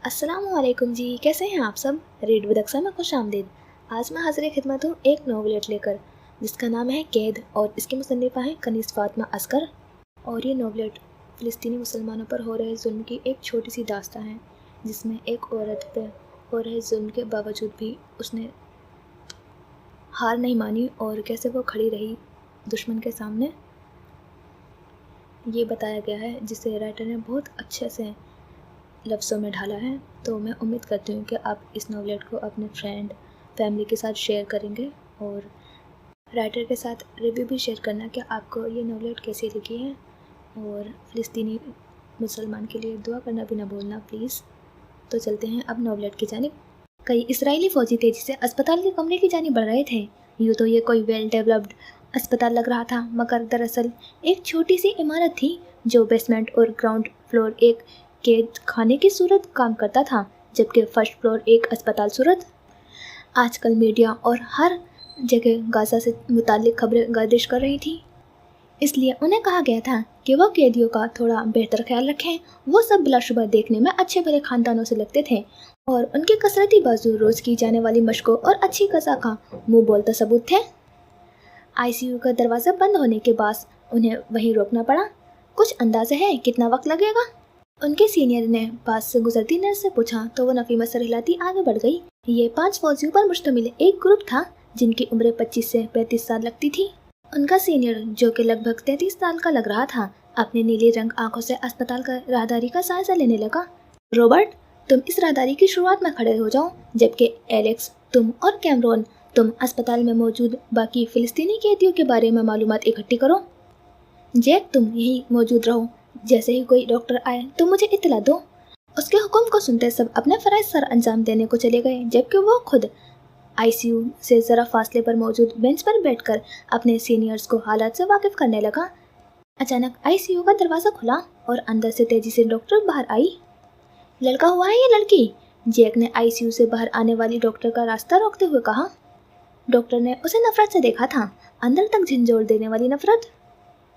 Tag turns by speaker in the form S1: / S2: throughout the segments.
S1: السلام علیکم جی، کیسے ہیں آپ سب؟ ریڈ ود اقسا میں خوش آمدید۔ آج میں حاضر خدمت ہوں ایک ناولٹ لے کر جس کا نام ہے قید اور اس کی مصنفہ ہیں کنیز فاطمہ اصغر۔ اور یہ ناولٹ فلسطینی مسلمانوں پر ہو رہے ظلم کی ایک چھوٹی سی داستان ہے، جس میں ایک عورت پہ ہو رہے ظلم کے باوجود بھی اس نے ہار نہیں مانی اور کیسے وہ کھڑی رہی دشمن کے سامنے، یہ بتایا گیا ہے، جسے رائٹر نے بہت اچھے سے لفظوں میں ڈھالا ہے۔ تو میں امید کرتی ہوں کہ آپ اس ناولٹ کو اپنے فرینڈ فیملی کے ساتھ شیئر کریں گے اور رائٹر کے ساتھ ریویو بھی شیئر کرنا کہ آپ کو یہ ناولٹ کیسی لگی ہے، اور فلسطینی مسلمان کے لیے دعا کرنا بھی نہ بھولنا پلیز۔ تو چلتے ہیں اب ناولٹ کی جانب۔ کئی اسرائیلی فوجی تیزی سے اسپتال کے کمرے کی جانب بڑھ رہے تھے۔ یوں تو یہ کوئی ویل ڈیولپڈ اسپتال لگ رہا تھا، مگر دراصل ایک چھوٹی سی عمارت تھی جو بیسمنٹ اور گراؤنڈ فلور ایک قید خانے کی صورت کام کرتا تھا، جبکہ فرسٹ فلور ایک اسپتال صورت۔ آج کل میڈیا اور ہر جگہ غزہ سے متعلق خبریں گردش کر رہی تھیں، اس لیے انہیں کہا گیا تھا کہ وہ قیدیوں کا تھوڑا بہتر خیال رکھیں۔ وہ سب بلا شبہ دیکھنے میں اچھے بھلے خاندانوں سے لگتے تھے اور ان کے کثرتی بازو روز کی جانے والی مشقوں اور اچھی غذا کا منہ بولتا ثبوت تھے۔ آئی سی یو کا دروازہ بند ہونے کے باعث انہیں وہیں روکنا پڑا۔ کچھ اندازہ ہے کتنا وقت لگے گا؟ ان کے سینئر نے پاس سے گزرتی نرس سے پوچھا تو وہ نفی میں سر ہلاتی آگے بڑھ گئی۔ یہ 5 فوجیوں پر مشتمل ایک گروپ تھا جن کی عمریں 25 سے 35 سال لگتی تھی۔ ان کا سینئر، جو کہ لگ بھگ 33 سال کا لگ رہا تھا، اپنے نیلی رنگ آنکھوں سے اسپتال کا راہداری کا جائزہ لینے لگا۔ رابرٹ، تم اس راہداری کی شروعات میں کھڑے ہو جاؤ، جبکہ ایلیکس، تم اور کیمرون، تم اسپتال میں موجود باقی فلسطینی قیدیوں کے بارے میں معلومات اکٹھی کرو۔ جیک، تم یہی موجود رہو، جیسے ہی کوئی ڈاکٹر آئے تو مجھے اطلاع دو۔ اس کے حکم کو سنتے سب اپنے فرائض سر انجام دینے کو چلے گئے، جبکہ وہ خود آئی سی یو سے ذرا فاصلے پر موجود بینچ پر بیٹھ کر اپنے سینئرز کو حالات سے واقف کرنے لگا۔ اچانک آئی سی یو کا دروازہ کھلا اور اندر سے تیزی سے ڈاکٹر باہر آئی۔ لڑکا ہوا ہے یا لڑکی؟ جیک نے آئی سی یو سے باہر آنے والی ڈاکٹر کا راستہ روکتے ہوئے کہا۔ ڈاکٹر نے اسے نفرت سے دیکھا تھا، اندر تک جھنجھوڑ دینے والی نفرت۔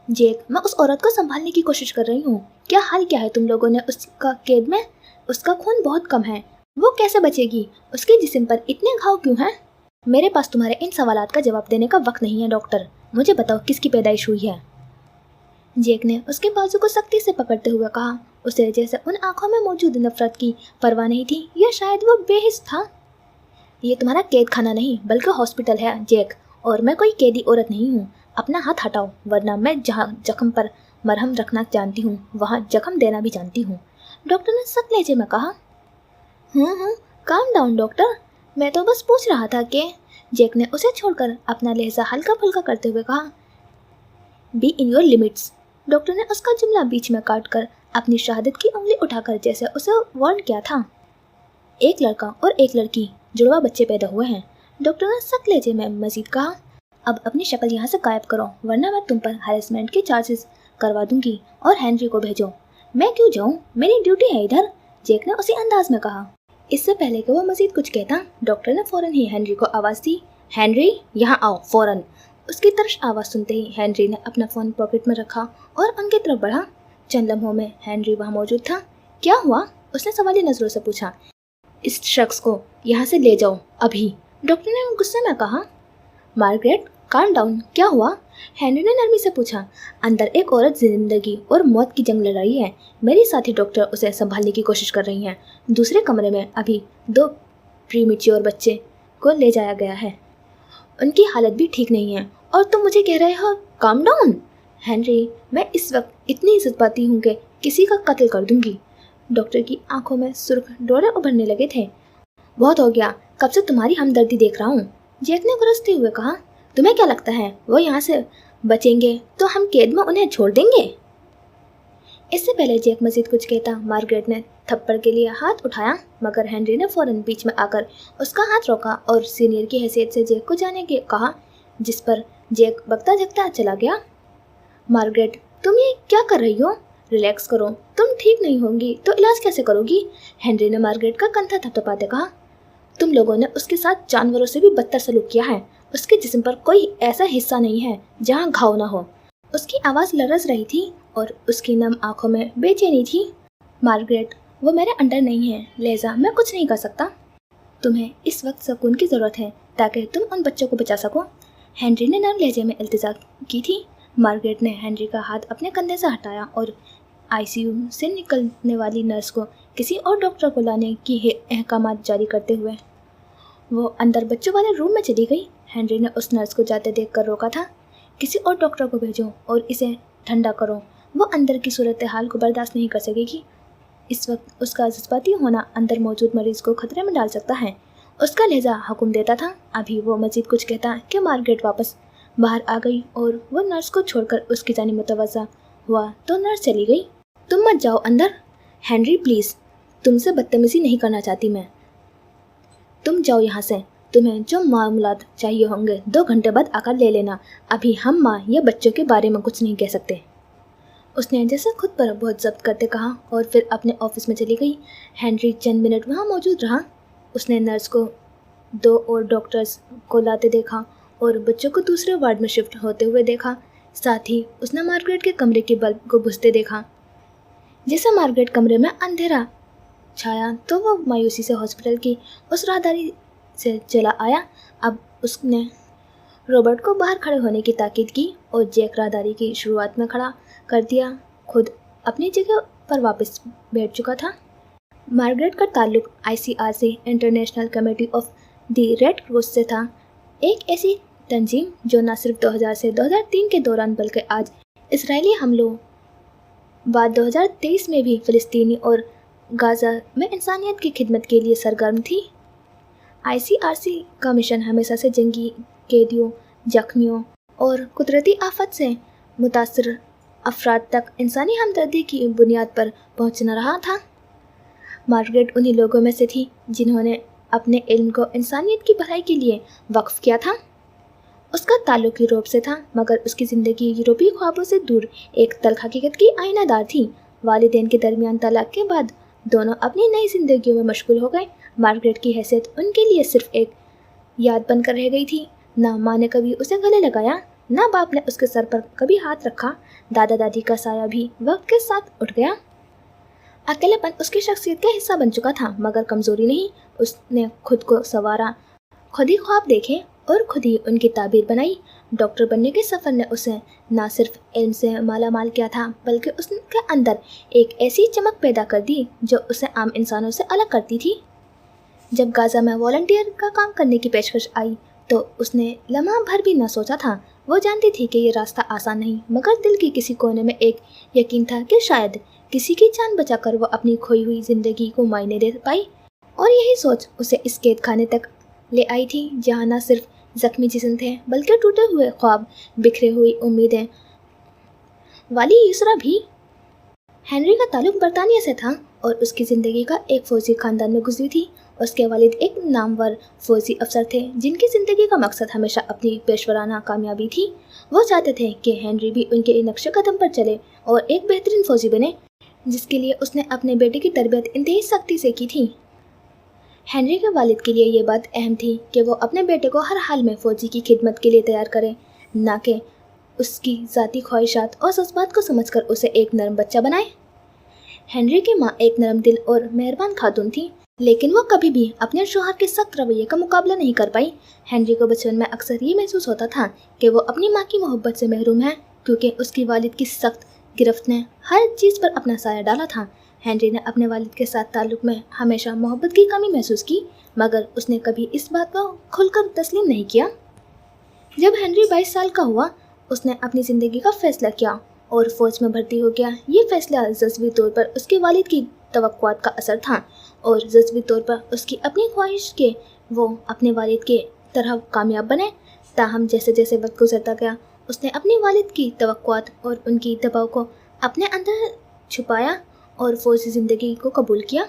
S1: جیک، میں اس عورت کو سنبھالنے کی کوشش کر رہی ہوں۔ کیا حال کیا ہے تم لوگوں نے اس کا قید میں؟ اس کا خون بہت کم ہے، وہ کیسے بچے گی؟ اس کے جسم پر اتنے گھاؤ کیوں ہیں؟ میرے پاس تمہارے ان سوالات کا جواب دینے کا وقت نہیں ہے ڈاکٹر، مجھے بتاؤ کس کی پیدائش ہوئی ہے؟ جیک نے اس کے بازو کو سختی سے پکڑتے ہوئے کہا، اسے جیسے ان آنکھوں میں موجود نفرت کی پرواہ نہیں تھی یا شاید وہ بے حس تھا۔ یہ تمہارا قید خانہ نہیں بلکہ ہاسپٹل ہے جیک، اور میں کوئی قیدی عورت نہیں ہوں۔ اپنا ہاتھ ہٹاؤ، ورنہ میں جہاں زخم پر مرہم رکھنا جانتی ہوں وہاں زخم دینا بھی جانتی ہوں، ڈاکٹر نے سخت لہجے میں کہا۔ کام ڈاؤن ڈاکٹر، میں تو بس پوچھ رہا تھا کہ… جیک نے اسے چھوڑ کر اپنا لہجہ ہلکا پھلکا کرتے ہوئے کہا۔ Be in your limits, doctor نے اس کا جملہ بیچ میں کاٹ کر اپنی شہادت کی انگلی اٹھا کر جیسے اسے وارن کیا تھا۔ ایک لڑکا اور ایک لڑکی، جڑواں بچے پیدا ہوئے ہیں، ڈاکٹر نے سخت لہجے میں مزید کہا۔ اب اپنی شکل یہاں سے غائب کرو، ورنہ میں تم پر ہیرسمنٹ کے چارجز کروا دوں گی، اور ہنری کو بھیجو۔ میں کیوں جاؤں؟ میری ڈیوٹی ہے ادھر، جیک نے اسی انداز میں کہا۔ اس سے پہلے کہ وہ مزید کچھ کہتا، ڈاکٹر نے فوراً ہی ہنری کو آواز دی۔ ہنری، یہاں آؤ فوراً۔ اس کی ترش آواز سنتے ہی ہنری نے اپنا فون پاکٹ میں رکھا اور ان کی طرف بڑھا۔ چند لمحوں میں ہنری وہاں موجود تھا۔ کیا ہوا؟ اس نے سوالی نظروں سے پوچھا۔ اس شخص کو یہاں سے لے جاؤ ابھی، ڈاکٹر نے غصے میں کہا۔ مارگریٹ، کام ڈاؤن، کیا ہوا؟ ہنری نے نرمی سے پوچھا۔ اندر ایک عورت زندگی اور موت کی جنگ لڑ رہی ہے، میری ساتھی ڈاکٹر اسے سنبھالنے کی کوشش کر رہی ہیں۔ دوسرے کمرے میں ابھی 2 پری میچور بچے کو لے جایا گیا ہے، ان کی حالت بھی ٹھیک نہیں ہے، اور تم مجھے کہہ رہے ہو کام ڈاؤن؟ ہنری، میں اس وقت اتنی جذباتی ہوں کہ کسی کا قتل کر دوں گی۔ ڈاکٹر کی آنکھوں میں سرخ ڈورے ابھرنے لگے تھے۔ بہت ہو گیا، کب سے تمہاری ہمدردی دیکھ رہا ہوں، جیک نے گرجتے ہوئے کہا۔ تمہیں کیا لگتا ہے وہ یہاں سے بچیں گے تو ہم قید میں انہیں چھوڑ دیں گے؟ اس سے پہلے جیک مزید کچھ کہتا، مارگریٹ نے تھپڑ کے لیے ہاتھ اٹھایا، مگر ہنری نے فوراً بیچ میں آ کر اس کا ہاتھ روکا اور سینئر کی حیثیت سے جیک کو جانے کے کہا، جس پر جیک بکتا جھکتا چلا گیا۔ مارگریٹ، تم یہ کیا کر رہی ہو؟ ریلیکس کرو، تم ٹھیک نہیں ہوگی تو علاج کیسے کرو گی؟ ہنری نے مارگریٹ کا کندھا تھپتھپاتے کہا۔ تم لوگوں نے اس کے ساتھ جانوروں سے بھی بدتر سلوک کیا ہے، اس کے جسم پر کوئی ایسا حصہ نہیں ہے جہاں گھاؤ نہ ہو۔ اس کی آواز لرز رہی تھی اور اس کی نم آنکھوں میں بے چینی تھی۔ مارگریٹ، وہ میرے انڈر نہیں ہے، لہذا میں کچھ نہیں کر سکتا۔ تمہیں اس وقت سکون کی ضرورت ہے تاکہ تم ان بچوں کو بچا سکو، ہنری نے نرم لہجے میں التجا کی تھی۔ مارگریٹ نے ہنری کا ہاتھ اپنے کندھے سے ہٹایا اور آئی سی یو سے نکلنے والی نرس کو کسی اور ڈاکٹر کو لانے کی احکامات جاری کرتے ہوئے وہ اندر بچوں والے روم میں چلی گئی۔ ہنری نے اس نرس کو جاتے دیکھ کر روکا تھا۔ کسی اور ڈاکٹر کو بھیجو اور اسے ٹھنڈا کرو، وہ اندر کی صورتحال کو برداشت نہیں کر سکے گی۔ اس وقت اس کا جذباتی ہونا اندر موجود مریض کو خطرے میں ڈال سکتا ہے۔ اس کا لہجہ حکم دیتا تھا۔ ابھی وہ مزید کچھ کہتا کہ مارگریٹ واپس باہر آ گئی اور وہ نرس کو چھوڑ کر اس کی جانب متوجہ ہوا تو نرس چلی گئی۔ تم مت جاؤ اندر، ہنری پلیز، تم سے بدتمیزی نہیں کرنا چاہتی میں۔ تم جاؤ یہاں سے، تمہیں جو معاملات چاہیے ہوں گے 2 گھنٹے بعد آ کر لے لینا، ابھی ہم ماں یا بچوں کے بارے میں کچھ نہیں کہہ سکتے۔ اس نے جیسے خود پر بہت ضبط کرتے کہا اور پھر اپنے آفس میں چلی گئی۔ ہنری چند منٹ وہاں موجود رہا۔ اس نے نرس کو 2 اور ڈاکٹرز کو لاتے دیکھا اور بچوں کو دوسرے وارڈ میں شفٹ ہوتے ہوئے دیکھا۔ ساتھ ہی اس نے مارگریٹ کے کمرے کی بلب کو بجھتے دیکھا۔ جیسے مارگریٹ کمرے میں اندھیرا چھایا تو وہ مایوسی سے ہاسپٹل کی اس راہداری سے چلا آیا۔ اب اس نے رابرٹ کو باہر کھڑے ہونے کی تاکید کی اور جیک راہداری کی شروعات میں کھڑا کر دیا۔ خود اپنی جگہ پر واپس بیٹھ چکا تھا۔ مارگریٹ کا تعلق ICRC international committee of the Red Cross سے تھا، ایک ایسی تنظیم جو نہ صرف 2000 سے 2003 کے دوران بلکہ آج اسرائیلی حملوں بعد 2023 میں بھی فلسطینی اور غزہ میں انسانیت کی خدمت کے لیے سرگرم تھی۔ ICRC کا مشن ہمیشہ سے جنگی قیدیوں، زخمیوں اور قدرتی آفت سے متاثر افراد تک انسانی ہمدردی کی بنیاد پر پہنچنا رہا تھا۔ مارگریٹ انہی لوگوں میں سے تھی جنہوں نے اپنے علم کو انسانیت کی بھلائی کے لیے وقف کیا تھا۔ اس کا تعلق یورپ سے تھا، مگر اس کی زندگی یورپی خوابوں سے دور ایک تلخ حقیقت کی آئینہ دار تھی۔ والدین کے درمیان طلاق کے بعد دونوں اپنی نئی زندگیوں میں مشغول ہو گئے۔ مارگریٹ کی حیثیت ان کے لیے صرف ایک یاد بن کر رہ گئی تھی۔ نہ ماں نے کبھی اسے گلے لگایا، نہ باپ نے اس کے سر پر کبھی ہاتھ رکھا۔ دادا دادی کا سایہ بھی وقت کے ساتھ اٹھ گیا۔ اکیلے پن اس کی شخصیت کا حصہ بن چکا تھا، مگر کمزوری نہیں۔ اس نے خود کو سنوارا، خود ہی خواب دیکھے اور خود ہی ان کی تعبیر بنائی۔ ڈاکٹر بننے کے سفر نے اسے نہ صرف علم سے مالا مال کیا تھا، بلکہ اس کے اندر ایک ایسی چمک پیدا کر دی جو اسے عام انسانوں سے الگ کرتی تھی۔ جب غزہ میں والنٹیئر کا کام کرنے کی پیشکش آئی تو اس نے لمحہ بھر بھی نہ سوچا تھا۔ وہ جانتی تھی کہ یہ راستہ آسان نہیں، مگر دل کی کسی کونے میں ایک یقین تھا کہ شاید کسی کی جان بچا کر وہ اپنی کھوئی ہوئی زندگی کو معنی دے پائی، اور یہی سوچ اسے اس قید خانے تک لے آئی تھی جہاں نہ صرف زخمی جسم تھے بلکہ ٹوٹے ہوئے خواب، بکھرے ہوئی امیدیں والی یسرا بھی۔ ہنری کا تعلق برطانیہ سے تھا اور اس کی زندگی کا ایک فوجی خاندان میں گزری تھی۔ اس کے والد ایک نامور فوجی افسر تھے جن کی زندگی کا مقصد ہمیشہ اپنی پیشورانہ کامیابی تھی۔ وہ چاہتے تھے کہ ہنری بھی ان کے نقش قدم پر چلے اور ایک بہترین فوجی بنے، جس کے لیے اس نے اپنے بیٹے کی تربیت انتہائی سختی سے کی تھی۔ ہنری کے والد کے لیے یہ بات اہم تھی کہ وہ اپنے بیٹے کو ہر حال میں فوجی کی خدمت کے لیے تیار کرے، نہ کہ اس کی ذاتی خواہشات اور جذبات کو سمجھ کر اسے ایک نرم بچہ بنائے۔ ہنری کی ماں ایک نرم دل اور مہربان خاتون تھی، لیکن وہ کبھی بھی اپنے شوہر کے سخت رویے کا مقابلہ نہیں کر پائی۔ ہنری کو بچپن میں اکثر یہ محسوس ہوتا تھا کہ وہ اپنی ماں کی محبت سے محروم ہے، کیونکہ اس کی والد کی سخت گرفت نے ہر چیز پر اپنا سایہ ڈالا تھا۔ ہنری نے اپنے والد کے ساتھ تعلق میں ہمیشہ محبت کی کمی محسوس کی، مگر اس نے کبھی اس بات کو کھل کر تسلیم نہیں کیا۔ جب ہنری 22 سال کا ہوا، اس نے اپنی زندگی کا فیصلہ کیا اور فوج میں بھرتی ہو گیا۔ یہ فیصلہ جزوی طور پر اس کے والد کی توقعات کا اثر تھا اور جزوی طور پر اس کی اپنی خواہش کہ وہ اپنے والد کے طرح کامیاب بنے۔ تاہم جیسے جیسے وقت گزرتا گیا، اس نے اپنے والد کی توقعات اور ان کی دباؤ کو اپنے اندر چھپایا اور فوجی زندگی کو قبول کیا۔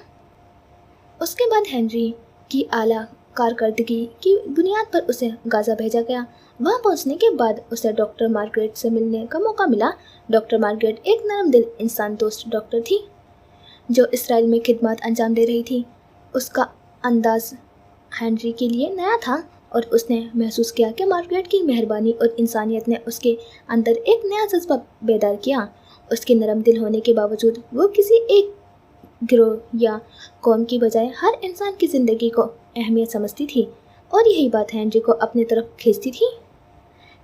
S1: اس کے بعد ہنری کی اعلیٰ کارکردگی کی بنیاد پر اسے غزہ بھیجا گیا۔ وہاں پہنچنے کے بعد اسے ڈاکٹر مارگریٹ سے ملنے کا موقع ملا۔ ڈاکٹر مارگریٹ ایک نرم دل، انسان دوست ڈاکٹر تھی جو اسرائیل میں خدمات انجام دے رہی تھی۔ اس کا انداز ہنری کے لیے نیا تھا اور اس نے محسوس کیا کہ مارگریٹ کی مہربانی اور انسانیت نے اس کے اندر ایک نیا جذبہ بیدار کیا۔ اس کے نرم دل ہونے کے باوجود وہ کسی ایک گروہ یا قوم کی بجائے ہر انسان کی زندگی کو اہمیت سمجھتی تھی، اور یہی بات ہنری کو اپنی طرف کھینچتی تھی۔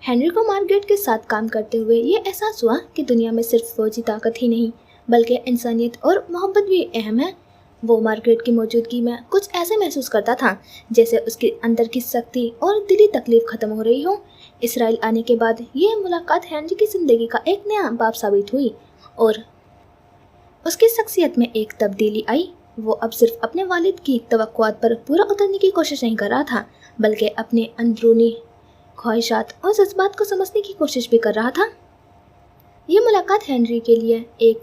S1: ہنری کو مارگریٹ کے ساتھ کام کرتے ہوئے یہ احساس ہوا کہ دنیا میں صرف فوجی طاقت ہی نہیں بلکہ انسانیت اور محبت بھی اہم ہے۔ وہ مارگریٹ کی موجودگی میں کچھ ایسے محسوس کرتا تھا جیسے اس کے اندر کی سختی اور دلی تکلیف ختم ہو رہی ہو۔ اسرائیل آنے کے بعد یہ ملاقات ہنری کی زندگی کا ایک نیا باب ثابت ہوئی اور اس کی شخصیت میں ایک تبدیلی آئی۔ وہ اب صرف اپنے والد کی توقعات پر پورا اترنے کی کوشش نہیں کر رہا تھا بلکہ اپنے اندرونی خواہشات اور جذبات کو سمجھنے کی کوشش بھی کر رہا تھا۔ یہ ملاقات ہنری کے لیے ایک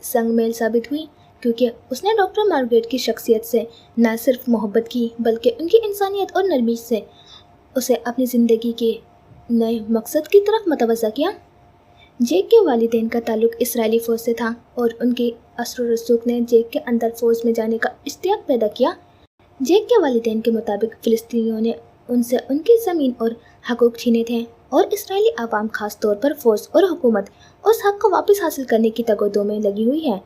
S1: سنگ میل ثابت ہوئی کیونکہ اس نے ڈاکٹر مارگریٹ کی شخصیت سے نہ صرف محبت کی بلکہ ان کی انسانیت اور نرمی سے اسے اپنی زندگی کے نئے مقصد کی طرف متوجہ کیا۔ جیک کے والدین کا تعلق اسرائیلی فوج سے تھا اور ان کی اثر و رسوخ نے جیک کے اندر فوج میں جانے کا اشتیاق پیدا کیا۔ جیک کے والدین کے مطابق فلسطینیوں نے ان سے ان کی زمین اور حقوق چھینے تھے اور اسرائیلی عوام خاص طور پر فوج اور حکومت اس حق کو واپس حاصل کرنے کی تگودو میں لگی ہوئی ہے۔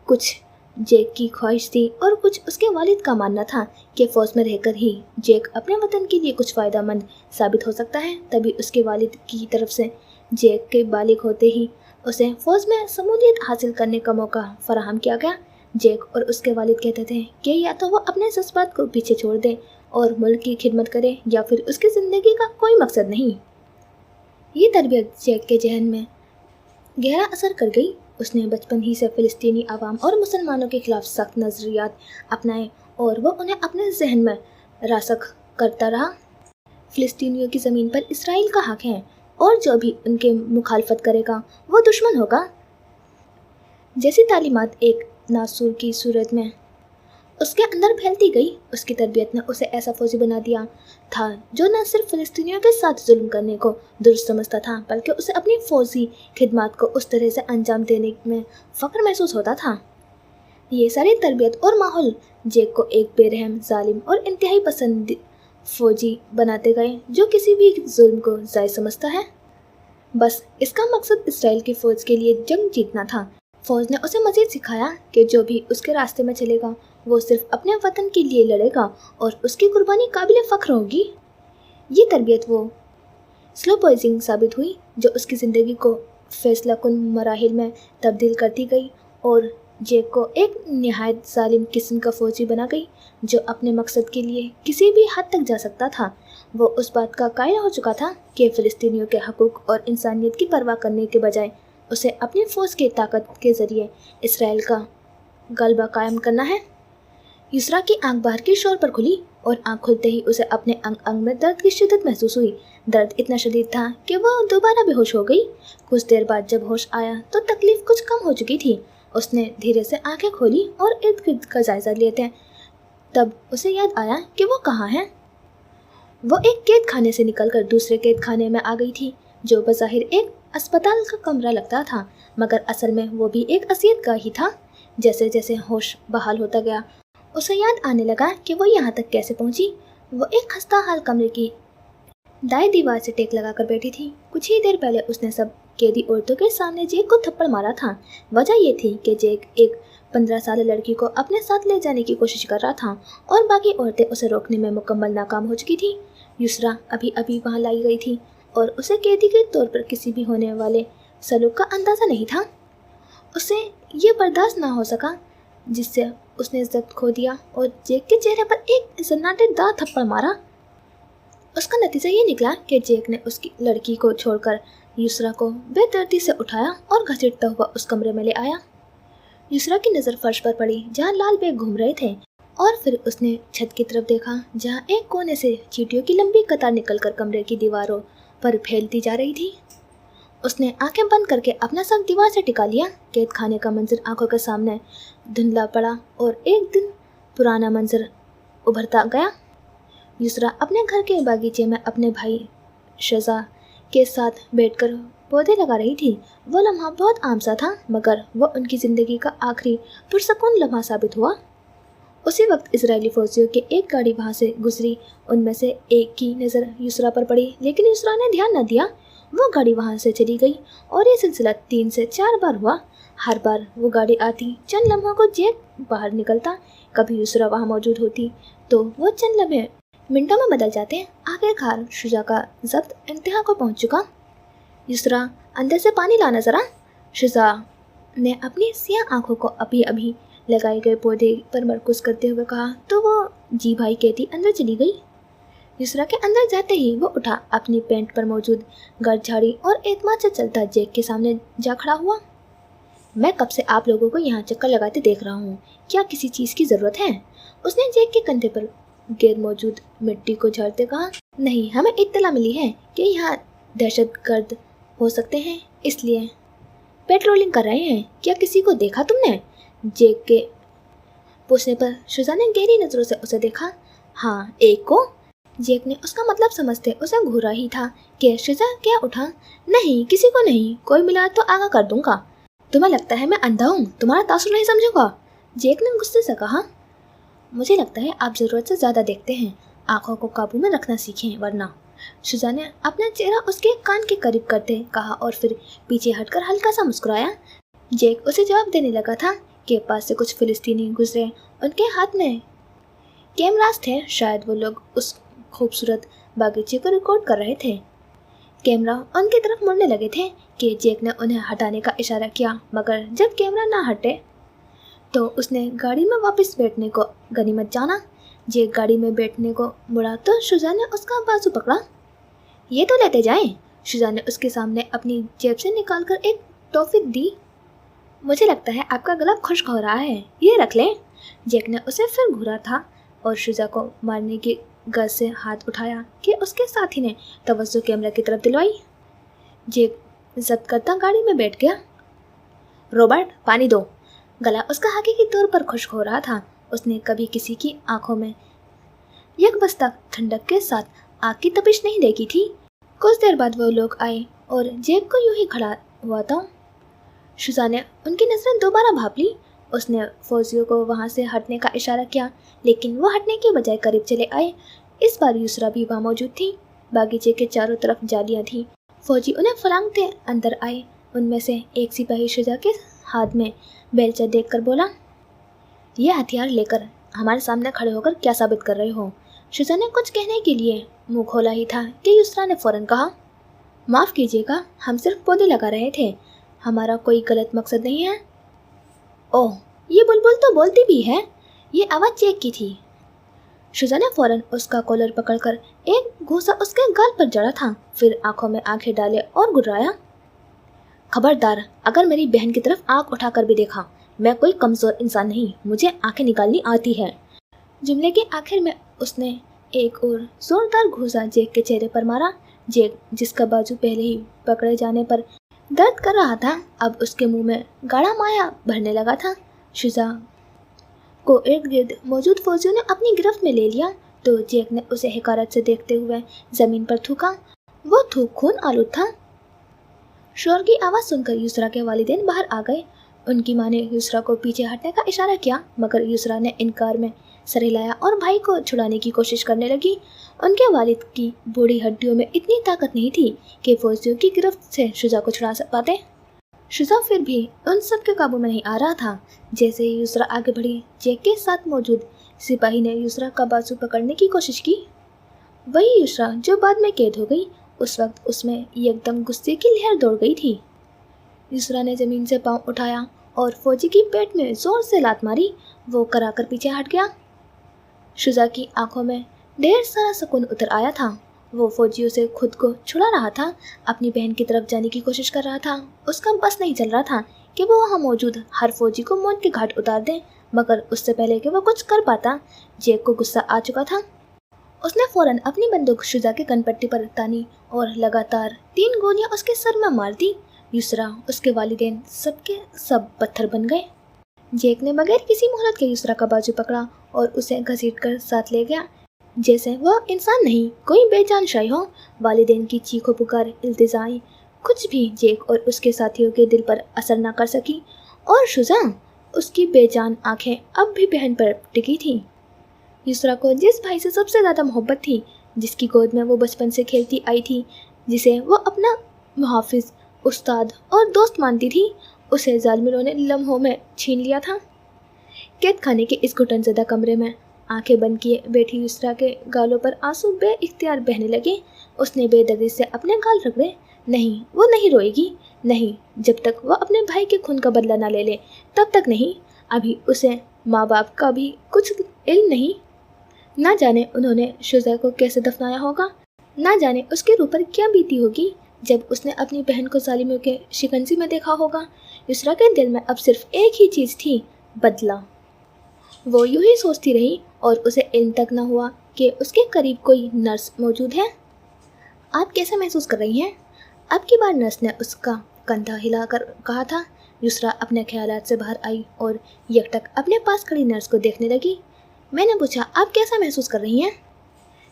S1: کچھ جیک کی خواہش تھی اور کچھ اس کے والد کا ماننا تھا کہ فوج میں رہ کر ہی جیک اپنے وطن کے لیے کچھ فائدہ مند ثابت ہو سکتا ہے۔ تبھی اس کے والد کی طرف سے جیک کے بالغ ہوتے ہی اسے فوج میں شمولیت حاصل کرنے کا موقع فراہم کیا گیا۔ جیک اور اس کے والد کہتے تھے کہ یا تو وہ اپنے جذبات کو پیچھے چھوڑ دے اور ملک کی خدمت کرے یا پھر اس کی زندگی کا کوئی مقصد نہیں۔ یہ تربیت جیک کے ذہن میں گہرا اثر کر گئی۔ اس نے بچپن ہی سے فلسطینی عوام اور مسلمانوں کے خلاف سخت نظریات اپنائے اور وہ انہیں اپنے ذہن میں راسخ کرتا رہا۔ فلسطینیوں کی زمین پر اسرائیل کا حق ہے اور جو بھی ان کے مخالفت کرے گا وہ دشمن ہوگا جیسی تعلیمات ایک ناسور کی صورت میں اس کے اندر پھیلتی گئی۔ اس کی تربیت نے اسے ایسا فوجی بنا دیا تھا جو نہ صرف فلسطینیوں کے ساتھ ظلم کرنے کو درست سمجھتا تھا بلکہ اسے اپنی فوجی خدمات کو اس طرح سے انجام دینے میں فخر محسوس ہوتا تھا۔ یہ ساری تربیت اور ماحول جیک کو ایک بے رحم، ظالم اور انتہائی پسند فوجی بناتے گئے جو کسی بھی ظلم کو جائز سمجھتا ہے۔ بس اس کا مقصد اسرائیل کی فوج کے لیے جنگ جیتنا تھا۔ فوج نے اسے مزید سکھایا کہ جو بھی اس کے راستے میں چلے گا وہ صرف اپنے وطن کے لیے لڑے گا اور اس کی قربانی قابل فخر ہوگی۔ یہ تربیت وہ سلو پوائزنگ ثابت ہوئی جو اس کی زندگی کو فیصلہ کن مراحل میں تبدیل کرتی گئی اور جیک کو ایک نہایت ظالم قسم کا فوجی بنا گئی جو اپنے مقصد کے لیے کسی بھی حد تک جا سکتا تھا۔ وہ اس بات کا قائل ہو چکا تھا کہ فلسطینیوں کے حقوق اور انسانیت کی پرواہ کرنے کے بجائے اسے اپنی فوج کی طاقت کے ذریعے اسرائیل کا غلبہ قائم کرنا ہے۔ یسرا کی آنکھ باہر کے شور پر کھلی اور آنکھ کھلتے ہی اسے اپنے انگ میں درد کی شدت محسوس ہوئی۔ درد اتنا شدید تھا کہ وہ دوبارہ بے ہوش ہو گئی۔ کچھ دیر بعد جب ہوش آیا تو تکلیف کچھ کم ہو چکی تھی۔ اس نے دھیرے سے آنکھیں کھولی اور ارد گرد کا جائزہ لیتے تب اسے یاد آیا کہ وہ کہاں ہے۔ وہ ایک قید خانے سے نکل کر دوسرے قید خانے میں آ گئی تھی جو بظاہر ایک اسپتال کا کمرہ لگتا تھا مگر اصل میں وہ بھی ایک اذیت گاہ ہی تھا۔ جیسے جیسے ہوش بحال ہوتا گیا اسے یاد آنے لگا کہ وہ یہاں تک کیسے پہنچی۔ وہ ایک خستہ حال کمرے کی دائیں دیوار سے ٹیک لگا کر بیٹھی تھی۔ کچھ ہی دیر پہلے اس نے سب قیدی عورتوں کے سامنے جیک کو تھپڑ مارا تھا۔ وجہ یہ تھی کہ جیک ایک 15 سالہ لڑکی کو اپنے ساتھ لے جانے کی کوشش کر رہا تھا اور باقی عورتیں اسے روکنے میں مکمل ناکام ہو چکی تھیں۔ یسرا ابھی وہاں لائی گئی تھی اور اسے قیدی کے طور پر کسی بھی ہونے والے سلوک کا اندازہ نہیں تھا۔ اسے یہ برداشت نہ ہو سکا جس سے اس نے عزت کھو دیا اور جیک کے چہرے پر ایک سناٹے دار تھپڑ مارا۔ اس کا نتیجہ یہ نکلا کہ جیک نے اس کی لڑکی کو چھوڑ کر یسرا کو بے دردی سے اٹھایا اور گھسیٹتا ہوا اس کمرے میں لے آیا۔ یسرا کی نظر فرش پر پڑی جہاں لال بیگ گھوم رہے تھے اور پھر اس نے چھت کی طرف دیکھا جہاں ایک کونے سے چیٹیوں کی لمبی قطار نکل کر کمرے کی دیواروں پر پھیلتی جا رہی تھی۔ اس نے آنکھیں بند کر کے اپنا سر دیوار سے ٹکا لیا۔ قید خانے کا منظر آنکھوں کے سامنے دھندلا پڑا اور ایک دن پرانا منظر ابھرتا گیا۔ یسرا اپنے گھر کے باغیچے میں اپنے بھائی شزا کے ساتھ بیٹھ کر پودے لگا رہی تھی۔ وہ لمحہ بہت عام سا تھا مگر وہ ان کی زندگی کا آخری پرسکون لمحہ ثابت ہوا۔ اسی وقت اسرائیلی فوجیوں کی ایک گاڑی وہاں سے گزری۔ ان میں سے ایک کی نظر یسرا پر پڑی لیکن یسرا نے دھیان نہ دیا۔ وہ گاڑی وہاں سے چلی گئی اور یہ سلسلہ 3 سے 4 بار ہوا۔ हर बार वो गाड़ी आती, चंद लम्हों को जैक बाहर निकलता, कभी युसरा वहाँ मौजूद होती, तो वो चंद लम्हे मिनटों में बदल जाते। आखिरकार शुजा का जब्त इंतहा को पहुँच चुका। युसरा, अंदर से पानी लाना ज़रा। शुजा ने अपनी सियाह आंखों को अभी अभी लगाए गए पौधे पर मरकूज करते हुए कहा, तो वो जी भाई कहती अंदर चली गई। युसरा के अंदर जाते ही वो उठा, अपनी पैंट पर मौजूद गर्द झाड़ी और एतमाद से चलता जैक के सामने जा खड़ा हुआ। मैं कब से आप लोगों को यहाँ चक्कर लगाते देख रहा हूँ, क्या किसी चीज़ की ज़रूरत है? उसने जैक के कंधे पर गैर मौजूद मिट्टी को झाड़ते कहा। नहीं, हमें इत्तला मिली है कि यहाँ दहशतगर्द हो सकते हैं, इसलिए पेट्रोलिंग कर रहे हैं। क्या किसी को देखा तुमने? जैक के पूछने पर शुजा ने गहरी नज़रों से उसे देखा। हाँ, एक को। जैक ने उसका मतलब समझते उसे घूरा ही था कि शुजा क्या उठा। नहीं, किसी को नहीं, कोई मिला तो आगा कर दूंगा। तुम्हें लगता है मैं अंधा हूँ, तुम्हारा तासुर नहीं समझूंगा? जैक ने गुस्से से कहा। मुझे लगता है आप ज़रूरत से ज़्यादा देखते हैं, आंखों को काबू में रखना सीखें वरना। शुजा ने अपना चेहरा उसके कान के करीब करते कहा और फिर पीछे हटकर हल्का सा मुस्कुराया। जैक उसे जवाब देने लगा था कि पास से कुछ फिलिस्तीनी गुजरे, उनके हाथ में कैमरास थे। शायद वो लोग उस खूबसूरत बागीचे को रिकॉर्ड कर रहे थे। कैमरा उनकी तरफ मुड़ने लगे थे कि जैक ने उन्हें हटाने का इशारा किया, मगर जब कैमरा ना हटे तो उसने गाड़ी में वापस बैठने को गनीमत जाना। जैक गाड़ी में बैठने को मुड़ा तो शुजा ने उसका बाजू पकड़ा। ये तो लेते जाएं। शुजा ने उसके सामने अपनी जेब से निकालकर एक टॉफी दी। मुझे लगता है आपका गला खुश्क हो रहा है, ये रख लें। जैक ने उसे फिर घूरा था और शुजा को मारने की गज से हाथ उठाया कि उसके साथी ने तवज्जो कैमरा की तरफ दिलवाई। जैक जब्त करता गाड़ी में बैठ गया। रॉबर्ट, पानी दो। गला उसका हकीकी तौर पर खुश्क हो रहा था। उसने कभी किसी की आंखों में यकबस्ता ठंडक के साथ आग की तपिश नहीं देखी थी। कुछ देर बाद वो लोग आए और जैक को यूं ही खड़ा हुआ था। शुजा ने उनकी नजरें दोबारा भाप ली। उसने फौजियों को वहां से हटने का इशारा किया, लेकिन वो हटने के बजाय करीब चले आए। इस बार युसरा भी वहाँ मौजूद थी। बागीचे के चारों तरफ जालियाँ थीं। फौजी उन्हें फलांगते अंदर आए। उनमें से एक सिपाही शुजा के हाथ में बेलचा देखकर बोला, ये हथियार लेकर हमारे सामने खड़े होकर क्या साबित कर रहे हो? शुजा ने कुछ कहने के लिए मुंह खोला ही था कि युसरा ने फौरन कहा, माफ़ कीजिएगा, हम सिर्फ पौधे लगा रहे थे, हमारा कोई गलत मकसद नहीं है। ओह, ये बुलबुल तो बोलती भी है। ये आवाज़ जैक की थी। शुजा ने फौरन उसका कॉलर पकड़कर एक घूंसा उसके गाल पर जड़ा था, फिर आंखों में आंखें डाले और गुर्राया। खबरदार, अगर मेरी बहन की तरफ आंख उठाकर भी देखा, मैं कोई कमज़ोर इंसान नहीं, मुझे आंखें निकालनी आती है। जुमले के आखिर में उसने एक और जोरदार घूंसा जैक के चेहरे पर मारा। जैक, जिसका बाजू पहले ही पकड़े जाने पर दर्द कर रहा था, अब उसके मुंह में गाढ़ा माया भरने लगा था। शुजा को इर्द गिर्द मौजूद फौजियों ने अपनी गिरफ्त में ले लिया तो जैक ने उसे हकारत से देखते हुए जमीन पर थूका। वो थूक खून आलूद था। शोर की आवाज़ सुनकर युसरा के वालिदैन बाहर आ गए। उनकी माँ ने युसरा को पीछे हटने का इशारा किया, मगर युसरा ने इनकार में सर हिलाया और भाई को छुड़ाने की कोशिश करने लगी। उनके वालिद की बूढ़ी हड्डियों में इतनी ताकत नहीं थी कि फौजियों की गिरफ्त से शुजा को छुड़ा पाते। शुजा फिर भी उन सब के काबू में नहीं आ रहा था। जैसे ही युसरा आगे बढ़ी, जैक के साथ मौजूद सिपाही ने युसरा का बाजू पकड़ने की कोशिश की। वही युसरा जो बाद में कैद हो गई। उस वक्त उसमें एकदम गुस्से की लहर दौड़ गई थी। युसरा ने जमीन से पांव उठाया और फौजी की पेट में जोर से लात मारी। वो कराकर पीछे हट गया। शुजा की आंखों में ढेर सारा सुकून उतर आया था। वो फौजियों से खुद को छुड़ा रहा था, अपनी बहन की तरफ जाने की कोशिश कर रहा था। उसका बस नहीं चल रहा था कि वो वहाँ मौजूद हर फौजी को मौत के घाट उतार दे, मगर उससे पहले कि वो कुछ कर पाता, जैक को गुस्सा आ चुका था। उसने फौरन अपनी बंदूक शुजा के कनपट्टी पर तानी और लगातार 3 गोलियां उसके सर में मार दी। युसरा, उसके वालिदैन सबके सब पत्थर बन गए। जैक ने बगैर किसी मोहलत के युसरा का बाजू पकड़ा और उसे घसीटकर साथ ले गया, जैसे वह इंसान नहीं कोई बेजान शय हो। वालिदैन की चीखों पुकार, इल्तिजाएं, कुछ भी जैक और उसके साथियों के दिल पर असर न कर सकी। और शुजा, उसकी बेजान आंखें अब भी बहन पर टिकी थी। युसरा को जिस भाई से सबसे ज़्यादा मोहब्बत थी, जिसकी गोद में वो बचपन से खेलती आई थी, जिसे वो अपना मुहाफिज, उस्ताद और दोस्त मानती थी, उसे जालिमों ने लम्हों में छीन लिया था। कैद खाने के इस घुटन ज़दा कमरे में आंखें बंद किए बैठी युसरा के गालों पर आंसू बे इख्तियार बहने लगे। उसने बेदर्दी से अपने गाल रगड़े। नहीं, वो नहीं रोएगी, नहीं, जब तक वो अपने भाई के खून का बदला ना ले ले तब तक नहीं। अभी उसे माँ बाप का भी कुछ इल्म नहीं। ना जाने उन्होंने शुजा को कैसे दफनाया होगा, ना जाने उसके रूह पर क्या बीती होगी जब उसने अपनी बहन को जालिमों के शिकंजी में देखा होगा। युसरा के दिल में अब सिर्फ एक ही चीज़ थी, बदला। वो यूं ही सोचती रही और उसे इल्म तक न हुआ कि उसके करीब कोई नर्स मौजूद है। आप कैसे महसूस कर रही हैं? अब की बार नर्स ने उसका कंधा हिलाकर कहा था। युसरा अपने ख्यालात से बाहर आई और यकटक अपने पास खड़ी नर्स को देखने लगी। मैंने पूछा, आप कैसा महसूस कर रही हैं?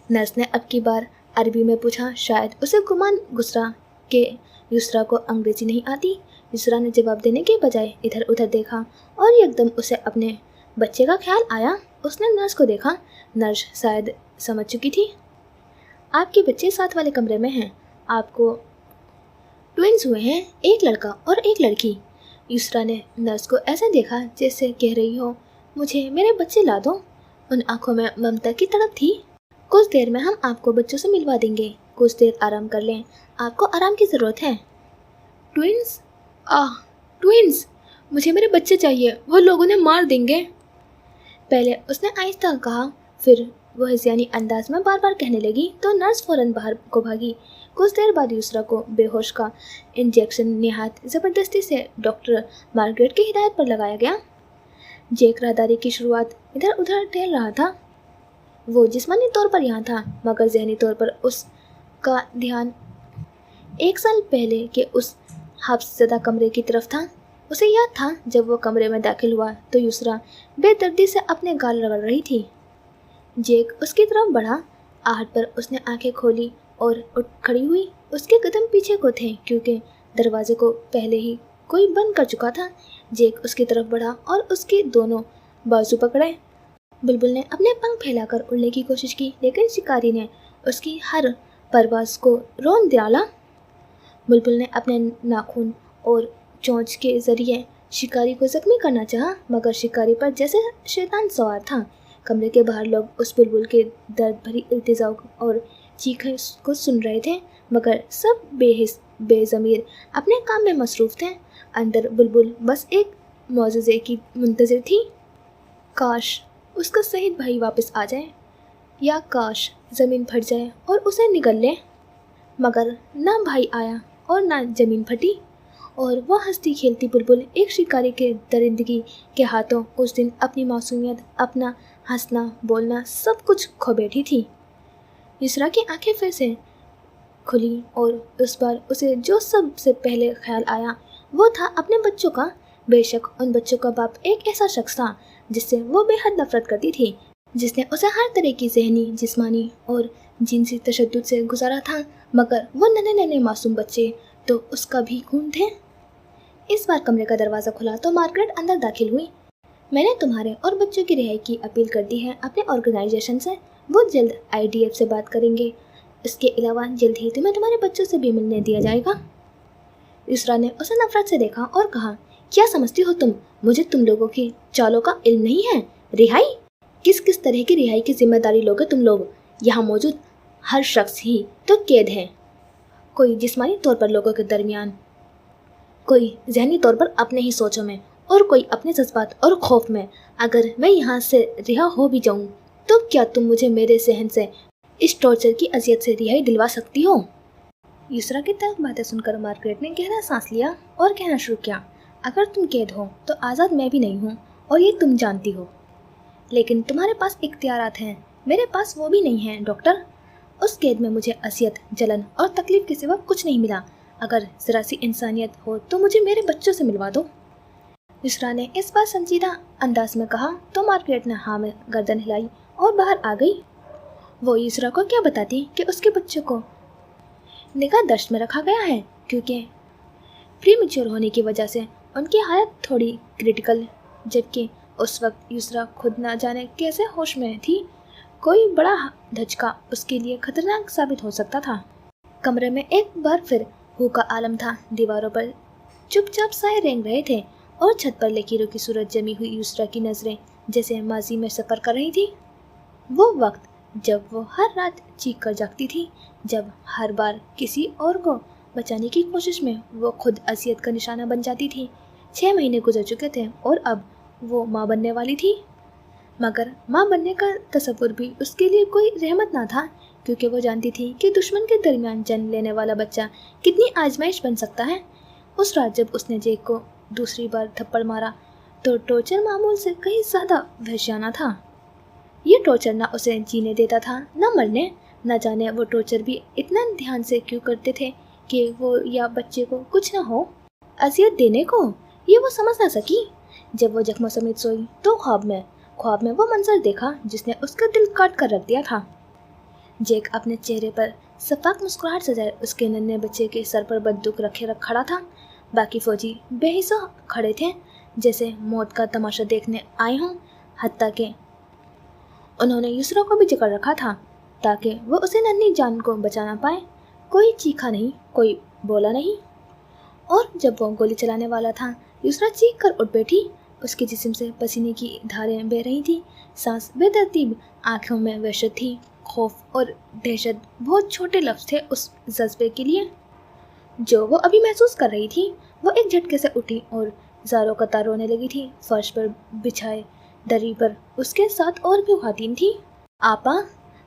S1: नर्स ने अब की बार अरबी में पूछा। शायद उसे गुमान गुजरा कि युसरा को अंग्रेजी नहीं आती। युसरा ने जवाब देने के बजाय इधर उधर देखा और एकदम उसे अपने बच्चे का ख्याल आया। उसने नर्स को देखा। नर्स शायद समझ चुकी थी। आपके बच्चे साथ वाले कमरे में हैं। आपको ट्विन्स हुए हैं, एक लड़का और एक लड़की। युसरा ने नर्स को ऐसे देखा जैसे कह रही हो, मुझे मेरे बच्चे ला दो। उन आंखों में ममता की तड़प थी। कुछ देर में हम आपको बच्चों से मिलवा देंगे, कुछ देर आराम कर लें, आपको आराम की ज़रूरत है। ट्विन्स? ट्विन्स, मुझे मेरे बच्चे चाहिए, वो लोगों ने मार देंगे। पहले उसने आहिस्ता कहा, फिर वो हिज़यानी अंदाज में बार बार कहने लगी तो नर्स फौरन बाहर को भागी। कुछ देर बाद युसरा को बेहोश का इंजेक्शन निहायत ज़बरदस्ती से डॉक्टर मार्गरेट की हिदायत पर लगाया गया। जैक राहदारी की शुरुआत इधर उधर टहल रहा था। वो जिस्मानी तौर पर यहाँ था मगर जहनी तौर पर उसका ध्यान 1 साल पहले के उस हफ्ज़दा कमरे की तरफ था। उसे याद था जब वो कमरे में दाखिल हुआ तो युसरा बेदर्दी से अपने गाल रगड़ रही थी। जैक उसकी तरफ बढ़ा। आहट पर उसने आंखें खोली और उठ खड़ी हुई। उसके कदम पीछे को थे क्योंकि दरवाजे को पहले ही कोई बंद कर चुका था। जैक उसकी तरफ बढ़ा और उसके दोनों बाजू पकड़े। बुलबुल ने अपने पंख फैलाकर उड़ने की कोशिश की लेकिन शिकारी ने उसकी हर परवाज़ को रोन डाला। बुलबुल ने अपने नाखून और चोंच के ज़रिए शिकारी को जख्मी करना चाहा मगर शिकारी पर जैसे शैतान सवार था। कमरे के बाहर लोग उस बुलबुल के दर्द भरी इल्तिजा और चीखें को सुन रहे थे मगर सब बेहिस बेज़मीर अपने काम में मसरूफ़ थे। अंदर बुलबुल बस एक मौजूज़े की मुंतज़िर थी। काश उसका शहीद भाई वापस आ जाए या काश ज़मीन फट जाए और उसे निगल ले, मगर ना भाई आया और ना ज़मीन फटी। और वह हंसती खेलती बुलबुल एक शिकारी के दरिंदगी के हाथों उस दिन अपनी मासूमियत, अपना हंसना बोलना सब कुछ खो बैठी थी। युसरा की आंखें फिर से खुली और उस बार उसे जो सबसे पहले ख्याल आया वो था अपने बच्चों का। बेशक उन बच्चों का बाप एक ऐसा शख्स था जिससे वो बेहद नफरत करती थी, जिसने उसे हर तरह की ज़हनी, जिस्मानी और जिनसी तशद्दुद से गुजारा था, मगर वो नन्हे नन्हे मासूम बच्चे तो उसका भी खून थे। इस बार कमरे का दरवाज़ा खुला तो मार्गरेट अंदर दाखिल हुई। मैंने तुम्हारे और बच्चों की रिहाई की अपील कर दी है अपने ऑर्गेनाइजेशन से। वो जल्द IDF से बात करेंगे। इसके अलावा जल्द ही तुम्हें तुम्हारे बच्चों से भी मिलने दिया जाएगा। युसरा ने उसे नफरत से देखा और कहा, क्या समझती हो तुम, मुझे तुम लोगों की चालों का इल्म नहीं है? रिहाई? किस किस तरह की रिहाई की जिम्मेदारी लोगे तुम लोग? यहाँ मौजूद हर शख्स ही तो कैद है, कोई जिस्मानी तौर पर लोगों के दरमियान, कोई जहनी तौर पर अपने ही सोचों में और कोई अपने जज्बात और खौफ में। अगर मैं यहाँ से रिहा हो भी जाऊँ तो क्या तुम मुझे मेरे सहन से इस टॉर्चर की अजियत से रिहाई दिलवा सकती हो? युसरा की तरफ बातें सुनकर मार्गरेट ने गहरा सांस लिया और कहना शुरू किया, अगर तुम कैद हो तो आज़ाद मैं भी नहीं हूँ और ये तुम जानती हो, लेकिन तुम्हारे पास इख्तियारात हैं, मेरे पास वो भी नहीं है डॉक्टर। उस कैद में मुझे असियत, जलन और तकलीफ के सिवा कुछ नहीं मिला। अगर ज़रा सी इंसानियत हो तो मुझे मेरे बच्चों से मिलवा दो। युसरा ने इस बार संजीदा अंदाज में कहा तो मार्गरेट ने हाँ में गर्दन हिलाई और बाहर आ गई। वो युसरा को क्या बताती कि उसके बच्चों को निगाहदश्त में रखा गया है क्योंकि प्रीमेच्योर होने की वजह से उनकी हालत थोड़ी क्रिटिकल, जबकि उस वक्त युसरा खुद ना जाने कैसे होश में थी। कोई बड़ा धचका उसके लिए खतरनाक साबित हो सकता था। कमरे में एक बार फिर हू का आलम था। दीवारों पर चुपचाप साए रेंग रहे थे और छत पर लकीरों की सूरत जमी हुई युसरा की नजरें जैसे माजी में सफर कर रही थी। वो वक्त जब वो हर रात चीख कर जागती थी, जब हर बार किसी और को बचाने की कोशिश में वो खुद अजियत का निशाना बन जाती थी। 6 महीने गुजर चुके थे और अब वो माँ बनने वाली थी, मगर माँ बनने का तसव्वुर भी उसके लिए कोई रहमत ना था, क्योंकि वो जानती थी कि दुश्मन के दरमियान जन्म लेने वाला बच्चा कितनी आजमाइश बन सकता है। उस रात जब उसने जैक को दूसरी बार थप्पड़ मारा तो टॉर्चर मामूल से कहीं ज़्यादा वहशियाना था। ये टॉर्चर ना उसे जीने देता था न मरने। न जाने वो टॉर्चर भी इतना ध्यान से क्यों करते थे कि वो या बच्चे को कुछ ना हो, अजियत देने को ये वो समझ ना सकी। जब वो जख्मों समेत सोई तो ख्वाब में वो मंजर देखा जिसने उसका दिल काट कर रख दिया था। जैक अपने चेहरे पर सफाक मुस्कुराहट सजाए उसके नन्हे बच्चे के सर पर बंदूक रखे खड़ा था। बाकी फौजी बेहिसा खड़े थे, जैसे मौत का तमाशा देखने आए हों। हत्ता के उन्होंने युसरा को भी जकड़ रखा था ताकि वो उसे नन्ही जान को बचा ना पाए। कोई चीखा नहीं, कोई बोला नहीं, और जब वो गोली चलाने वाला था युसरा चीख कर उठ बैठी। उसके जिस्म से पसीने की धारें बह रही थी, सांस बेतरतीब, आंखों में वहशत थी। खौफ और दहशत बहुत छोटे लफ्ज़ थे उस जज्बे के लिए जो वो अभी महसूस कर रही थी। वो एक झटके से उठी और ज़ारों कतार रोने लगी थी। फर्श पर बिछाए दरी पर उसके साथ और भी ख़वातीन थी। आपा,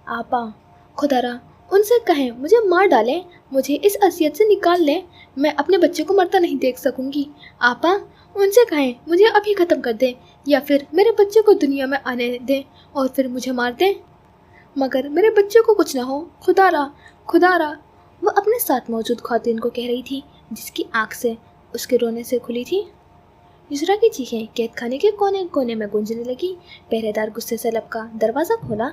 S1: आपा, खुदारा उनसे कहें मुझे मार डालें, मुझे इस असियत से निकाल लें, मैं अपने बच्चे को मरता नहीं देख सकूंगी। आपा, उनसे कहें मुझे अभी ख़त्म कर दें या फिर मेरे बच्चे को दुनिया में आने दें और फिर मुझे मार दें, मगर मेरे बच्चे को कुछ ना हो। खुदारा, खुदारा, वो अपने साथ मौजूद ख़वातीन को कह रही थी जिसकी आँख से उसके रोने से खुली थी। युसरा की चीखें कैद खाने के कोने कोने में गूंजने लगी। पहरेदार गुस्से से लपका, दरवाज़ा खोला,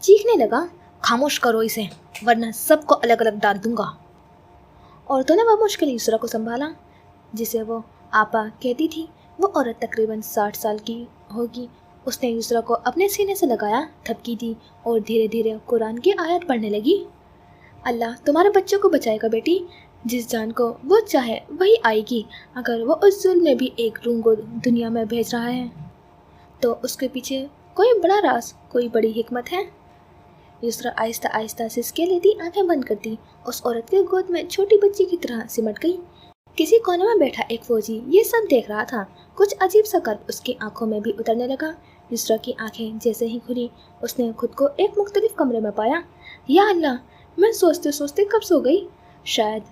S1: चीखने लगा, खामोश करो इसे वरना सबको अलग अलग डाल दूंगा। औरतों ने बमुश्किल युसरा को संभाला, जिसे वो आपा कहती थी। वो औरत तकरीबन 60 साल की होगी। उसने युसरा को अपने सीने से लगाया, थपकी दी और धीरे धीरे कुरान की आयत पढ़ने लगी। अल्लाह तुम्हारे बच्चे को बचाएगा बेटी, जिस जान को वो चाहे वही आएगी। अगर वो उस जुल्म में भी एक रूह को दुनिया में भेज रहा है तो उसके पीछे कोई बड़ा राज, कोई बड़ी हिकमत है। युसरा आहिस्ता आहिस्ता सिसके लेती आंखें बंद करती उस औरत के गोद में छोटी बच्ची की तरह सिमट गई। किसी कोने में बैठा एक फौजी ये सब देख रहा था। कुछ अजीब सा कर्ब उसकी आंखों में भी उतरने लगा। युसरा की आंखें जैसे ही खुली उसने खुद को एक मुख्तलिफ कमरे में पाया। या अल्लाह, मैं सोचते सोचते कब सो गई। शायद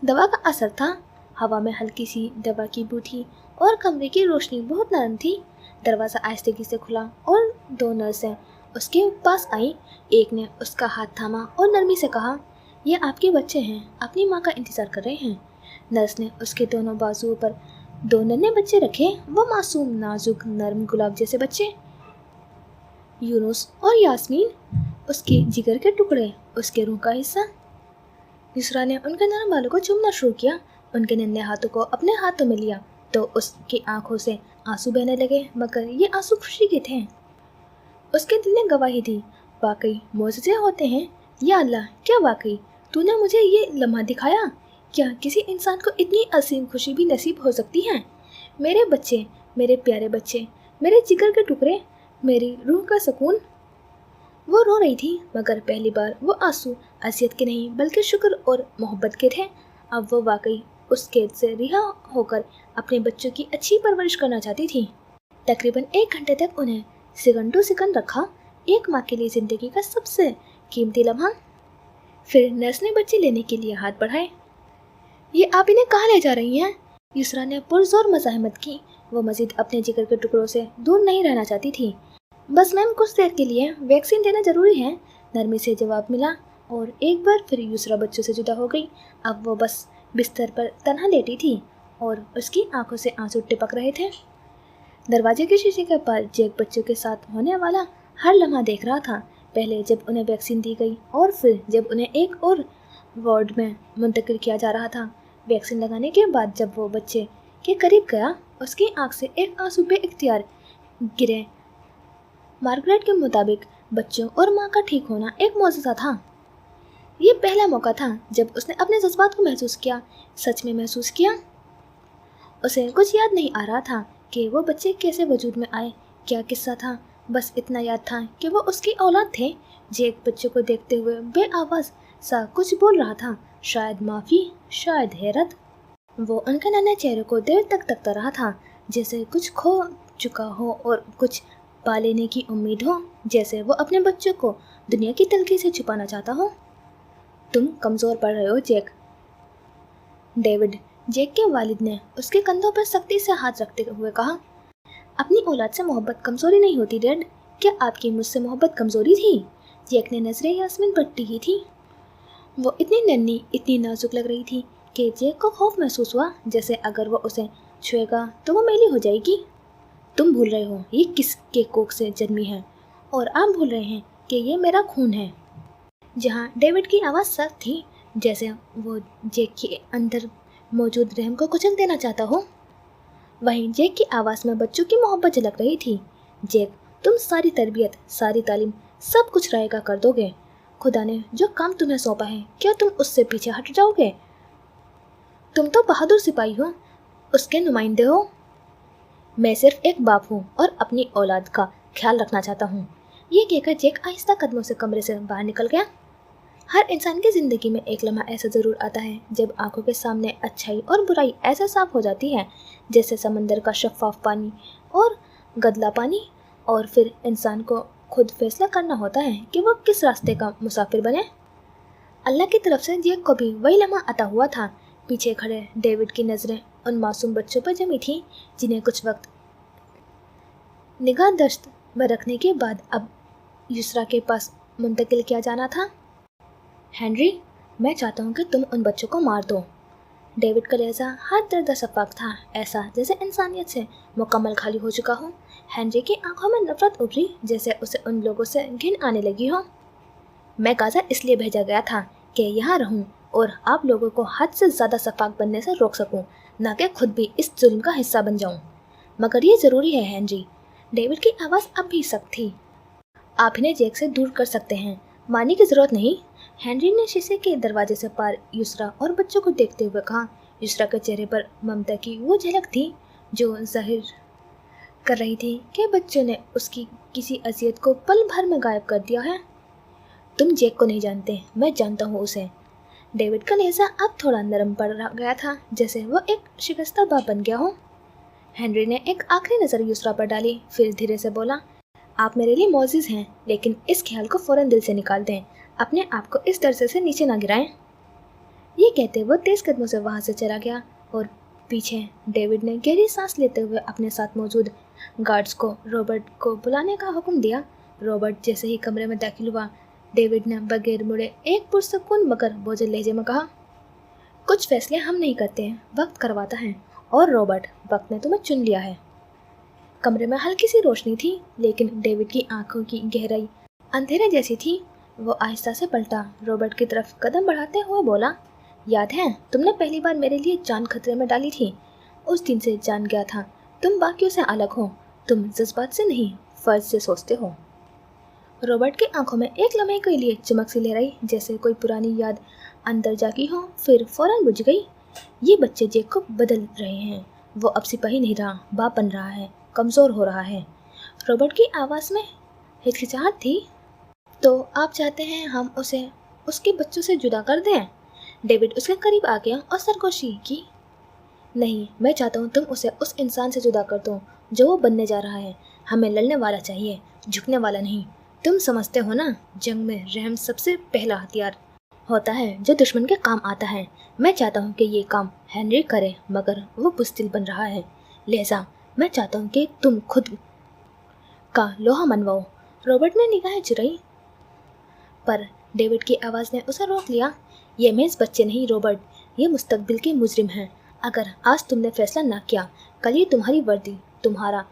S1: दवा का असर था। हवा में हल्की सी दवा की बू थी और कमरे की रोशनी बहुत नरम थी। दरवाज़ा आहिस्तेगी से खुला और 2 नर्सें उसके पास आई। एक ने उसका हाथ थामा और नरमी से कहा, ये आपके बच्चे हैं, अपनी माँ का इंतज़ार कर रहे हैं। नर्स ने उसके दोनों बाजुओं पर 2 नन्हे बच्चे रखे, वो मासूम, नाजुक, नरम गुलाब जैसे बच्चे। यूनुस और यास्मीन, उसके जिगर के टुकड़े, उसके रूह का हिस्सा। युसरा ने उनके नरम बालों को चूमना शुरू किया। उनके नन्हे हाथों को अपने हाथों में लिया तो उसकी आंखों से आंसू बहने लगे, मगर ये आंसू खुशी के थे। उसके दिल ने गवाही दी, वाकई मौजज़े होते हैं। या अल्लाह, क्या वाकई तूने मुझे ये लम्हा दिखाया? क्या किसी इंसान को इतनी असीम खुशी भी नसीब हो सकती है? मेरे बच्चे, मेरे प्यारे बच्चे, मेरे जिगर के टुकड़े, मेरी रूह का सुकून। वो रो रही थी, मगर पहली बार वो आंसू असियत के नहीं बल्कि शुक्र और मोहब्बत के थे। अब वो वाकई उस कैद से रिहा होकर अपने बच्चों की अच्छी परवरिश करना चाहती थी। तकरीबन 1 घंटे तक उन्हें सिकंडो सिकंद रखा, एक माँ के लिए ज़िंदगी का सबसे कीमती लम्हा। फिर नर्स ने बच्चे लेने के लिए हाथ बढ़ाए। ये आप इन्हें कहाँ ले जा रही हैं? युसरा ने पुरजोर मज़ाहमत की। वो मज़ीद अपने जिगर के टुकड़ों से दूर नहीं रहना चाहती थी। बस मैम, कुछ देर के लिए वैक्सीन देना ज़रूरी है, नरमी से जवाब मिला। और एक बार फिर युसरा बच्चों से जुदा हो गई। अब वो बस बिस्तर पर तन्हा लेटी थी और उसकी आंखों से आंसू टपक रहे थे। दरवाजे के शीशे के पार जैक बच्चों के साथ होने वाला हर लम्हा देख रहा था। पहले जब उन्हें वैक्सीन दी गई और फिर जब उन्हें एक और वार्ड में मुंतकिल किया जा रहा था। वैक्सीन लगाने के बाद जब वो बच्चे के करीब गया, उसकी आंख से एक आंसू बेइख्तियार गिरे। मार्गरेट के मुताबिक बच्चों और माँ का ठीक होना एक मौजज़ा था। یہ پہلا موقع تھا جب اس نے اپنے جذبات کو محسوس کیا، سچ میں محسوس کیا۔ اسے کچھ یاد نہیں آ رہا تھا کہ وہ بچے کیسے وجود میں آئے، کیا قصہ تھا، بس اتنا یاد تھا کہ وہ اس کی اولاد تھے۔ جیک بچوں کو دیکھتے ہوئے بے آواز سا کچھ بول رہا تھا، شاید معافی، شاید حیرت۔ وہ ان کے ننھے چہرے کو دیر تک تکتا رہا تھا، جیسے کچھ کھو چکا ہو اور کچھ پا لینے کی امید ہو، جیسے وہ اپنے بچوں کو دنیا کی تلخی سے چھپانا چاہتا ہو۔ تم کمزور پڑ رہے ہو جیک، ڈیوڈ، جیک کے والد نے اس کے کندھوں پر سختی سے ہاتھ رکھتے ہوئے کہا۔ اپنی اولاد سے محبت کمزوری نہیں ہوتی ڈیڈ، کیا آپ کی مجھ سے محبت کمزوری تھی؟ جیک نے نظریں یاسمین پر ٹکی تھی۔ وہ اتنی ننھی، اتنی نازک لگ رہی تھی کہ جیک کو خوف محسوس ہوا، جیسے اگر وہ اسے چھوئے گا تو وہ میلی ہو جائے گی۔ تم بھول رہے ہو یہ کس کے کوکھ سے جنمی ہے، اور آپ بھول رہے ہیں کہ یہ میرا خون ہے۔ جہاں ڈیوڈ کی آواز سخت تھی، جیسے وہ جیک کے اندر موجود رحم کو کچل دینا چاہتا ہو، وہیں جیک کی آواز میں بچوں کی محبت جھلک رہی تھی۔ جیک، تم ساری تربیت، ساری تعلیم، سب کچھ رائے گا کر دو گے۔ خدا نے جو کام تمہیں سونپا ہے، کیا تم اس سے پیچھے ہٹ جاؤ گے؟ تم تو بہادر سپاہی ہو، اس کے نمائندے ہو۔ میں صرف ایک باپ ہوں اور اپنی اولاد کا خیال رکھنا چاہتا ہوں۔ یہ کہہ کر جیک آہستہ قدموں سے کمرے سے باہر نکل گیا۔ ہر انسان کی زندگی میں ایک لمحہ ایسا ضرور آتا ہے جب آنکھوں کے سامنے اچھائی اور برائی ایسا صاف ہو جاتی ہے جیسے سمندر کا شفاف پانی اور گدلا پانی، اور پھر انسان کو خود فیصلہ کرنا ہوتا ہے کہ وہ کس راستے کا مسافر بنے۔ اللہ کی طرف سے جیک کو بھی وہی لمحہ عطا ہوا تھا۔ پیچھے کھڑے ڈیوڈ کی نظریں ان معصوم بچوں پر جمی تھیں جنہیں کچھ وقت نگاہ داشت میں رکھنے کے بعد اب یسرا کے پاس منتقل کیا جانا تھا۔ ہنری، میں چاہتا ہوں کہ تم ان بچوں کو مار دو۔ ڈیوڈ کا لہجہ ہر درد شفاف تھا، ایسا جیسے انسانیت سے مکمل خالی ہو چکا ہو۔ ہنری کی آنکھوں میں نفرت ابھری، جیسے اسے ان لوگوں سے گھن آنے لگی ہو۔ میں گازا اس لیے بھیجا گیا تھا کہ یہاں رہوں اور آپ لوگوں کو حد سے زیادہ شفاف بننے سے روک سکوں، نہ کہ خود بھی اس ظلم کا حصہ بن جاؤں۔ مگر یہ ضروری ہے ہنری۔ ڈیوڈ کی آواز اب بھی سخت تھی۔ آپ انہیں جیک سے دور کر سکتے ہیں، ماننے کی ضرورت نہیں۔ ہنری نے شیشے کے دروازے سے پار یسرا اور بچوں کو دیکھتے ہوئے کہا۔ یسرا کے چہرے پر ممتا کی وہ جھلک تھی جو ظاہر کر رہی تھی کہ بچوں نے اس کی کسی اذیت کو پل بھر میں غائب کر دیا ہے۔ تم جیک کو نہیں جانتے، میں جانتا ہوں اسے۔ ڈیوڈ کا لہجہ اب تھوڑا نرم پڑ گیا تھا، جیسے وہ ایک شکستہ باپ بن گیا ہو۔ ہنری نے ایک آخری نظر یسرا پر ڈالی، پھر دھیرے سے بولا، آپ میرے لیے معزز ہیں، لیکن اس خیال کو فوراً دل سے نکال دیں، اپنے آپ کو اس درجے سے نیچے نہ گرائیں۔ یہ کہتے وہ تیز قدموں سے وہاں سے چلا گیا، اور پیچھے ڈیوڈ نے گہری سانس لیتے ہوئے اپنے ساتھ موجود گارڈز کو رابرٹ کو بلانے کا حکم دیا۔ رابرٹ جیسے ہی کمرے میں داخل ہوا، ڈیوڈ نے بغیر مڑے ایک پرسکون مگر بوجھل لہجے میں کہا، کچھ فیصلے ہم نہیں کرتے، وقت کرواتا ہے، اور رابرٹ، وقت نے تمہیں چن لیا ہے۔ کمرے میں ہلکی سی روشنی تھی، لیکن ڈیوڈ کی آنکھوں کی گہرائی اندھیرے جیسی تھی۔ وہ آہستہ سے پلٹا، رابرٹ کی طرف قدم بڑھاتے ہوئے بولا، یاد ہے تم نے پہلی بار میرے لیے جان خطرے میں ڈالی تھی؟ اس دن سے جان گیا تھا تم باقیوں سے الگ ہو، تم جذبات سے نہیں فرض سے سوچتے ہو۔ رابرٹ کی آنکھوں میں ایک لمحے کے لیے چمک سی لہرائی، جیسے کوئی پرانی یاد اندر جاگی ہو، پھر فوراً بجھ گئی۔ یہ بچے جیک کو بدل رہے ہیں، وہ اب سپاہی نہیں رہا، باپ بن رہا ہے، کمزور ہو رہا ہے۔ رابرٹ کی آواز میں ہچکچاہٹ تھی۔ تو آپ چاہتے ہیں ہم اسے اس کے بچوں سے جدا کر دیں؟ ڈیوڈ اس کے قریب آ گیا اور سرگوشی کی۔ نہیں، میں چاہتا ہوں تم اسے اس انسان سے جدا کر دو جو وہ بننے جا رہا ہے۔ ہمیں لڑنے والا چاہیے، جھکنے والا نہیں۔ تم سمجھتے ہو نا، جنگ میں رحم سب سے پہلا ہتھیار ہوتا ہے جو دشمن کے کام آتا ہے۔ میں چاہتا ہوں کہ یہ کام ہنری کرے، مگر وہ بزدل بن رہا ہے، لہذا میں چاہتا ہوں کہ تم خود کا لوہا منواؤ۔ رابرٹ نے نگاہیں چرائی، پر ڈیوڈ کی آواز نے اسے روک لیا۔ یہ محض بچے نہیں رابرٹ، یہ مستقبل کے مجرم ہیں۔ اگر آج تم نے فیصلہ نہ کیا، کل یہ تمہاری وردی، تمہارا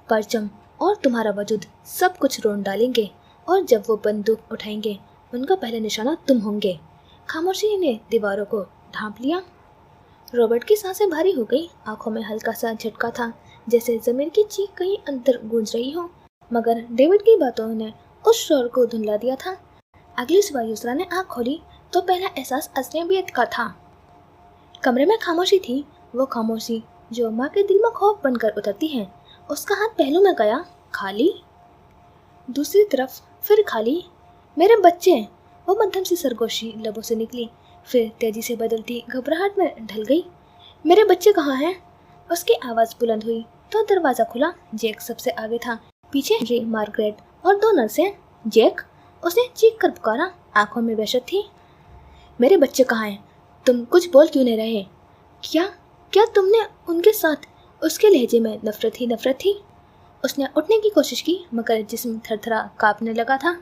S1: پرچم اور تمہارا وجود سب کچھ رون ڈالیں گے، اور جب وہ بندوق اٹھائیں گے ان کا پہلا نشانہ تم ہوں گے۔ خاموشی نے دیواروں کو ڈھانپ لیا۔ رابرٹ کی سانسیں بھاری ہو گئی، آنکھوں میں ہلکا سا جھٹکا تھا، جیسے زمین کی چیخ کہیں اندر گونج رہی ہو، مگر ڈیوڈ کی باتوں نے اس شور کو دھندلا دیا تھا۔ अगली सुबह यूसरा ने आँख खोली तो पहला एहसास अजनबियत का था। कमरे में खामोशी थी, वो खामोशी जो माँ के दिल में खौफ बनकर उतरती है। उसका हाथ पहलू में गया, खाली। दूसरी तरफ फिर खाली। मेरे बच्चे, वो मध्यम सी सरगोशी लबों से निकली, फिर तेजी से बदलती घबराहट में ढल गई। मेरे बच्चे कहाँ हैं? उसकी आवाज़ बुलंद हुई तो दरवाज़ा खुला। जैक सबसे आगे था, पीछे हेनरी, मार्गरेट और 2 नर्सें। जैक, उसने चीख कर पुकारा, आंखों में वहशत थी। मेरे बच्चे कहाँ हैं? तुम कुछ बोल क्यों नहीं रहे? क्या क्या तुमने उनके साथ? उसके लहजे में नफरत ही नफरत थी। उसने उठने की कोशिश की मगर जिस्म थरथरा कांपने लगा था।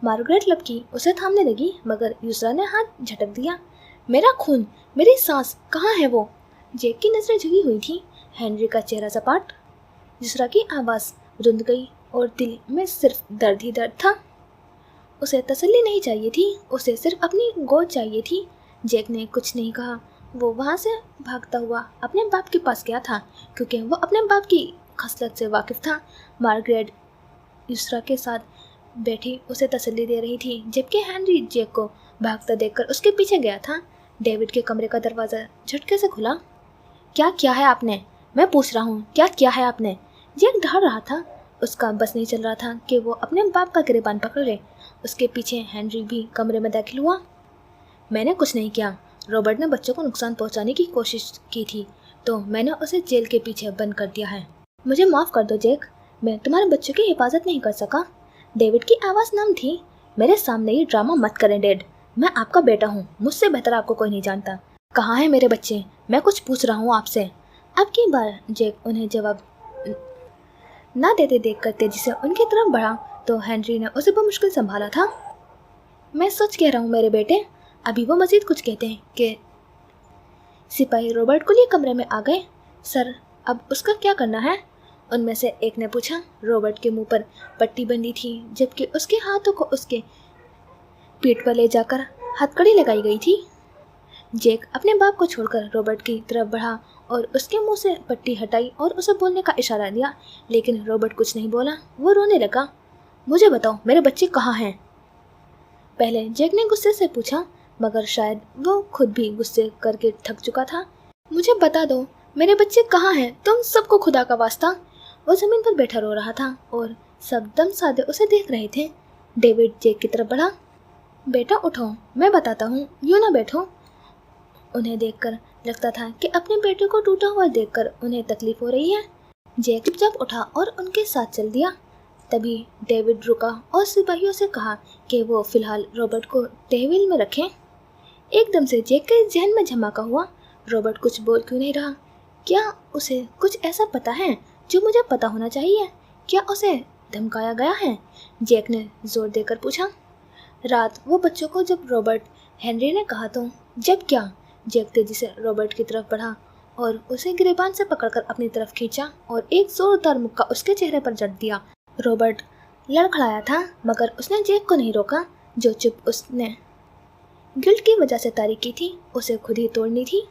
S1: मार्गरेट लपकी, उसे थामने लगी मगर यूसरा ने हाथ झटक दिया। मेरा खून, मेरी सांस, कहाँ है वो? जैक की नजरें झुकी हुई थी, हेनरी का चेहरा सपाट। यूसरा की आवाज़ रुंध गई और दिल में सिर्फ दर्द ही दर्द था। उसे तसल्ली नहीं चाहिए थी, उसे सिर्फ अपनी गोद चाहिए थी। जैक ने कुछ नहीं कहा। वो वहाँ से भागता हुआ अपने बाप के पास गया था क्योंकि वो अपने बाप की खसलत से वाकिफ था। मार्गरेट यूसरा के साथ बैठी उसे तसल्ली दे रही थी, जबकि हेनरी जैक को भागता देखकर उसके पीछे गया था। डेविड के कमरे का दरवाज़ा झटके से खुला। क्या किया है आपने? मैं पूछ रहा हूँ, क्या किया है आपने? जैक दहाड़ रहा था। उसका बस नहीं चल रहा था कि वो अपने बाप का गिरेबान पकड़ ले। उसके पीछे हेनरी भी कमरे में दाखिल हुआ। मैंने कुछ नहीं किया। रॉबर्ट ने बच्चों को नुकसान पहुंचाने की कोशिश की थी तो मैंने उसे जेल के पीछे बंद कर दिया है। मुझे माफ़ कर दो जैक, मैं तुम्हारे बच्चों की हिफाजत नहीं कर सका। डेविड की आवाज़ नम थी। मेरे सामने ये ड्रामा मत करें डैड, मैं आपका बेटा हूँ, मुझसे बेहतर आपको कोई नहीं जानता। कहाँ हैं मेरे बच्चे? मैं कुछ पूछ रहा हूँ आपसे। अब की बार जैक उन्हें जवाब ना देते देखकर तेजी से उनकी तरफ बढ़ा तो हेनरी ने उसे बमुश्किल संभाला था। मैं सच कह रहा हूँ मेरे बेटे। अभी वो मजीद कुछ कहते हैं कि सिपाही रॉबर्ट को लिए कमरे में आ गए। सर, अब उसका क्या करना है? उनमें से एक ने पूछा। रॉबर्ट के मुंह पर पट्टी बंधी थी जबकि उसके हाथों को उसके पीठ पर ले जाकर हथकड़ी लगाई गई थी। जैक अपने बाप को छोड़कर रॉबर्ट की तरफ बढ़ा और उसके मुंह से पट्टी हटाई और उसे बोलने का इशारा दिया, लेकिन रॉबर्ट कुछ नहीं बोला। वो रोने लगा। मुझे बताओ मेरे बच्चे कहाँ हैं? पहले जैक ने गुस्से से पूछा मगर शायद वो खुद भी गुस्से करके थक चुका था। मुझे बता दो मेरे बच्चे कहाँ हैं, तुम सबको खुदा का वास्ता। वो जमीन पर बैठा रो रहा था और सब दम साधे उसे देख रहे थे। डेविड जैक की तरफ बढ़ा। बेटा उठो, मैं बताता हूँ, यूँ ना बैठो। उन्हें देखकर लगता था कि अपने बेटे को टूटा हुआ देखकर उन्हें तकलीफ हो रही है। जैक चुपचाप उठा और उनके साथ चल दिया। तभी डेविड रुका और सिपाहियों से कहा कि वो फिलहाल रॉबर्ट को तहवील में रखें। एकदम से जैक के जहन में झमाका हुआ। रॉबर्ट कुछ बोल क्यों नहीं रहा? क्या उसे कुछ ऐसा पता है जो मुझे पता होना चाहिए? क्या उसे धमकाया गया है? जैक ने जोर देकर पूछा। रात वो बच्चों को जब रॉबर्ट हेनरी ने कहा तो जब क्या? जैक तेजी से रॉबर्ट की तरफ बढ़ा और उसे गिरेबान से पकड़कर अपनी तरफ खींचा और एक जोरदार मुक्का उसके चेहरे पर जड़ दिया। रॉबर्ट लड़खड़ाया था मगर उसने जैक को नहीं रोका। जो चुप उसने गिल्ट की वजह से तारीख की थी उसे खुद ही तोड़नी थी।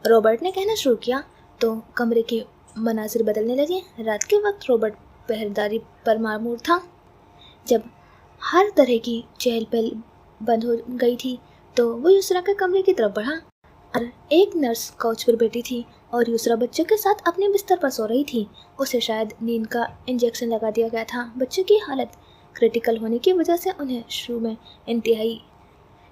S1: रॉबर्ट ने कहना शुरू किया तो कमरे के मनाजिर बदलने लगे। रात के वक्त रॉबर्ट पहरेदारी पर मामूर था। जब हर तरह की चहल पहल बंद हो गई थी तो वो यूसरा के कमरे की तरफ बढ़ा। एक नर्स काउच पर बैठी थी और यूसरा बच्चों के साथ अपने बिस्तर पर सो रही थी। उसे शायद नींद का इंजेक्शन लगा दिया गया था। बच्चों की हालत क्रिटिकल होने की वजह से उन्हें शुरू में इंतहाई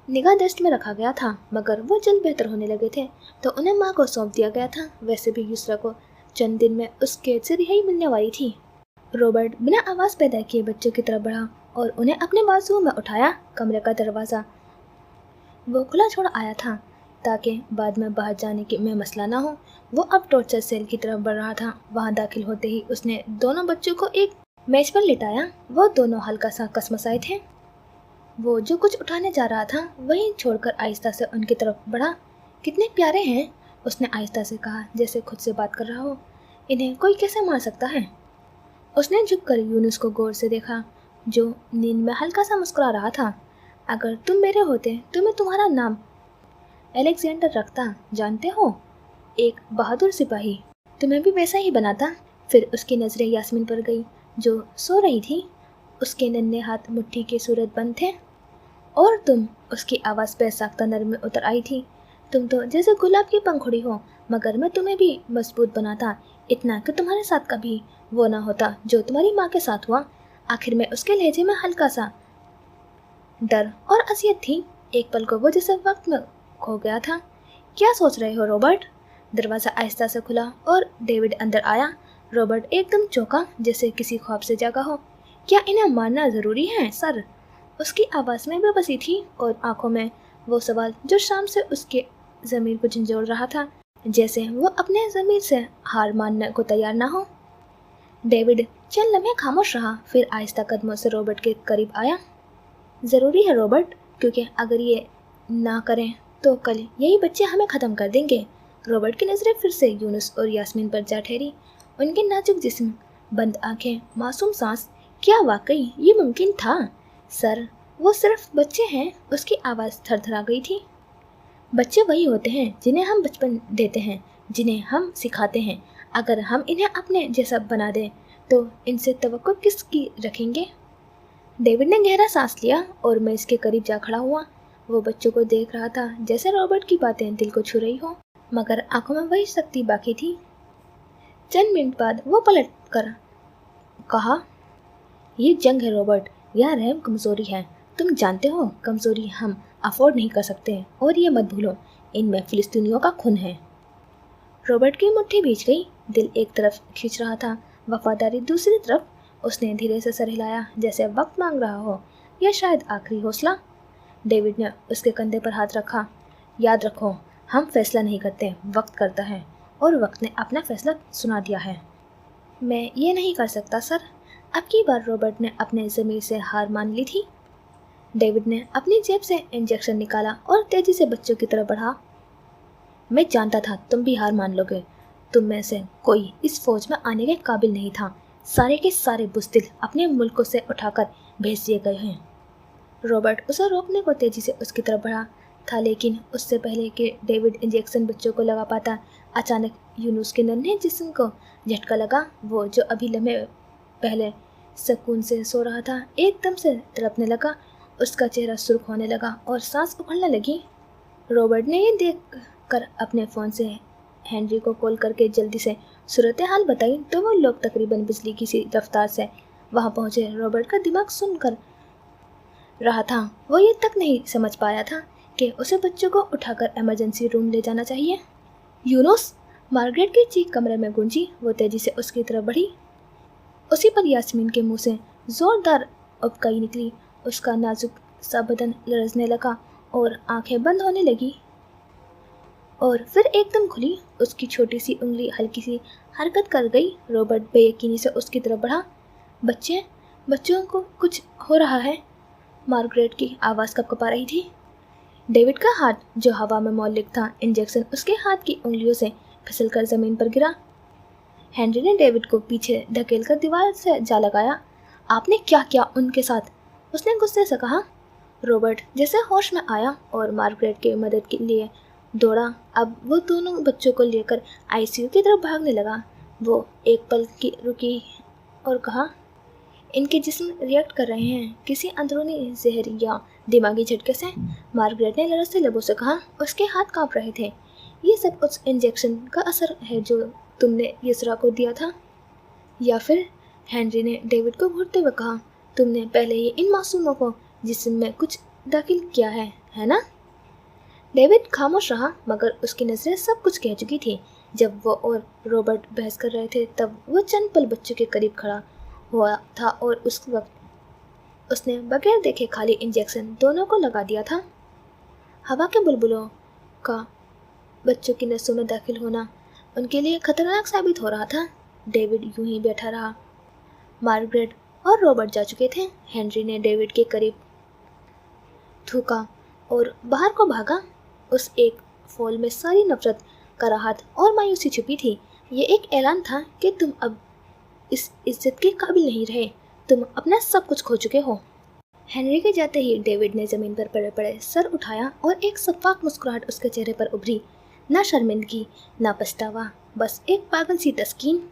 S1: निगाह दस्त में रखा गया था मगर वो जल्द बेहतर होने लगे थे तो उन्हें माँ को सौंप दिया गया था। वैसे भी यूसरा को चंद दिन में उस कैद से रिहाई मिलने वाली थी। रॉबर्ट बिना आवाज़ पैदा किए बच्चों की तरफ बढ़ा और उन्हें अपने बाजुओं में उठाया। कमरे का दरवाज़ा वो खुला छोड़ आया था ताकि बाद में बाहर जाने की में मसला ना हो। वो अब टॉर्चर सेल की तरफ बढ़ रहा था। वहाँ दाखिल होते ही उसने दोनों बच्चों को एक मेज पर लिटाया। वो दोनों हल्का सा कसमसाए थे। वो जो कुछ उठाने जा रहा था वहीं छोड़कर आहिस्ता से उनकी तरफ बढ़ा। कितने प्यारे हैं, उसने आहिस्ता से कहा जैसे खुद से बात कर रहा हो। इन्हें कोई कैसे मार सकता है? उसने झुककर यूनुस को गौर से देखा जो नींद में हल्का सा मुस्कुरा रहा था। अगर तुम मेरे होते तो मैं तुम्हारा नाम अलेक्जेंडर रखता, जानते हो, एक बहादुर सिपाही। तुम्हें भी वैसा ही बनाता। फिर उसकी नज़रें यास्मीन पर गई जो सो रही थी। उसके नन्हे हाथ मुट्ठी के सूरत बंद थे। और तुम, उसकी आवाज़ बेसाख्ता नरम में उतर आई थी, तुम तो जैसे गुलाब की पंखुड़ी हो, मगर मैं तुम्हें भी मजबूत बनाता, इतना कि तुम्हारे साथ कभी वो ना होता जो तुम्हारी माँ के साथ हुआ। आखिर में उसके लहजे में हल्का सा डर और असियत थी। एक पल को वो जैसे वक्त में खो गया था। क्या सोच रहे हो रॉबर्ट? दरवाज़ा आहिस्ता से खुला और डेविड अंदर आया। रॉबर्ट एकदम चौंका, जैसे किसी ख्वाब से जागा हो। क्या इन्हें मारना ज़रूरी है सर? उसकी आवाज़ में बेबसी थी और आंखों में वो सवाल जो शाम से उसके ज़मीर को झंझोड़ रहा था, जैसे वो अपने ज़मीर से हार मानने को तैयार ना हो। डेविड चंद लम्हे खामोश रहा, फिर आहिस्ता कदमों से रॉबर्ट के करीब आया। ज़रूरी है रॉबर्ट, क्योंकि अगर ये ना करें तो कल यही बच्चे हमें ख़त्म कर देंगे। रॉबर्ट की नज़रें फिर से यूनुस और यास्मीन पर जा ठहरी। उनके नाजुक जिस्म, बंद आंखें, मासूम सांस। क्या वाकई ये मुमकिन था? सर, वो सिर्फ बच्चे हैं। उसकी आवाज़ थरथरा गई थी। बच्चे वही होते हैं जिन्हें हम बचपन देते हैं, जिन्हें हम सिखाते हैं। अगर हम इन्हें अपने जैसा बना दें तो इनसे तवक्को किसकी रखेंगे? डेविड ने गहरा सांस लिया और मैं इसके करीब जा खड़ा हुआ। वो बच्चों को देख रहा था, जैसे रॉबर्ट की बातें दिल को छू रही हो, मगर आंखों में वही शक्ति बाकी थी। चंद मिनट बाद वो पलट कर कहा, ये जंग है रॉबर्ट, यह रहम कमज़ोरी है। तुम जानते हो, कमज़ोरी हम अफोर्ड नहीं कर सकते, और ये मत भूलो, इनमें फिलिस्तीनियों का खून है। रॉबर्ट की मुट्ठी भींच गई। दिल एक तरफ खींच रहा था, वफादारी दूसरी तरफ। उसने धीरे से सर हिलाया, जैसे वक्त मांग रहा हो, या शायद आखिरी हौसला। डेविड ने उसके कंधे पर हाथ रखा। याद रखो, हम फैसला नहीं करते, वक्त करता है, और वक्त ने अपना फैसला सुना दिया है। मैं ये नहीं कर सकता सर। अब की बार रॉबर्ट ने अपने ज़मीर से हार मान ली थी। डेविड ने अपनी जेब से इंजेक्शन निकाला और तेजी से बच्चों की तरफ बढ़ा। मैं जानता था तुम भी हार मान लोगे। तुम में से कोई इस फौज में आने के काबिल नहीं था। सारे के सारे बुज़दिल अपने मुल्कों से उठाकर भेज दिए गए हैं। रॉबर्ट उसे रोकने को तेजी से उसकी तरफ बढ़ा था, लेकिन उससे पहले कि डेविड इंजेक्शन बच्चों को लगा पाता, अचानक यूनुस के नन्हे जिस्म को झटका लगा। वो जो अभी लम्हे पहले सुकून से सो रहा था, एकदम से तड़पने लगा। उसका चेहरा सुर्ख होने लगा और सांस उखड़ने लगी। रॉबर्ट ने ये देख कर अपने फ़ोन से हेनरी को कॉल करके जल्दी से सूरत हाल बताई, तो वो लोग तकरीबन बिजली की सी रफ्तार से वहाँ पहुँचे। रॉबर्ट का दिमाग सुनकर रहा था। वो ये तक नहीं समझ पाया था कि उसे बच्चों को उठाकर इमरजेंसी रूम ले जाना चाहिए। यूनुस! मार्गरेट की चीख कमरे में गूंजी। वो तेजी से उसकी तरफ बढ़ी। उसी पर यास्मीन के मुंह से जोरदार उबकाई निकली। उसका नाजुक सा बदन लरजने लगा और आंखें बंद होने लगी, और फिर एकदम खुली। उसकी छोटी सी उंगली हल्की सी हरकत कर गई। रॉबर्ट बेयकीनी से उसकी तरफ बढ़ा। बच्चों को कुछ हो रहा है। मार्गरेट की आवाज़ कपकपा रही थी। डेविड का हाथ, जो हवा में मौलिक था, इंजेक्शन उसके हाथ की उंगलियों से फिसलकर ज़मीन पर गिरा। हेनरी ने डेविड को पीछे धकेलकर दीवार से जा लगाया। आपने क्या किया उनके साथ? उसने गुस्से से कहा। रॉबर्ट जैसे होश में आया और मार्गरेट की मदद के लिए दौड़ा। अब वो दोनों बच्चों को लेकर आईसीयू की तरफ भागने लगा। वो एक पल की रुकी और कहा, इनके जिस्म रिएक्ट कर रहे हैं, किसी अंदरूनी जहर या दिमागी झटके से। मार्गरेट ने लरजते लबों से कहा। उसके हाथ कांप रहे थे। ये सब उस इंजेक्शन का असर है जो तुमने यसरा को दिया था, या फिर? हेनरी ने डेविड को घूरते हुए कहा, तुमने पहले ही इन मासूमों को जिस्म में कुछ दाखिल किया है ना? डेविड खामोश रहा, मगर उसकी नज़रें सब कुछ कह चुकी थी। जब वो और रॉबर्ट बहस कर रहे थे, तब वो चंद पल बच्चों के करीब खड़ा हुआ था, और उस वक्त उसने बगैर देखे खाली इंजेक्शन दोनों को लगा दिया था। हवा के बुलबुलों का बच्चों की नसों में दाखिल होना उनके लिए खतरनाक साबित हो रहा था। डेविड यूं ही बैठा रहा। मार्गरेट और रॉबर्ट जा चुके थे। हेनरी ने डेविड के करीब थूका और बाहर को भागा। उस एक फूल में सारी नफरत, कराहत और मायूसी छुपी थी। ये एक ऐलान था कि तुम अब इस इज्जत के काबिल नहीं रहे। तुम अपना सब कुछ खो चुके हो। हेनरी के जाते ही डेविड ने ज़मीन पर पड़े पड़े सर उठाया और एक शफाफ मुस्कुराहट उसके चेहरे पर उभरी। ना शर्मिंदगी, ना पछतावा, बस एक पागल सी तस्कीन।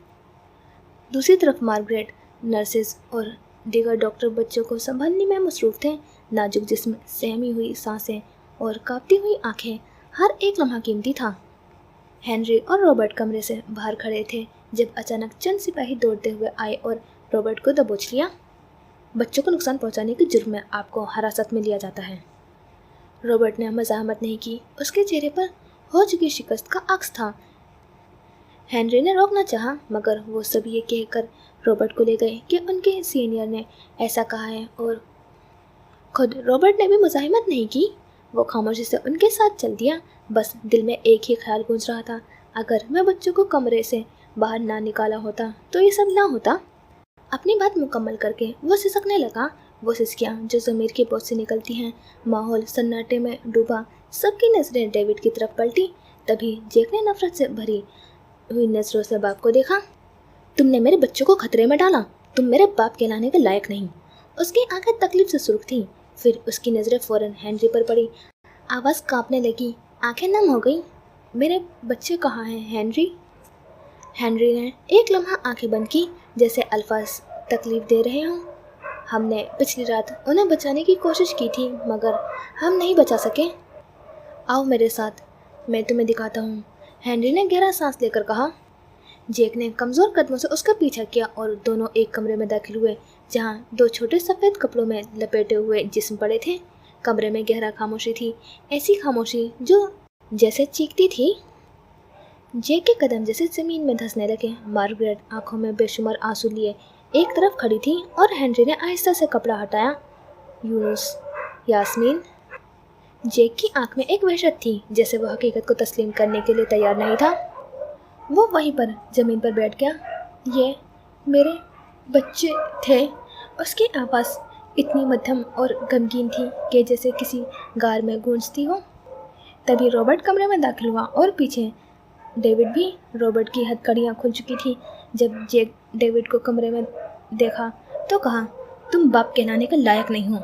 S1: दूसरी तरफ मार्गरेट, नर्सेज और दीगर डॉक्टर बच्चों को संभालने में मसरूफ़ थे। नाजुक जिस्म, सहमी हुई सांसें और कांपती हुई आंखें, हर एक लम्हा कीमती था। हेनरी और रॉबर्ट कमरे से बाहर खड़े थे जब अचानक चंद सिपाही दौड़ते हुए आए और रॉबर्ट को दबोच लिया। बच्चों को नुकसान पहुंचाने के जुर्म में आपको हिरासत में लिया जाता है। रॉबर्ट ने मज़ाहमत नहीं की, उसके चेहरे पर हो चुकी शिकस्त का अक्स था। हेनरी ने रोकना चाहा, मगर वो सब ये कहकर रॉबर्ट को ले गए कि उनके सीनियर ने ऐसा कहा है, और खुद रॉबर्ट ने भी मज़ाहमत नहीं की। वो खामोशी से उनके साथ चल दिया। बस दिल में एक ही ख्याल गूंज रहा था, अगर मैं बच्चों को कमरे से बाहर ना निकाला होता तो ये सब ना होता। अपनी बात मुकम्मल करके वो सिसकने लगा, वो सिसकियाँ जो ज़मीर की पहुँच से निकलती हैं। माहौल सन्नाटे में डूबा, सबकी नज़रें डेविड की तरफ पलटी। तभी जैक ने नफरत से भरी हुई नज़रों से बाप को देखा। तुमने मेरे बच्चों को खतरे में डाला, तुम मेरे बाप कहलाने के लायक नहीं। उसकी आंखें तकलीफ से सुर्ख थीं, फिर उसकी नज़रें फौरन हेनरी पर पड़ी। आवाज़ कांपने लगी, आंखें नम हो गई। मेरे बच्चे कहाँ हैं हेनरी? हेनरी ने एक लम्हा आंखें बंद की, जैसे अल्फाज तकलीफ दे रहे हों। हमने पिछली रात उन्हें बचाने की कोशिश की थी, मगर हम नहीं बचा सके। आओ मेरे साथ, मैं तुम्हें दिखाता हूँ, हेनरी ने गहरा सांस लेकर कहा। जैक ने कमज़ोर कदमों से उसका पीछा किया और दोनों एक कमरे में दाखिल हुए, जहाँ दो छोटे सफ़ेद कपड़ों में लपेटे हुए जिस्म पड़े थे। कमरे में गहरा खामोशी थी, ऐसी खामोशी जो जैसे चीखती थी। जैक के कदम जैसे ज़मीन में धंसने लगे। मार्गरेट आंखों में बेशुमार आंसू लिए एक तरफ खड़ी थी और हेनरी ने आहिस्ता से कपड़ा हटाया। यूनुस, यास्मीन। जैक की आंख में एक वहशत थी, जैसे वह हकीकत को तस्लीम करने के लिए तैयार नहीं था। वो वहीं पर ज़मीन पर बैठ गया। ये मेरे बच्चे थे। उसकी आवाज़ इतनी मध्यम और गमगीन थी कि जैसे किसी गार में गूंजती हो। तभी रॉबर्ट कमरे में दाखिल हुआ और पीछे डेविड भी। रॉबर्ट की हथकड़ियाँ खुल चुकी थी। जब जैक डेविड को कमरे में देखा तो कहा, तुम बाप कहलाने के लायक नहीं हो।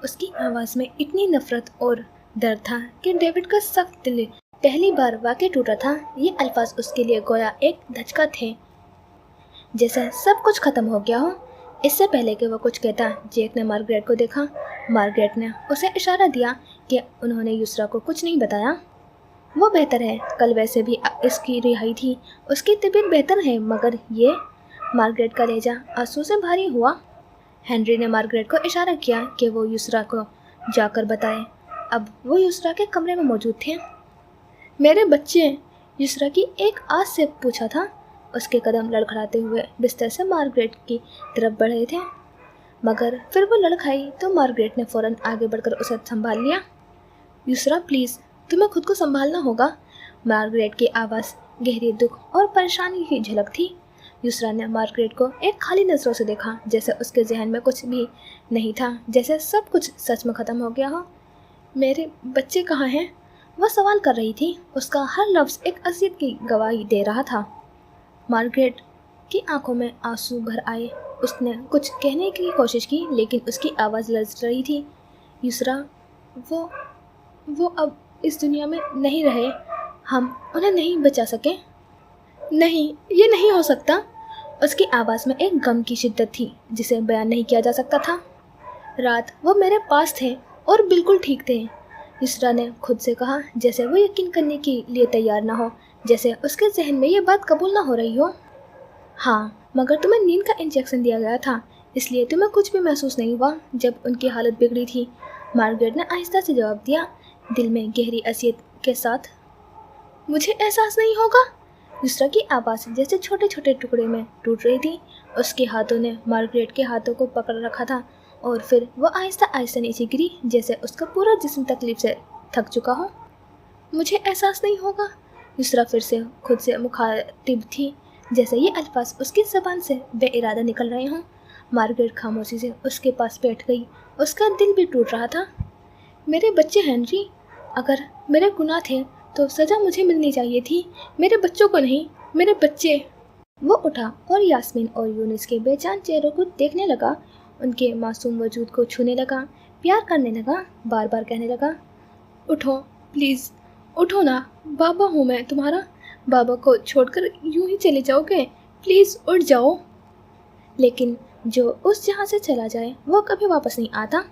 S1: उसकी आवाज़ में इतनी नफरत और दर्द था कि डेविड का सख्त दिल पहली बार वाकई टूटा था। ये अल्फाज उसके लिए गोया एक धचका थे, जैसे सब कुछ खत्म हो गया हो। इससे पहले कि वह कुछ कहता, जैक ने मार्गरेट को देखा। मार्गरेट ने उसे इशारा दिया कि उन्होंने यूसरा को कुछ नहीं बताया। वो बेहतर है, कल वैसे भी इसकी रिहाई थी। उसकी तबीयत बेहतर है, मगर ये। मार्गरेट का लहजा आंसू से भारी हुआ। हेनरी ने मार्गरेट को इशारा किया कि वो यूसरा को जाकर बताए। अब वो यूसरा के कमरे में मौजूद थे। मेरे बच्चे, यूसरा की एक आस से पूछा था। उसके कदम लड़खड़ाते हुए बिस्तर से मार्गरेट की तरफ बढ़े थे, मगर फिर वो लड़खड़ाई तो मार्गरेट ने फ़ौरन आगे बढ़कर उसे संभाल लिया। यूसरा प्लीज़, तुम्हें खुद को संभालना होगा। मार्गरेट की आवाज़ गहरी दुख और परेशानी की झलक थी। यूसरा ने मार्गरेट को एक खाली नज़रों से देखा, जैसे उसके जहन में कुछ भी नहीं था, जैसे सब कुछ सच में ख़त्म हो गया हो। मेरे बच्चे कहाँ हैं? वह सवाल कर रही थी। उसका हर लफ्ज़ एक अज़ियत की गवाही दे रहा था। मार्गरेट की आंखों में आंसू भर आए। उसने कुछ कहने की कोशिश की, लेकिन उसकी आवाज़ लर्ज़ रही थी। यूसरा, वो अब इस दुनिया में नहीं रहे। हम उन्हें नहीं बचा सके। नहीं, ये नहीं हो सकता। उसकी आवाज़ में एक गम की शिद्दत थी जिसे बयान नहीं किया जा सकता था। रात वो मेरे पास थे और बिल्कुल ठीक थे, यूसरा ने खुद से कहा, जैसे वो यकीन करने के लिए तैयार ना हो, जैसे उसके जहन में ये बात कबूल ना हो रही हो। हाँ, मगर तुम्हें नींद का इंजेक्शन दिया गया था, इसलिए तुम्हें कुछ भी महसूस नहीं हुआ जब उनकी हालत बिगड़ी थी। मार्गरेट ने आहिस्ता से जवाब दिया, दिल में गहरी असियत के साथ। मुझे एहसास नहीं होगा। यूसरा की आवाज़ जैसे छोटे छोटे टुकड़े में टूट रही थी। उसके हाथों ने मार्गरेट के हाथों को पकड़ रखा था और फिर वो आहिस्ता आहिस्ता नीचे गिरी, जैसे उसका पूरा जिस्म तकलीफ से थक चुका हो। मुझे एहसास नहीं होगा। यूसरा फिर से खुद से मुखातिब थी, जैसे ये अल्फाज उसकी ज़बान से बेइरादा निकल रहे हों। मार्गरेट खामोशी से उसके पास बैठ गई। उसका दिल भी टूट रहा था। मेरे बच्चे हेनरी, अगर मेरे गुनाह थे तो सज़ा मुझे मिलनी चाहिए थी, मेरे बच्चों को नहीं। मेरे बच्चे। वो उठा और यास्मीन और यूनुस के बेजान चेहरों को देखने लगा, उनके मासूम वजूद को छूने लगा, प्यार करने लगा, बार बार कहने लगा, उठो प्लीज़, उठो ना, बाबा हूँ मैं तुम्हारा। बाबा को छोड़कर यूं ही चले जाओगे? प्लीज़ उठ जाओ। लेकिन जो उस जहाँ से चला जाए वो कभी वापस नहीं आता।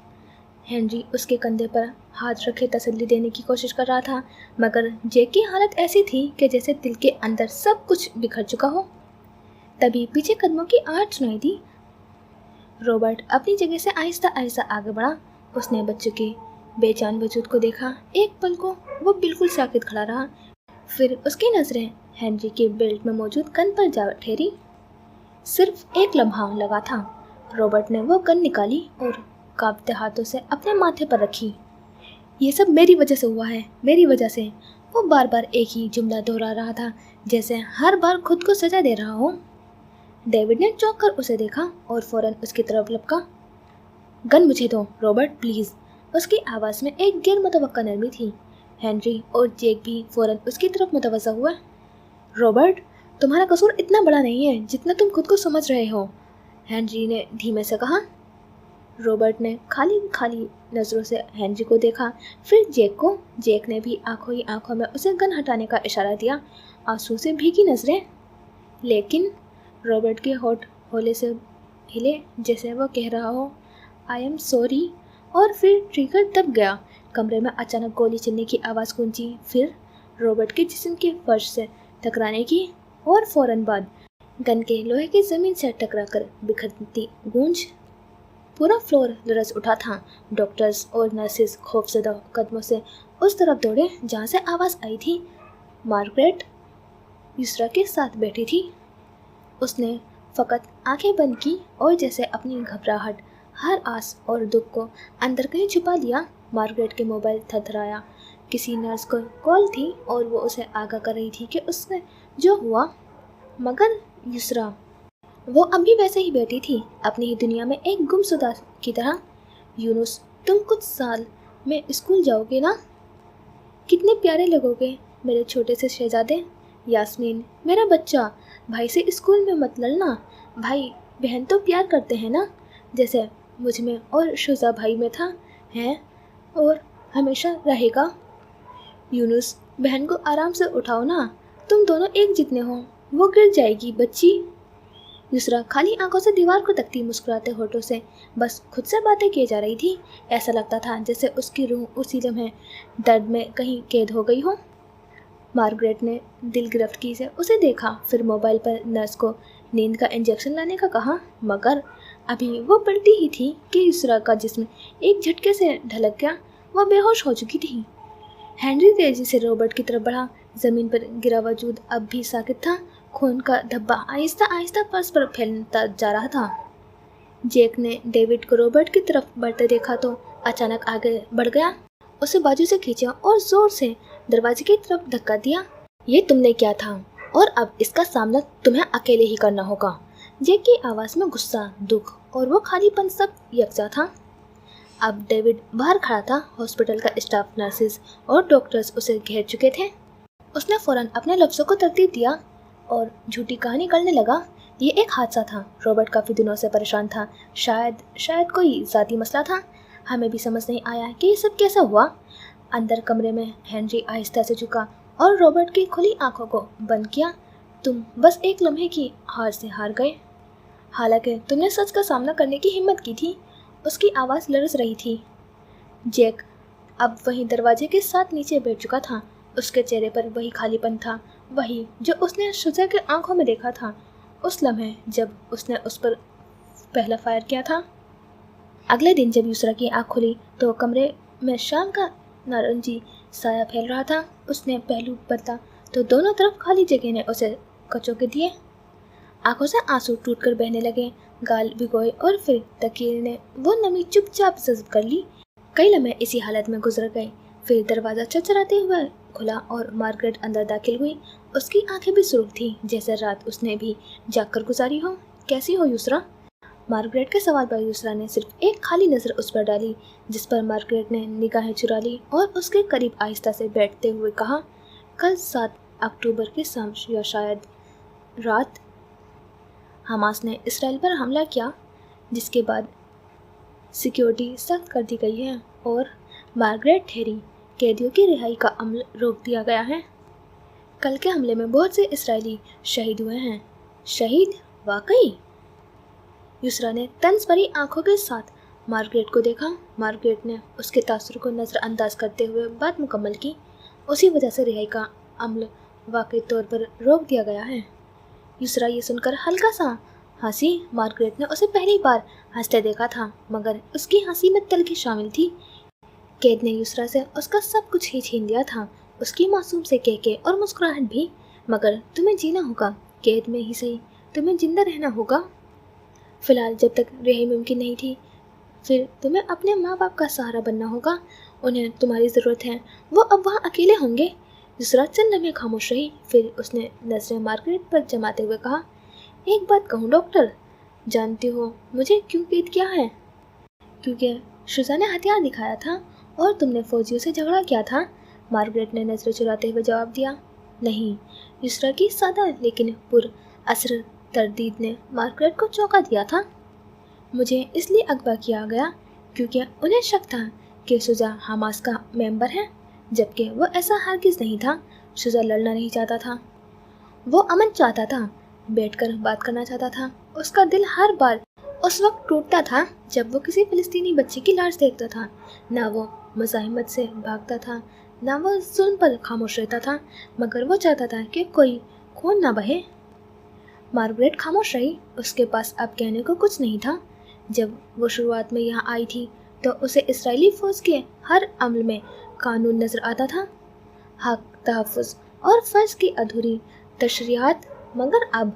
S1: ہینری اس کے کندھے پر ہاتھ رکھے تسلی دینے کی کوشش کر رہا تھا، مگر جیک کی حالت ایسی تھی کہ جیسے دل کے اندر سب کچھ بکھر چکا ہو۔ تبھی پیچھے قدموں کی آہٹ سنائی دی۔ رابرٹ اپنی جگہ سے آہستہ آہستہ آگے بڑھا۔ اس نے بچوں کے بے جان وجود کو دیکھا۔ ایک پل کو وہ بالکل ساکت کھڑا رہا، پھر اس کی نظریں ہینری کے بیلٹ میں موجود گن پر جا ٹھہری۔ صرف ایک لمحہ لگا تھا۔ رابرٹ نے وہ گن نکالی اور کانپتے ہاتھوں سے اپنے ماتھے پر رکھی۔ یہ سب میری وجہ سے ہوا ہے، میری وجہ سے۔ وہ بار بار ایک ہی جملہ دہرا رہا تھا، جیسے ہر بار خود کو سزا دے رہا ہو۔ ڈیوڈ نے چونک کر اسے دیکھا اور فوراً اس کی طرف لپکا۔ گن مجھے دو رابرٹ، پلیز۔ اس کی آواز میں ایک غیر متوقع نرمی تھی۔ ہینری اور جیک بھی فوراً اس کی طرف متوجہ ہوئے۔ رابرٹ، تمہارا قصور اتنا بڑا نہیں ہے جتنا تم خود کو سمجھ رہے ہو، ہینری نے دھیمے سے کہا۔ رابرٹ نے خالی نظروں سے ہینری کو دیکھا، پھر جیک کو۔ جیک نے بھی آنکھوں ہی آنکھوں میں اسے گن ہٹانے کا اشارہ دیا، آنسو سے بھیگی نظریں۔ لیکن رابرٹ کے ہونٹ ہولے سے ہلے، جیسے وہ کہہ رہا ہو آئی ایم سوری، اور پھر ٹریگر دب گیا۔ کمرے میں اچانک گولی چلنے کی آواز گونجی، پھر رابرٹ کے جسم کے فرش سے ٹکرانے کی، اور فوراً بعد گن کے لوہے کی زمین سے ٹکرا کر بکھرتی گونج۔ پورا فلور لرز اٹھا تھا۔ ڈاکٹرز اور نرسز خوفزدہ قدموں سے اس طرف دوڑے جہاں سے آواز آئی تھی۔ مارگریٹ یسرا کے ساتھ بیٹھی تھی۔ اس نے فقط آنکھیں بند کی اور جیسے اپنی گھبراہٹ، ہر آس اور دکھ کو اندر کہیں چھپا لیا۔ مارگریٹ کے موبائل تھرتھرایا۔ کسی نرس کو کال تھی اور وہ اسے آگاہ کر رہی تھی کہ اس نے جو ہوا، مگر یسرا، وہ اب بھی ویسے ہی بیٹھی تھی، اپنی ہی دنیا میں ایک گمشدہ کی طرح۔ یونس، تم کچھ سال میں اسکول جاؤ گے نا؟ کتنے پیارے لگو گے میرے چھوٹے سے شہزادے۔ یاسمین، میرا بچہ، بھائی سے اسکول میں مت لڑنا، بھائی بہن تو پیار کرتے ہیں نا، جیسے مجھ میں اور شوزا بھائی میں تھا، ہے اور ہمیشہ رہے گا۔ یونس، بہن کو آرام سے اٹھاؤ نا، تم دونوں ایک جتنے ہو، وہ گر جائے گی بچی۔ یسرا خالی آنکھوں سے دیوار کو تکتی، مسکراتے ہونٹوں سے بس خود سے باتیں کیے جا رہی تھی۔ ایسا لگتا تھا جیسے اس کی روح اسی لمحے درد میں کہیں قید ہو گئی ہو۔ مارگریٹ نے دل گرفتگی سے اسے دیکھا، پھر موبائل پر نرس کو نیند کا انجیکشن لانے کا کہا، مگر ابھی وہ پلٹی ہی تھی کہ یسرا کا جسم ایک جھٹکے سے ڈھلک گیا، وہ بے ہوش ہو چکی تھی۔ ہینری تیزی سے رابرٹ کی طرف بڑھا، زمین پر گرا وجود اب بھی ساکت تھا، خون کا دھبا آہستہ آہستہ فرش پر پھیلتا جا رہا تھا۔ جیک نے ڈیوڈ کو رابرٹ کی طرف بڑھتے دیکھا تو اچانک آگے بڑھ گیا، اسے بازو سے کھینچا اور زور سے دروازے کی طرف دھکا دیا۔ یہ تم نے کیا تھا، اور اب اس کا سامنا تمہیں اکیلے ہی کرنا ہوگا۔ جیک کی آواز میں غصہ، دکھ اور وہ خالی پن سب یکجا تھا۔ اب ڈیوڈ باہر کھڑا تھا، ہاسپٹل کا اسٹاف، نرسز اور ڈاکٹرز اسے گھیر چکے تھے۔ اس نے فوراً اپنے لفظوں کو ترتیب دیا اور جھوٹی کہانی کرنے لگا۔ یہ ایک حادثہ تھا، رابرٹ کافی دنوں سے پریشان تھا، شاید کوئی ذاتی مسئلہ تھا، ہمیں بھی سمجھ نہیں آیا کہ یہ سب کیسا ہوا۔ اندر کمرے میں ہینری آہستہ سے جھکا اور رابرٹ کی کھلی آنکھوں کو بند کیا۔ تم بس ایک لمحے کی ہار سے ہار گئے، حالانکہ تم نے سچ کا سامنا کرنے کی ہمت کی تھی۔ اس کی آواز لرز رہی تھی۔ جیک اب وہیں دروازے کے ساتھ نیچے بیٹھ چکا تھا، اس کے چہرے پر وہی خالی پن تھا، وہی جو اس نے شوزا کے آنکھوں میں دیکھا تھا اس لمحے جب اس نے اس پر پہلا فائر کیا تھا۔ اگلے دن جب یسرا کی آنکھ کھلی تو کمرے میں شام کا نارنجی سایہ پھیل رہا تھا۔ اس نے پہلو بدلا تو دونوں طرف خالی جگہ نے اسے کچوکے دیے، آنکھوں سے آنسو ٹوٹ کر بہنے لگے، گال بھگوئے اور پھر تکیے نے وہ نمی چپ چاپ جذب کر لی۔ کئی لمحے اسی حالت میں گزر گئے، پھر دروازہ چرچراتے ہوئے کھلا اور مارگریٹ اندر داخل ہوئی۔ اس کی آنکھیں بھی سرخ تھیں، جیسے رات اس نے بھی جاگ کر گزاری ہو۔ کیسی ہو یسرا؟ مارگریٹ کے سوال پر یسرا نے صرف ایک خالی نظر اس پر ڈالی، جس پر مارگریٹ نے نگاہیں چرا لی اور اس کے قریب آہستہ سے بیٹھتے ہوئے کہا، کل 7 اکتوبر کی شام یا شاید رات حماس نے اسرائیل پر حملہ کیا، جس کے بعد سیکیورٹی سخت کر دی گئی ہے اور مارگریٹ ٹھہری، قیدیوں کی رہائی کا عمل روک دیا گیا ہے۔ کل کے حملے میں بہت سے اسرائیلی شہید ہوئے ہیں۔ شہید؟ واقعی؟ یسرا نے طنز بھری آنکھوں کے ساتھ मार्गरेट को देखा। मार्गरेट ने उसके तासुर को नज़रअंदाज करते हुए बात मुकम्मल की। उसी वजह से रिहाई का अमल वाकई तौर पर रोक दिया गया है। यूसरा ये सुनकर हल्का सा हंसी। मार्गरेट ने उसे पहली बार हंसते देखा था, मगर उसकी हंसी में तलखी शामिल थी। कैद ने यूसरा से उसका सब कुछ ही छीन लिया था, उसकी मासूम से कहके और मुस्कुराहट भी। मगर तुम्हें जीना होगा, कैद में ही सही, तुम्हें जिंदा रहना होगा। फिलहाल जब तक रिहाई मुमकिन नहीं थी, फिर तुम्हें अपने माँ बाप का सहारा बनना होगा। उन्हें तुम्हारी ज़रूरत है, वो अब वहाँ अकेले होंगे। यूसरा चंद लम्हे खामोश रही, फिर उसने नजरें मार्गरेट पर जमाते हुए कहा, एक बात कहूँ डॉक्टर, जानती हो मुझे क्यों कैद किया है? क्योंकि शुजा ने हथियार दिखाया था और तुमने फौजियों से झगड़ा किया था। मार्गरेट ने नजरें चुराते हुए जवाब दिया। नहीं। यूसरा की सादा लेकिन पुर असर तरदीद ने मार्गरेट को चौंका दिया था। मुझे इसलिए अगवा किया गया क्योंकि उन्हें शक था कि शुजा हमास का मेंबर है, जबकि वो ऐसा हरगिज़ नहीं था। शुजा लड़ना नहीं चाहता था, वो अमन चाहता था, बैठकर बात करना चाहता था। उसका दिल हर बार उस वक्त टूटता था जब वो किसी फिलिस्तीनी बच्चे की लाश देखता था। ना वो मुज़ाहिमत से भागता था, ना वो जुल्म पर खामोश रहता था, मगर वो चाहता था कि कोई खून ना बहे। मार्गरेट खामोश रही। उसके पास अब कहने को कुछ नहीं था। जब वो शुरुआत में यहाँ आई थी तो उसे इस्राएली फ़ौज के हर अमल में कानून नज़र आता था, हक, तहफ़्फ़ुज़ और फ़र्ज़ की अधूरी तशरीहात। मगर अब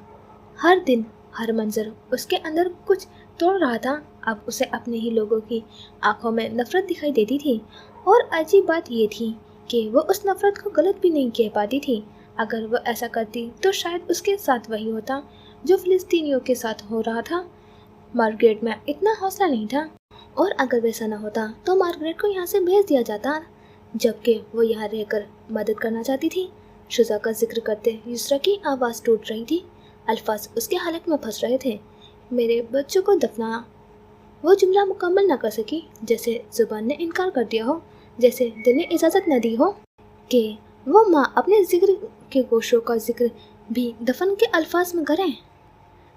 S1: हर दिन हर मंजर उसके अंदर कुछ तोड़ रहा था। अब उसे अपने ही लोगों की आंखों में नफ़रत दिखाई देती थी, और अजीब बात ये थी कि वो उस नफ़रत को गलत भी नहीं कह पाती थी। अगर वो ऐसा करती तो शायद उसके साथ वही होता जो फ़िलिस्तीनियों के साथ हो रहा था। मार्गरेट में इतना हौसला नहीं था, और अगर वैसा न होता तो मार्गरेट को यहाँ से भेज दिया जाता, जबकि वो यहाँ रहकर मदद करना चाहती थी। शुजा का जिक्र करते यूसरा की आवाज़ टूट रही थी, अल्फाज उसके हलक में फंस रहे थे। मेरे बच्चों को दफना। वो जुमला मुकम्मल न कर सकी, जैसे जुबान ने इनकार कर दिया हो, जैसे दिल ने इजाज़त न दी हो कि वो माँ अपने जिक्र के गोशों का जिक्र भी दफन के अल्फाज में करें।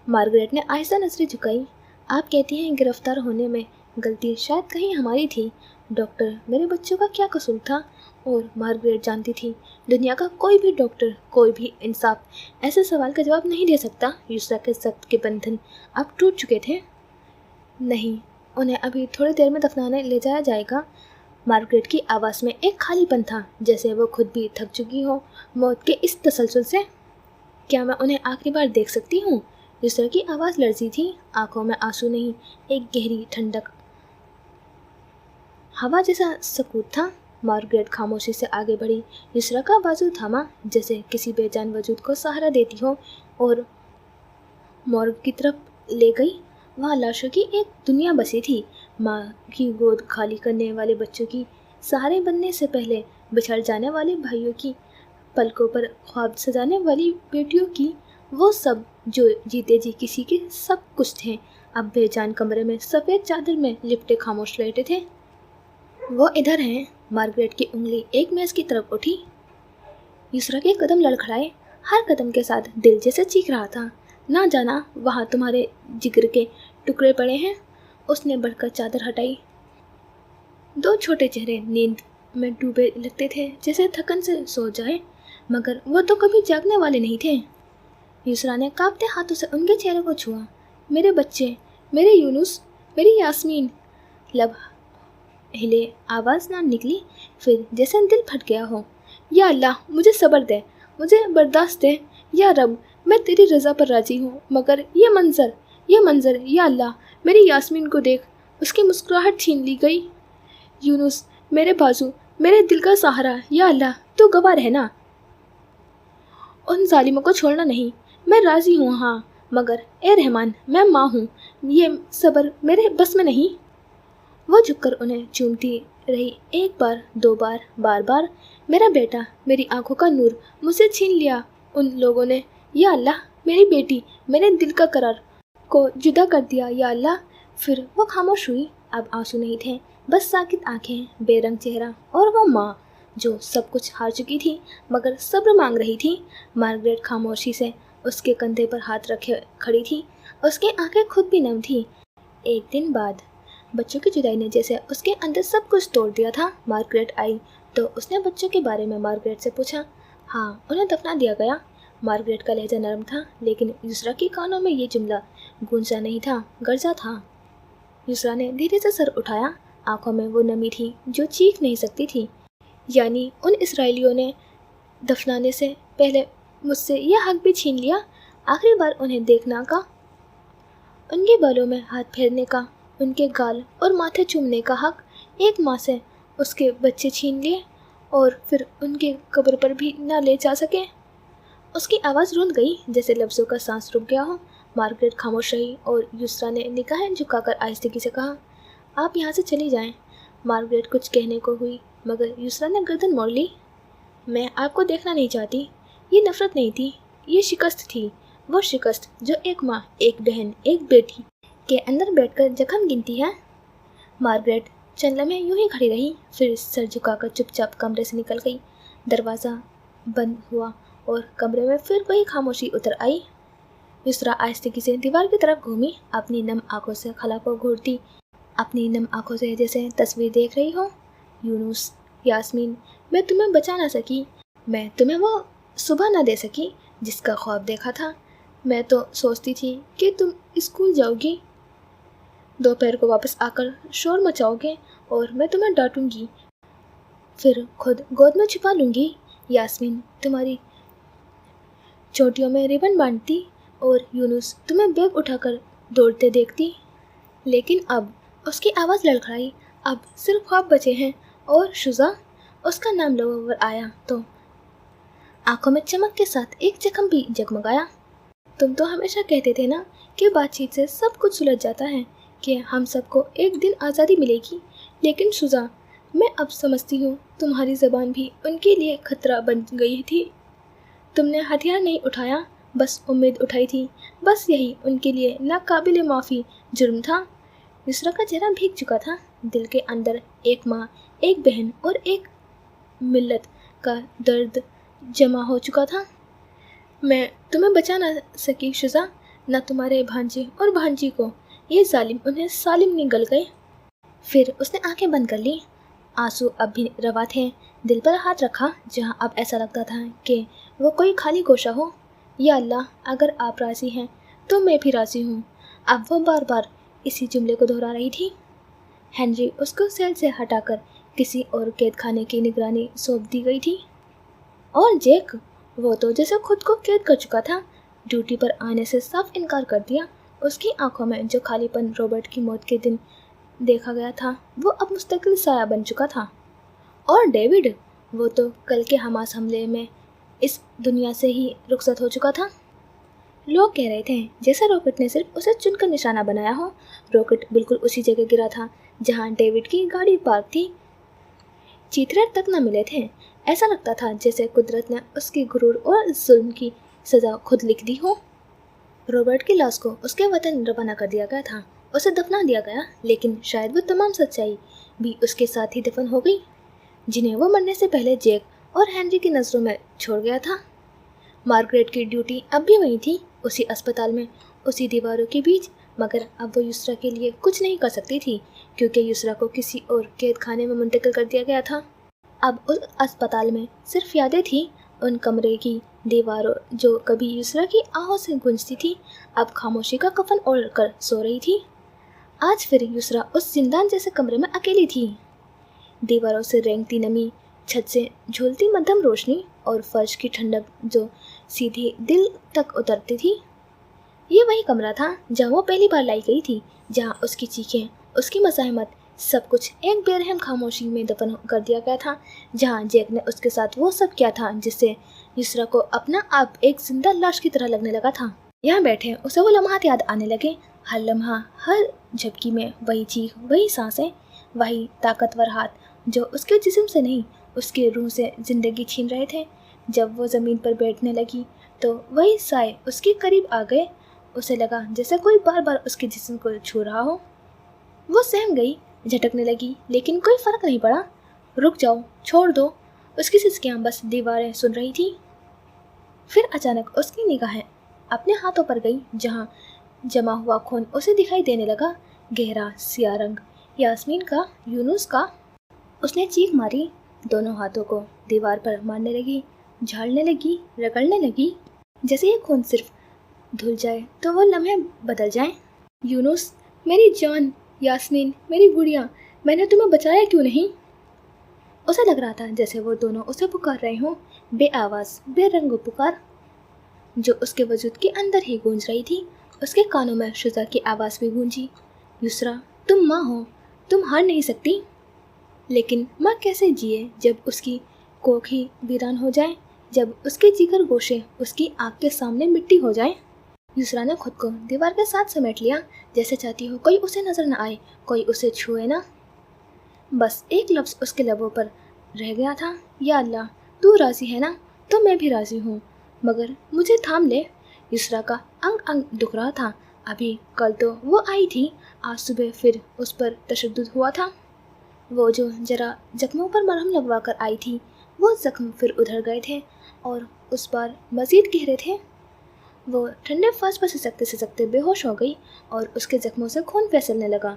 S1: मार्गरेट ने आहिस्ता नजरें झुकाई। आप कहती हैं गिरफ्तार होने में गलती शायद कहीं हमारी थी। डॉक्टर, मेरे बच्चों का क्या कसूर था? और मार्गरेट जानती थी दुनिया का कोई भी डॉक्टर, कोई भी इंसाफ ऐसे सवाल का जवाब नहीं दे सकता। यूसरा के सख्त के बंधन अब टूट चुके थे। नहीं, उन्हें अभी थोड़ी देर में दफनाने ले जाया जाएगा। मार्गरेट की आवाज़ में एक खालीपन था, जैसे वो खुद भी थक चुकी हो मौत के इस तसलसल से। क्या मैं उन्हें आखिरी बार देख सकती हूँ? यूसरा की आवाज़ लर्जी थी, आंखों में आंसू नहीं, एक गहरी ठंडक हवा जैसा सकूत था। मार्गरेट खामोशी से आगे बढ़ी, यूसरा का बाजू थामा, जैसे किसी बेजान वजूद को सहारा देती हो, और मॉर्ग की तरफ ले गई। वहाँ लाशों की एक दुनिया बसी थी। माँ की गोद खाली करने वाले बच्चों की, सहारे बनने से पहले बिछड़ जाने वाले भाइयों की, पलकों पर ख्वाब सजाने वाली बेटियों की, वो सब जो जीते जी किसी के सब कुछ थे, अब बेजान कमरे में सफ़ेद चादर में लिपटे खामोश लेटे थे। वो इधर हैं। मार्गरेट की उंगली एक मेज़ की तरफ उठी। यूसरा के कदम लड़खड़ाए, हर कदम के साथ दिल जैसे चीख रहा था, ना जाना वहाँ तुम्हारे जिगर के टुकड़े पड़े हैं। उसने बढ़कर चादर हटाई। दो छोटे चेहरे नींद में डूबे लगते थे, जैसे थकन से सो जाए, मगर वो तो कभी जागने वाले नहीं थे। यूसरा ने कांपते हाथों से उनके चेहरे को छुआ। मेरे बच्चे, मेरे यूनुस, मेरी यास्मीन। लब हिले, आवाज़ ना निकली, फिर जैसे दिल फट गया हो। या अल्लाह, मुझे सब्र दे, मुझे बर्दाश्त दे। या रब, मैं तेरी रज़ा पर राज़ी हूँ, मगर ये मंज़र, या अल्लाह, मेरी यास्मीन को देख, उसकी मुस्कुराहट छीन ली गई। यूनुस, मेरे बाजू, मेरे दिल का सहारा, या अल्लाह, तू गवाह रहना, उन जालिमों को छोड़ना नहीं। मैं राज़ी हूँ, हाँ, मगर ए रहमान, मैं माँ हूँ, ये सब्र मेरे बस में नहीं। वो झुककर उन्हें चूमती रही, एक बार, दो बार, बार बार। मेरा बेटा, मेरी आंखों का नूर, मुझसे छीन लिया उन लोगों ने। या अल्लाह, मेरी बेटी, मेरे दिल का करार को जुदा कर दिया, या अल्लाह। फिर वो खामोश हुई। अब आंसू नहीं थे, बस साकित आंखें, बेरंग चेहरा, और वो माँ जो सब कुछ हार चुकी थी मगर सब्र मांग रही थी। मार्गरेट खामोशी से उसके कंधे पर हाथ रखे खड़ी थी, उसकी आंखें खुद भी नम थी। एक दिन बाद बच्चों की जुदाई ने जैसे उसके अंदर सब कुछ तोड़ दिया था। मार्गरेट आई तो उसने बच्चों के बारे में मार्गरेट से पूछा। हाँ, उन्हें दफना दिया गया। मार्गरेट का लहजा नरम था, लेकिन युसरा के कानों में ये जुमला गूंजा नहीं था, गरजा था। युसरा ने धीरे से सर उठाया। आंखों में वो नमी थी जो चीख नहीं सकती थी। यानी उन इसराइलियों ने दफनाने से पहले मुझसे यह हक भी छीन लिया, आखिरी बार उन्हें देखना का, उनके बालों में हाथ फेरने का, उनके गाल और माथे चूमने का हक एक माँ से उसके बच्चे छीन लिए और फिर उनके कब्र पर भी न ले जा सके। उसकी आवाज़ रुंध गई, जैसे लफ्ज़ों का सांस रुक गया हो। मार्गरेट खामोश रही और युसरा ने निगाहें झुकाकर आहिस्तेगी से कहा, आप यहाँ से चली जाएं। मार्गरेट कुछ कहने को हुई, मगर युसरा ने गर्दन मोड़ ली। मैं आपको देखना नहीं चाहती। ये नफरत नहीं थी, ये शिकस्त थी। वो शिकस्त जो एक माँ, एक बहन, एक बेटी के अंदर बैठकर जख्म गिनती है। मार्गरेट चंद लम्हे यूं ही खड़ी रही, फिर सर झुकाकर चुपचाप कमरे से निकल गई। दरवाज़ा बंद हुआ और कमरे में फिर वही खामोशी उतर आई। युसरा आहिस्तेगी से दीवार की तरफ घूमी, अपनी नम आंखों से खला को घूरती, अपनी नम आंखों से जैसे तस्वीर देख रही हो। यूनुस, यास्मीन, मैं तुम्हें बचा ना सकी। मैं तुम्हें वो सुबह ना दे सकी जिसका ख्वाब देखा था। मैं तो सोचती थी कि तुम स्कूल जाओगी, दोपहर को वापस आकर शोर मचाओगे और मैं तुम्हें डांटूंगी, फिर खुद गोद में छुपा लूँगी। यास्मीन तुम्हारी चोटियों में रिबन बांधती और यूनुस तुम्हें बैग उठाकर दौड़ते देखती। लेकिन अब उसकी आवाज़ लड़खड़ाई। अब सिर्फ ख्वाब बचे हैं। और शुजा, उसका नाम लोवर आया तो आंखों में चमक के साथ एक जख्म भी जगमगाया। तुम तो हमेशा कहते थे ना कि बातचीत से सब कुछ सुलझ जाता है, कि हम सबको एक दिन आज़ादी मिलेगी। लेकिन शुजा, मैं अब समझती हूँ तुम्हारी ज़बान भी उनके लिए खतरा बन गई थी। तुमने हथियार नहीं उठाया, बस उम्मीद उठाई थी। बस यही उनके लिए नाकाबिले माफ़ी जुर्म था। युसरा का चेहरा भीग चुका था। दिल के अंदर एक माँ, एक बहन और एक मिल्लत का दर्द जमा हो चुका था। मैं तुम्हें बचा ना सकी शुजा, न तुम्हारे भांजे और भांजी को। ये जालिम उन्हें सालिम निगल गए। फिर उसने आंखें बंद कर ली। आंसू अब भी रवा थे। दिल पर हाथ रखा जहां अब ऐसा लगता था कि वो कोई खाली गोशा हो। या अल्लाह, अगर आप राज़ी हैं तो मैं भी राज़ी हूँ। अब वो बार बार इसी जुमले को दोहरा रही थी। हेनरी उसको सेल से हटाकर किसी और कैद खाने की निगरानी सौंप दी गई थी। और जैक, वो तो जैसे खुद को कैद कर चुका था, ड्यूटी पर आने से साफ इनकार कर दिया। उसकी आंखों में जो खालीपन रॉबर्ट की मौत के दिन देखा गया था, वो अब मुस्तकिल साया बन चुका था। और डेविड, वो तो कल के हमास हमले में इस दुनिया से ही रुखसत हो चुका था। लोग कह रहे थे जैसे रॉकेट ने सिर्फ उसे चुनकर निशाना बनाया हो। रॉकेट बिल्कुल उसी जगह गिरा था जहां डेविड की गाड़ी पार्क थी। चीथड़े तक न मिले थे। ऐसा लगता था जैसे कुदरत ने उसकी गुरूर और जुल्म की सज़ा खुद लिख दी हो। रॉबर्ट की लाश को उसके वतन रवाना कर दिया गया था, उसे दफना दिया गया, लेकिन शायद वो तमाम सच्चाई भी उसके साथ ही दफन हो गई, जिन्हें वो मरने से पहले जैक और हेनरी की नज़रों में छोड़ गया था। मार्गरेट की ड्यूटी अब भी वहीं थी, उसी अस्पताल में, उसी दीवारों के बीच, मगर अब वो युसरा के लिए कुछ नहीं कर सकती थी, क्योंकि युसरा को किसी और कैद खाने में मुंतकिल कर दिया गया था। अब उस अस्पताल में सिर्फ यादें थी, उन कमरे की दीवारों जो कभी युसरा की आहों से गूंजती थी, अब खामोशी का कफन ओढ़ कर सो रही थी। आज फिर युसरा उस जिंदान जैसे कमरे में अकेली थी। दीवारों से रेंगती नमी, छत से झूलती मध्यम रोशनी और फर्श की ठंडक जो सीधी दिल तक उतरती थी। ये वही कमरा था जहाँ वो पहली बार लाई गई थी, जहाँ उसकी चीखें, उसकी मज़ाहमत, सब कुछ एक बेरहम खामोशी में दफन कर दिया गया था, जहाँ जैक ने उसके साथ वो सब किया था जिससे युसरा को अपना आप एक जिंदा लाश की तरह लगने लगा था। यहाँ बैठे उसे वो लम्हात याद आने लगे, हर लम्हा, हर झपकी में वही चीख, वही सांसें, वही ताकतवर हाथ जो उसके जिस्म से नहीं, उसके रूह से जिंदगी छीन रहे थे। जब वो ज़मीन पर बैठने लगी तो वही साए उसके करीब आ गए। उसे लगा जैसे कोई बार बार उसके जिस्म को छू रहा हो। वो सहम गई, झटकने लगी, लेकिन कोई फर्क नहीं पड़ा। रुक जाओ, छोड़ दो, उसकी सिसकियाँ बस दीवारें सुन रही थी। फिर अचानक उसकी निगाहें अपने हाथों पर गई, जहाँ जमा हुआ खून उसे दिखाई देने लगा, गहरा सिया रंग, यास्मीन का, यूनुस का। उसने चीख मारी, दोनों हाथों को दीवार पर मारने लगी, झाड़ने लगी, रगड़ने लगी, जैसे ये खून सिर्फ धुल जाए तो वो लम्हे बदल जाएं। यूनुस, मेरी जान, यास्मीन, मेरी गुड़िया, मैंने तुम्हें बचाया क्यों नहीं? उसे लग रहा था जैसे वो दोनों उसे पुकार रहे हों, बेआवाज़, बेरंग पुकार, जो उसके वजूद के अंदर ही गूंज रही थी। उसके कानों में शुजा की आवाज़ भी गूंजी, युसरा, तुम माँ हो, तुम हार नहीं सकती। लेकिन माँ कैसे जिए जब उसकी कोख ही वीरान हो जाए, जब उसके जिगर गोशे उसकी आँख के सामने मिट्टी हो जाए। युसरा ने खुद को दीवार के साथ समेट लिया, जैसे चाहती हो कोई उसे नजर न आए, कोई उसे छुए ना। बस एक लफ्ज़ उसके लबों पर रह गया था, या अल्लाह, तू राज़ी है ना तो मैं भी राज़ी हूँ, मगर मुझे थाम ले। युसरा का अंग अंग दुख रहा था। अभी कल तो वो आई थी, आज सुबह फिर उस पर तशद्दुद हुआ था। वो जो जरा जख्मों पर मरहम लगवा कर आई थी, वो जख्म फिर उधर गए थे और उस बार मज़ीद गहरे थे। वो ठंडे फर्श पर सिसकते बेहोश हो गई और उसके जख्मों से खून फिसलने लगा।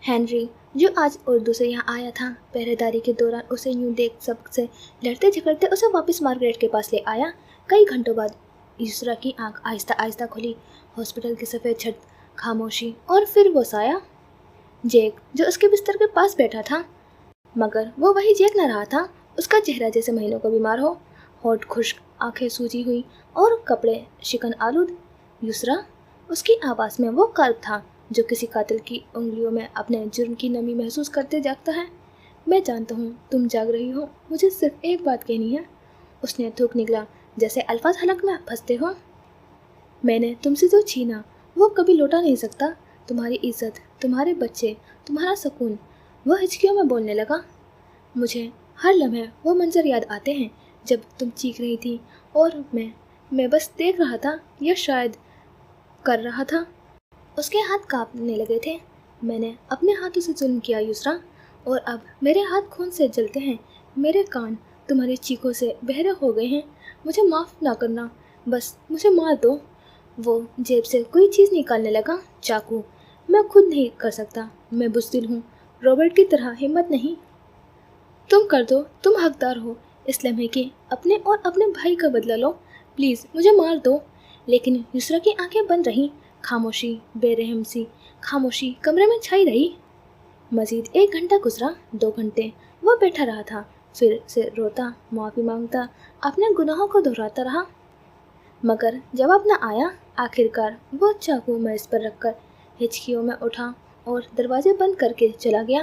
S1: हेनरी, जो आज उर्दू से यहाँ आया था, पहरेदारी के दौरान उसे यूं देख सबसे लड़ते झगड़ते उसे वापस मार्गरेट के पास ले आया। कई घंटों बाद युसरा की आंख आहिस्ता आहिस्ता खुली। हॉस्पिटल की सफ़ेद छत, खामोशी, और फिर वो साया, जैक, जो उसके बिस्तर के पास बैठा था, मगर वो वही जैक न रहा था। उसका चेहरा जैसे महीनों को बीमार हो, होठ खुश्क, आंखें सूजी हुई और कपड़े शिकन आलूद। युसरा, उसकी आवाज़ में वो कर्ब था जो किसी कातिल की उंगलियों में अपने जुर्म की नमी महसूस करते जागता है। मैं जानता हूँ तुम जाग रही हो, मुझे सिर्फ एक बात कहनी है। उसने थूक निकला, जैसे अल्फाज हलक में फंसते हो। मैंने तुमसे जो छीना वो कभी लौटा नहीं सकता। तुम्हारी इज्जत, तुम्हारे बच्चे, तुम्हारा सुकून। वो हिचकियों में बोलने लगा। मुझे हर लम्हे वो मंजर याद आते हैं जब तुम चीख रही थी और मैं बस देख रहा था या शायद कर रहा था। उसके हाथ कांपने लगे थे। मैंने अपने हाथों से जुल्म किया युसरा, और अब मेरे हाथ खून से जलते हैं। मेरे कान तुम्हारी चीखों से बहरे हो गए हैं। मुझे माफ़ ना करना, बस मुझे मार दो। वो जेब से कोई चीज़ निकालने लगा, चाकू। मैं खुद नहीं कर सकता, मैं बुज़दिल हूँ, रॉबर्ट की तरह हिम्मत नहीं। तुम कर दो, तुम हकदार हो इस लम्हे के, अपने और अपने भाई का बदला लो, प्लीज़ मुझे मार दो। लेकिन युसरा की आंखें बंद रहीं। खामोशी, बेरहम सी खामोशी कमरे में छाई रही। मजीद 1 घंटा गुजरा, 2 घंटे वो बैठा रहा था, फिर से रोता, माफ़ी मांगता, अपने गुनाहों को दोहराता रहा, मगर जवाब न आया। आखिरकार वो चाकू मेज पर रखकर हिचकियों में उठा और दरवाजे बंद करके चला गया।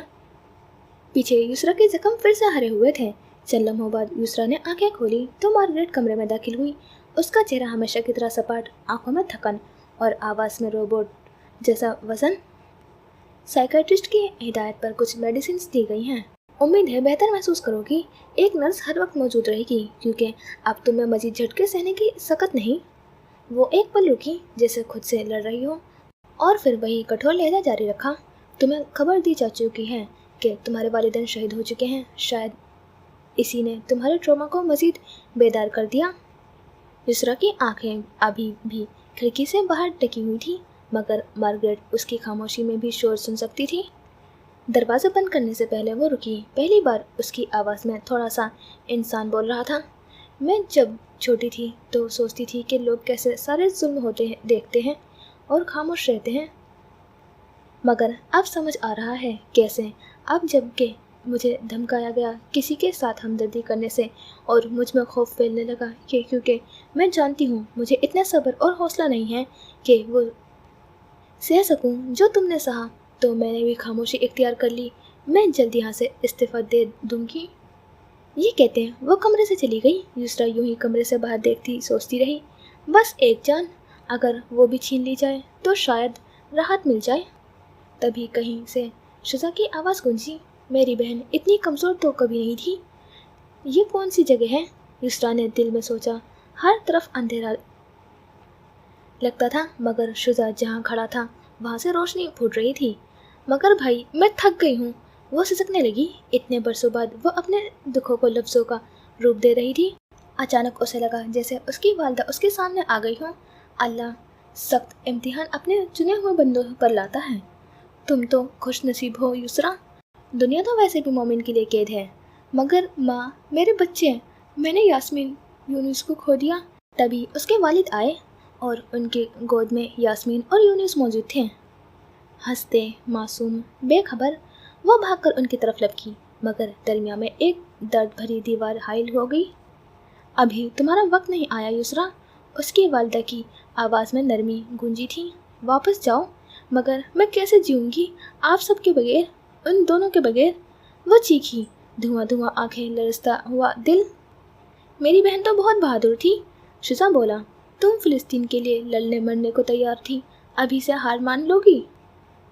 S1: पीछे युसरा के जख्म फिर से हरे हुए थे। चंद लम्हों बाद युसरा ने आंखें खोली तो मार्गरेट कमरे में दाखिल हुई। उसका चेहरा हमेशा की तरह सपाट, आंखों में थकन और आवाज़ में रोबोट जैसा वजन। साइकियाट्रिस्ट की हिदायत पर कुछ मेडिसिन दी गई हैं। उम्मीद है बेहतर महसूस करोगी। एक नर्स हर वक्त मौजूद रहेगी, क्योंकि अब तुम्हें मजीद झटके सहने की सकत नहीं। वो एक पल रुकी, जैसे खुद से लड़ रही हो, और फिर वही कठोर लहजा जारी रखा। तुम्हें खबर दी जा चुकी है कि तुम्हारे वालिदैन शहीद हो चुके हैं। शायद इसी ने तुम्हारे ट्रॉमा को मजीद बेदार कर दिया। युसरा की आंखें अभी भी खिड़की से बाहर टिकी हुई थी, मगर मार्गरेट उसकी खामोशी में भी शोर सुन सकती थी। दरवाज़ा बंद करने से पहले वो रुकी। पहली बार उसकी आवाज़ में थोड़ा सा इंसान बोल रहा था। मैं जब छोटी थी तो सोचती थी कि लोग कैसे सारे जुल्म होते हैं देखते हैं और खामोश रहते हैं, मगर अब समझ आ रहा है कैसे। अब जबकि मुझे धमकाया गया किसी के साथ हमदर्दी करने से, और मुझ में खौफ फैलने लगा कि क्योंकि मैं जानती हूँ मुझे इतना सब्र और हौसला नहीं है कि वो सह सकूँ जो तुमने सहा, तो मैंने भी खामोशी इख्तियार कर ली। मैं जल्द यहाँ से इस्तीफ़ा दे दूँगी। ये कहते हैं वो कमरे से चली गई। युसरा यूं ही कमरे से बाहर देखती सोचती रही, बस एक जान, अगर वो भी छीन ली जाए तो शायद राहत मिल जाए। तभी कहीं से शुजा की आवाज़ गूंजी, मेरी बहन इतनी कमज़ोर तो कभी नहीं थी। ये कौन सी जगह है? युसरा ने दिल में सोचा। हर तरफ अंधेरा लगता था, मगर शुजा जहाँ खड़ा था वहाँ से रोशनी फूट रही थी। मगर भाई, मैं थक गई हूँ, वो सिसकने लगी। इतने बरसों बाद वो अपने दुखों को लफ्ज़ों का रूप दे रही थी। अचानक उसे लगा जैसे उसकी वालदा उसके सामने आ गई हो। अल्लाह सख्त इम्तिहान अपने चुने हुए बंदों पर लाता है। تم تو خوش نصیب ہو یسرا، دنیا تو ویسے بھی مومن کے لیے قید ہے، مگر ماں میرے بچے، میں نے یاسمین یونس کو کھو دیا۔ تبھی اس کے والد آئے اور ان کی گود میں یاسمین اور یونس موجود تھے۔ ہنستے معصوم بے خبر وہ بھاگ کر ان کی طرف لپکی، مگر درمیان میں ایک درد بھری دیوار حائل ہو گئی۔ ابھی تمہارا وقت نہیں آیا یسرا، اس کی والدہ کی آواز میں نرمی گونجی تھی۔ واپس جاؤ، مگر میں کیسے جیوں گی آپ سب کے بغیر، ان دونوں کے بغیر؟ وہ چیخی، دھواں دھواں آنکھیں، لرزتا ہوا دل۔ میری بہن تو بہت بہادر تھی، شزا بولا، تم فلسطین کے لیے لڑنے مرنے کو تیار تھی، ابھی سے ہار مان لو گی؟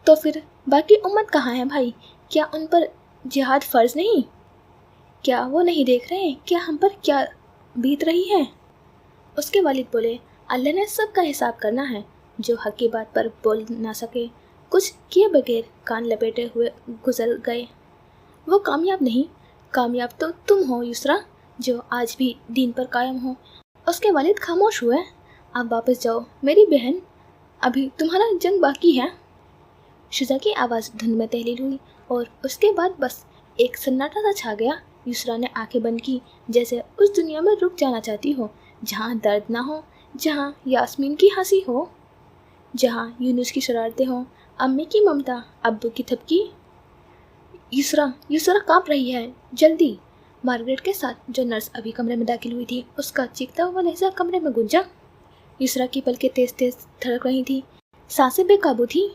S1: تو پھر باقی امت کہاں ہے بھائی؟ کیا ان پر جہاد فرض نہیں؟ کیا وہ نہیں دیکھ رہے کہ ہم پر کیا بیت رہی ہے؟ اس کے والد بولے، اللہ نے سب کا حساب کرنا ہے، جو حق کی بات پر بول نہ سکے، کچھ کیے بغیر کان لپیٹے ہوئے گزر گئے۔ وہ کامیاب نہیں، کامیاب تو تم ہو یسرا، جو آج بھی دین پر قائم ہو۔ اس کے والد خاموش ہوئے۔ آپ واپس جاؤ میری بہن، ابھی تمہارا جنگ باقی ہے۔ شزا کی آواز دھند میں تحلیل ہوئی اور اس کے بعد بس ایک سناٹا سا چھا گیا۔ یسرا نے آنکھیں بند کی، جیسے اس دنیا میں رک جانا چاہتی ہو، جہاں درد نہ ہو، جہاں یاسمین کی ہنسی ہو، جہاں یونس کی شرارتیں ہوں، امی کی ممتا، ابو کی تھپکی۔ یسرا کانپ رہی ہے، جلدی! مارگریٹ کے ساتھ جو نرس ابھی کمرے میں داخل ہوئی تھی، اس کا چیختا ہوا لہجہ کمرے میں گونجا۔ یسرا کی پلکیں تیز تیز دھڑک رہی تھی، سانسیں بے قابو تھی،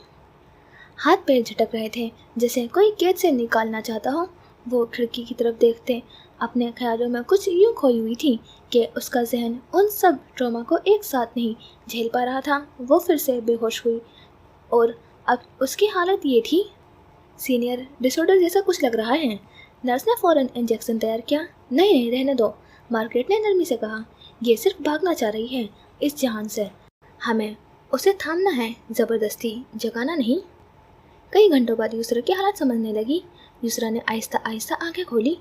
S1: ہاتھ پیر جھٹک رہے تھے جیسے کوئی قید سے نکالنا چاہتا ہو۔ وہ کھڑکی کی طرف دیکھتے اپنے خیالوں میں کچھ یوں کھوئی ہوئی تھی کہ اس کا ذہن ان سب ٹراما کو ایک ساتھ نہیں جھیل پا رہا تھا۔ وہ پھر سے بے ہوش ہوئی اور اب اس کی حالت یہ تھی، سینئر ڈس آرڈر جیسا کچھ لگ رہا ہے۔ نرس نے فوراً انجیکشن تیار کیا۔ نہیں رہنے دو، مارگریٹ نے نرمی سے کہا، یہ صرف بھاگنا چاہ رہی ہے اس جہان سے، ہمیں اسے تھامنا ہے، زبردستی جگانا نہیں۔ کئی گھنٹوں بعد یسرا کی حالت سمجھنے لگی۔ یسرا نے آہستہ آہستہ آنکھیں کھولی،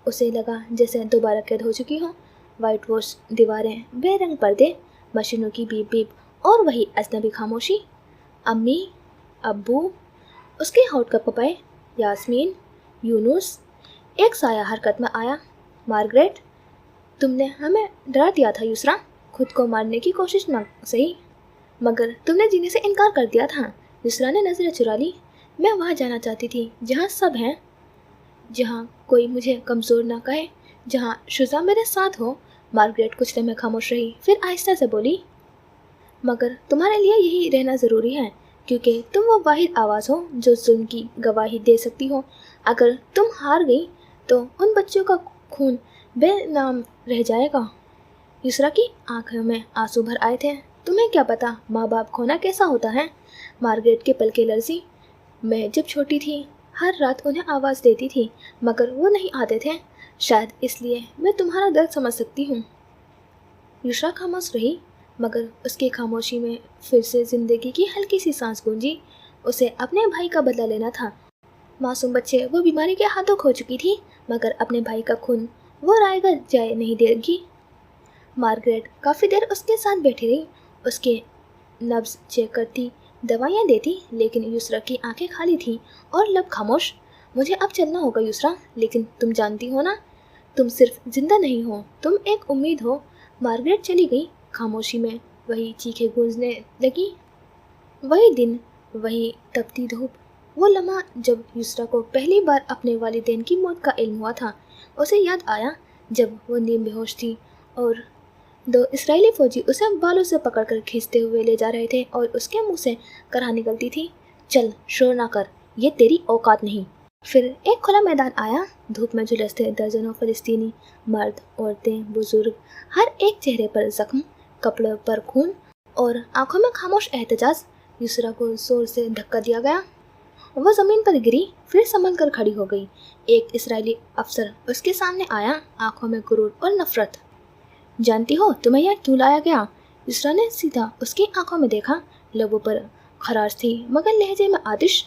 S1: اسے لگا جیسے دوبارہ قید ہو چکی ہوں۔ وائٹ واش دیواریں، بے رنگ پردے، مشینوں کی بیپ بیپ اور وہی اجنبی خاموشی۔ امی، ابو، اس کے ہونٹ کپ کپائے، یاسمین، یونس۔ ایک سایہ حرکت میں آیا۔ مارگریٹ، تم نے ہمیں ڈرا دیا تھا یسرا، خود کو مارنے کی کوشش نہ صحیح، مگر تم نے جینے سے انکار کر دیا تھا۔ یسرا نے نظریں چرا لی۔ میں وہاں جانا چاہتی تھی جہاں سب ہیں، جہاں کوئی مجھے کمزور نہ کہے، جہاں شزا میرے ساتھ ہو۔ مارگریٹ کچھ لمحے خاموش رہی، پھر آہستہ سے بولی، مگر تمہارے لیے یہی رہنا ضروری ہے، کیونکہ تم وہ واحد آواز ہو جو ظلم کی گواہی دے سکتی ہو۔ اگر تم ہار گئی تو ان بچوں کا خون بے نام رہ جائے گا۔ یسرا کی آنکھوں میں آنسو بھر آئے تھے۔ تمہیں کیا پتا ماں باپ کھونا کیسا ہوتا ہے؟ مارگریٹ کے پلکیں لرزی۔ میں جب چھوٹی تھی ہر رات انہیں آواز دیتی تھی، مگر وہ نہیں آتے تھے، شاید اس لیے میں تمہارا درد سمجھ سکتی ہوں۔ یسرا خاموش رہی، مگر اس کی خاموشی میں پھر سے زندگی کی ہلکی سی سانس گونجی۔ اسے اپنے بھائی کا بدلہ لینا تھا۔ معصوم بچے وہ بیماری کے ہاتھوں کھو چکی تھی، مگر اپنے بھائی کا خون وہ رائے گا جائے نہیں دے گی۔ مارگریٹ کافی دیر اس کے ساتھ بیٹھی رہی، اس کے نبض چیک کرتی، دوائیاں دیتی، لیکن یسرا کی آنکھیں خالی تھیں اور لب خاموش۔ مجھے اب چلنا ہوگا یسرا، لیکن تم جانتی ہو نا، تم صرف زندہ نہیں ہو، تم ایک امید ہو۔ مارگریٹ چلی گئی۔ خاموشی میں وہی چیخیں گونجنے لگی، وہی دن، وہی تپتی دھوپ، وہ لمحہ جب یسرا کو پہلی بار اپنے والدین کی موت کا علم ہوا تھا۔ اسے یاد آیا جب وہ نیم بے ہوش تھی اور 2 اسرائیلی فوجی اسے بالوں سے پکڑ کر کھینچتے ہوئے لے جا رہے تھے اور اس کے منہ سے کرہا نکلتی تھی، چل شور نہ کر، یہ تیری اوقات نہیں۔ پھر ایک کھلا میدان آیا، دھوپ میں جھلستے درجنوں فلسطینی، مرد، عورتیں، بزرگ، ہر ایک چہرے پر زخم، کپڑوں پر خون اور آنکھوں میں خاموش احتجاج۔ یسرا کو زور سے دھکا دیا گیا، وہ زمین پر گری، پھر سنبھل کر کھڑی ہو گئی۔ ایک اسرائیلی افسر اس کے سامنے آیا، آنکھوں میں غرور اور نفرت۔ جانتی ہو تمہیں یہاں کیوں لایا گیا؟ یسرا نے سیدھا اس کی آنکھوں میں دیکھا، لبوں پر خراش تھی مگر لہجے میں آتش۔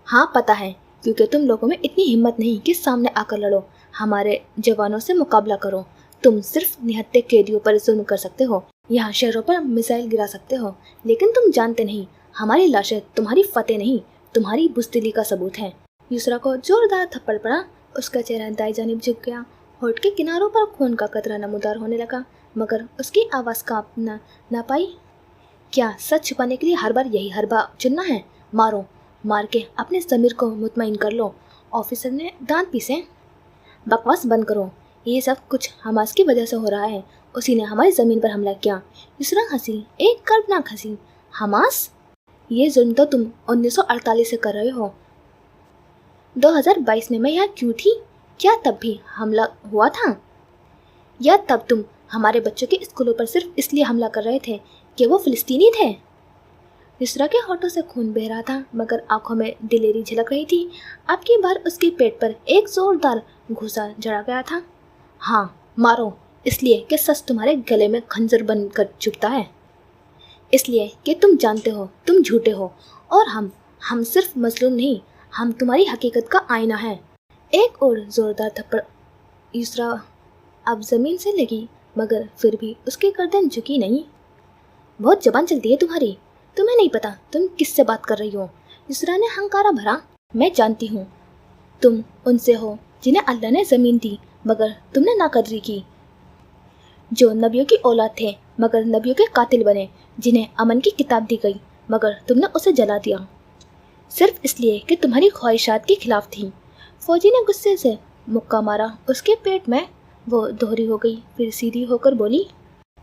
S1: ہاں پتہ ہے، کیونکہ تم لوگوں میں اتنی ہمت نہیں کہ سامنے آ کر لڑو، ہمارے جوانوں سے مقابلہ کرو۔ تم صرف نہتے قیدیوں پر ظلم کر سکتے ہو، یہاں شہروں پر میزائل گرا سکتے ہو، لیکن تم جانتے نہیں، ہماری لاشیں تمہاری فتح نہیں، तुम्हारी बुज़दिली का सबूत है। यूसरा को जोरदार थप्पड़ पड़ा। उसका चेहरा दाएं जानिब झुक गया। होठ के किनारों पर खून का कतरा नमूदार होने लगा, मगर उसकी आवाज़ कांपना ना पाई। क्या सच छुपाने के लिए हर बार यही हरबा चुनना है? मारो, मार के अपने ज़मीर को मुतमईन कर लो। ऑफिसर ने दांत पीसे। बकवास बंद करो, ये सब कुछ हमास की वजह से हो रहा है। उसी ने हमारी ज़मीन पर हमला किया। यूसरा हंसी, एक कर्बनाक हंसी। हमास? ये जुल्म तो तुम 1948 से कर रहे हो। 2022 में मैं यहाँ क्यों थी? क्या तब भी हमला हुआ था? या तब तुम हमारे बच्चों के स्कूलों पर सिर्फ इसलिए हमला कर रहे थे कि वो फिलिस्तीनी थे? यूसरा के होठों से खून बह रहा था, मगर आंखों में दिलेरी झलक रही थी। अब की बार उसके पेट पर एक जोरदार घूसा जड़ा गया था। हाँ, मारो, इसलिए कि सच तुम्हारे गले में खंजर बन कर चुभता है। इसलिए कि तुम जानते हो तुम झूठे हो, और हम सिर्फ मजलूम नहीं, हम तुम्हारी हकीकत का आईना है। एक और जोरदार थप्पड़। यूसरा अब ज़मीन से लगी, मगर फिर भी उसकी गर्दन झुकी नहीं। बहुत जबान चलती है तुम्हारी। तुम्हें नहीं पता तुम किससे बात कर रही हो। यूसरा ने हंकारा भरा। मैं जानती हूँ, तुम उनसे हो जिन्हें अल्लाह ने ज़मीन दी, मगर तुमने नाकदरी की। जो नबियों की औलाद थे, मगर नबियों के कातिल बने। जिन्हें अमन की किताब दी गई, मगर तुमने उसे जला दिया, सिर्फ इसलिए कि तुम्हारी ख्वाहिशात के खिलाफ थी। फौजी ने गुस्से से मुक्का मारा। उसके पेट में वो दोहरी हो गई, फिर सीधी होकर बोली,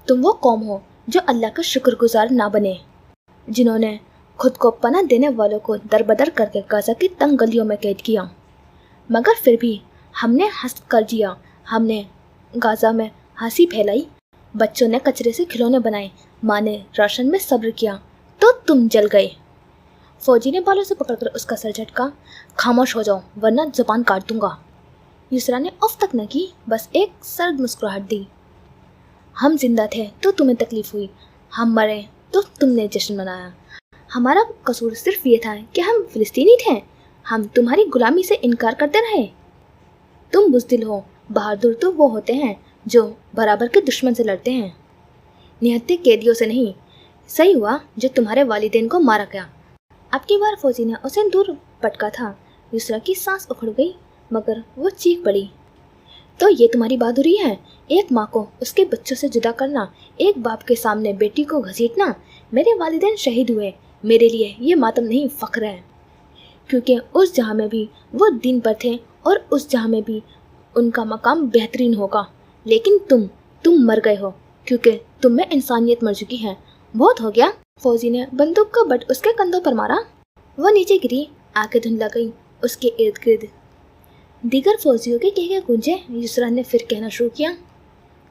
S1: तुम वो कौम हो जो अल्लाह का शुक्रगुजार ना बने, जिन्होंने खुद को पनाह देने वालों को दरबदर करके गाजा की तंग गलियों में कैद किया। मगर फिर भी हमने हंस कर जिया। हमने गाजा में हंसी फैलाई। बच्चों ने कचरे से खिलौने बनाए, माँ ने राशन में सब्र किया, तो तुम जल गए। फौजी ने बालों से पकड़कर उसका सर झटका। खामोश हो जाओ, वरना ज़बान काट दूंगा। यूसरा ने उफ तक न की, बस एक सर्द मुस्कुराहट दी। हम जिंदा थे तो तुम्हें तकलीफ हुई, हम मरे तो तुमने जश्न मनाया। हमारा कसूर सिर्फ ये था कि हम फिलिस्तीनी थे। हम तुम्हारी गुलामी से इनकार करते रहे। तुम बुज़दिल हो। बहादुर तो वो होते हैं जो बराबर के दुश्मन से लड़ते हैं, निहत्थे कैदियों से नहीं। सही हुआ जो तुम्हारे वालिदैन को मारा गया। अब की बार फौजी ने उसे दूर पटका था। यूसरा की सांस उखड़ गई, मगर वो चीख पड़ी। तो ये तुम्हारी बहादुरी है? एक माँ को उसके बच्चों से जुदा करना, एक बाप के सामने बेटी को घसीटना। मेरे वालिदैन शहीद हुए, मेरे लिए ये मातम नहीं, फ़ख्र है, क्योंकि उस जहाँ में भी वो दीन पर थे, और उस जहाँ में भी उनका मकाम बेहतरीन होगा। लेकिन तुम मर गए हो, क्योंकि तुम में इंसानियत मर चुकी है। बहुत हो गया। फौजी ने बंदूक का बट उसके कंधों पर मारा। वो नीचे गिरी, आंखें धुंधला गई। उसके इर्द गिर्द दीगर फौजियों के कह गूंजे। यूसरा ने फिर कहना शुरू किया,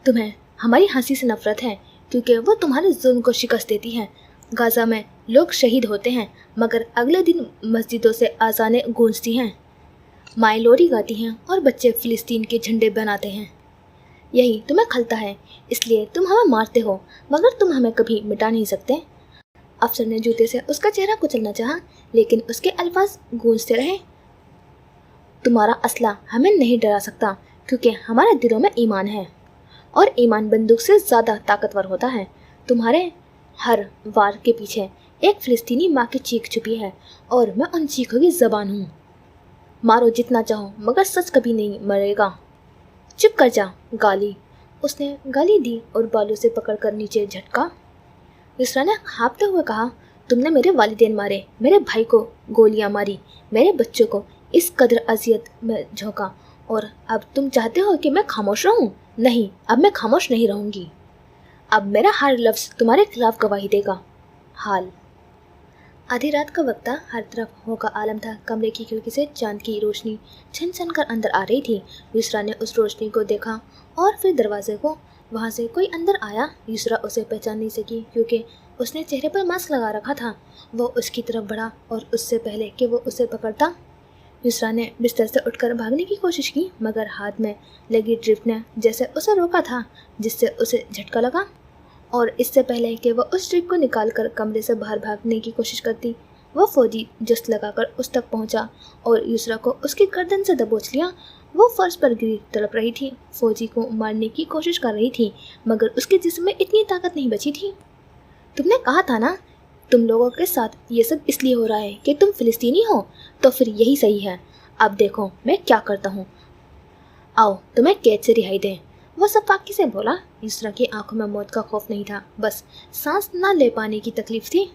S1: तुम्हें हमारी हंसी से नफरत है, क्योंकि वो तुम्हारे जुल्म को शिकस्त देती है। गाजा में लोग शहीद होते हैं, मगर अगले दिन मस्जिदों से आज़ानें गूंजती हैं, माएँ लोरी गाती हैं, और बच्चे फ़िलिस्तीन के झंडे बनाते हैं। यही तुम्हें खलता है, इसलिए तुम हमें मारते हो, मगर तुम हमें कभी मिटा नहीं सकते। अफसर ने जूते से उसका चेहरा कुचलना चाहा, लेकिन उसके अल्फाज गूंजते रहे। तुम्हारा असला हमें नहीं डरा सकता, क्योंकि हमारे दिलों में ईमान है, और ईमान बंदूक से ज़्यादा ताकतवर होता है। तुम्हारे हर वार के पीछे एक फ़िलिस्तीनी माँ की चीख छुपी है, और मैं उन चीखों की ज़बान हूँ। मारो जितना चाहो, मगर सच कभी नहीं मरेगा। चुप कर जा। गाली। उसने गाली दी और बालों से पकड़कर नीचे झटका। यूसरा ने हाँफते हुए कहा, तुमने मेरे वालिदैन मारे, मेरे भाई को गोलियां मारी, मेरे बच्चों को इस कदर अजियत में झोंका, और अब तुम चाहते हो कि मैं खामोश रहूं? नहीं, अब मैं खामोश नहीं रहूंगी। अब मेरा हर लफ्ज़ तुम्हारे खिलाफ गवाही देगा। हाल। आधी रात का वक्त था। हर तरफ हो का आलम था। कमरे की खिड़की से चांद की रोशनी छन छन कर अंदर आ रही थी। यूसरा ने उस रोशनी को देखा और फिर दरवाजे को। वहाँ से कोई अंदर आया। यूसरा उसे पहचान नहीं सकी, क्योंकि उसने चेहरे पर मास्क लगा रखा था। वो उसकी तरफ बढ़ा, और उससे पहले कि वो उसे पकड़ता, यूसरा ने बिस्तर से उठकर भागने की कोशिश की, मगर हाथ में लगी ड्रिप ने जैसे उसे रोका था, जिससे उसे झटका लगा। और इससे पहले कि वह उस ड्रिप को निकालकर कमरे से बाहर भागने की कोशिश करती, वह फौजी जस्ट लगाकर उस तक पहुंचा और यूसरा को उसकी गर्दन से दबोच लिया। वो फर्श पर गिरी तड़प रही थी, फौजी को मारने की कोशिश कर रही थी, मगर उसके जिस्म में इतनी ताकत नहीं बची थी। तुमने कहा था ना تم لوگوں کے ساتھ یہ سب اس لیے ہو رہا ہے کہ تم فلسطینی ہو، تو پھر یہی صحیح ہے۔ اب دیکھو میں کیا کرتا ہوں، آؤ تمہیں قید سے رہائی دیں۔ وہ صفاقی سے بولا۔ یسریٰ کی آنکھوں میں موت کا خوف نہیں تھا، بس سانس نہ لے پانے کی تکلیف تھی۔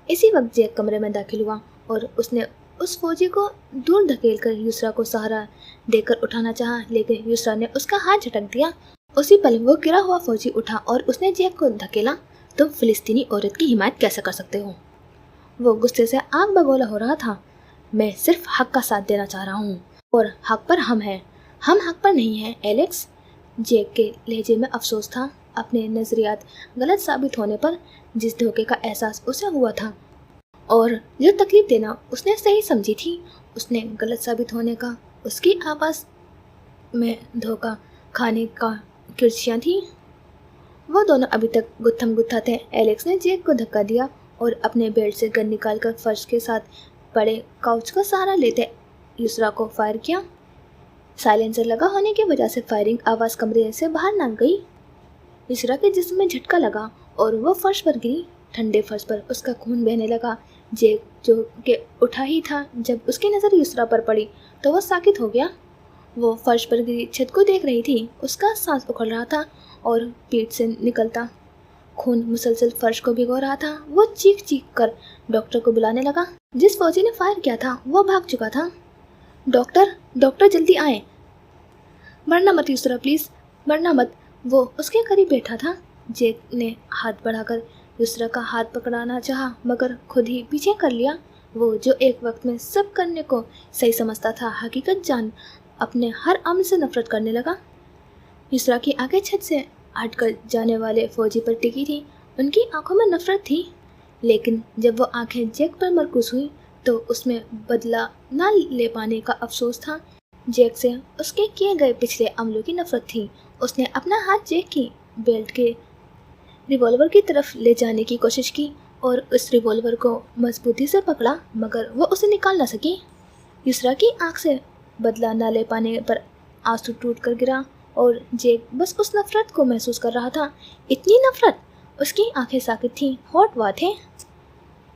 S1: اسی وقت جیک کمرے میں داخل ہوا اور اس نے اس فوجی کو دور دھکیل کر یسریٰ کو سہارا دے کر اٹھانا چاہا، لیکن یسریٰ نے اس کا ہاتھ جھٹک دیا۔ اسی پل وہ گرا ہوا فوجی اٹھا اور اس نے جیک کو دھکیلا۔ تم فلسطینی عورت کی حمایت کیسے کر سکتے ہو؟ وہ غصے سے آگ بگولا ہو رہا تھا۔ میں صرف حق کا ساتھ دینا چاہ رہا ہوں، اور حق پر ہم ہیں، ہم حق پر نہیں ہیں ایلیکس۔ جیک کے لہجے میں افسوس تھا اپنے نظریات غلط ثابت ہونے پر، جس دھوکے کا احساس اسے ہوا تھا اور جو تکلیف دینا اس نے صحیح سمجھی تھی، اس نے غلط ثابت ہونے کا۔ اس کی آواز میں دھوکہ کھانے کا کرچیاں تھیں۔ وہ دونوں ابھی تک گتھم گتھا تھے۔ ایلیکس نے جیک کو دھکا دیا اور اپنے بیلٹ سے گن نکال کر فرش کے ساتھ پڑے کاؤچ کا سہارا لیتے یسریٰ کو فائر کیا۔ سائلنسر لگا ہونے کی وجہ سے فائرنگ آواز کمرے سے باہر نہ گئی۔ یسریٰ کے جسم میں جھٹکا لگا اور وہ فرش پر گری۔ ٹھنڈے فرش پر اس کا خون بہنے لگا۔ جیک جو کہ اٹھا ہی تھا، جب اس کی نظر یسریٰ پر پڑی تو وہ ساکت ہو گیا۔ وہ فرش پر گری چھت کو دیکھ رہی تھی۔ اس کا سانس اکھڑ رہا تھا اور پیٹ سے نکلتا خون مسلسل فرش کو بھگو رہا تھا۔ وہ چیخ چیخ کر ڈاکٹر کو بلانے لگا۔ جس فوجی نے فائر کیا تھا وہ بھاگ چکا تھا۔ ڈاکٹر جلدی آئیں۔ مرنا مت یسریٰ، پلیز مرنا مت۔ وہ اس کے قریب بیٹھا تھا۔ جیک نے ہاتھ بڑھا کر یسریٰ کا ہاتھ پکڑانا چاہا، مگر خود ہی پیچھے کر لیا۔ وہ جو ایک وقت میں سب کرنے کو صحیح سمجھتا تھا، حقیقت جان اپنے ہر عمل سے نفرت کرنے لگا۔ یسریٰ کی آنکھیں چھت سے ہٹ کر جانے والے فوجی پر ٹکی تھی۔ ان کی آنکھوں میں نفرت تھی، لیکن جب وہ آنکھیں جیک پر مرکوز ہوئی تو اس میں بدلہ نہ لے پانے کا افسوس تھا۔ جیک سے اس کے کیے گئے پچھلے عملوں کی نفرت تھی۔ اس نے اپنا ہاتھ جیک کی بیلٹ کے ریوالور کی طرف لے جانے کی کوشش کی اور اس ریوالور کو مضبوطی سے پکڑا، مگر وہ اسے نکال نہ سکی۔ یسریٰ کی آنکھ سے بدلہ نہ لے پانے پر آنسو ٹوٹ کر گرا اور جیک بس اس نفرت کو محسوس کر رہا تھا۔ اتنی نفرت! اس کی آنکھیں ساکت تھیں، ہونٹ وا تھے۔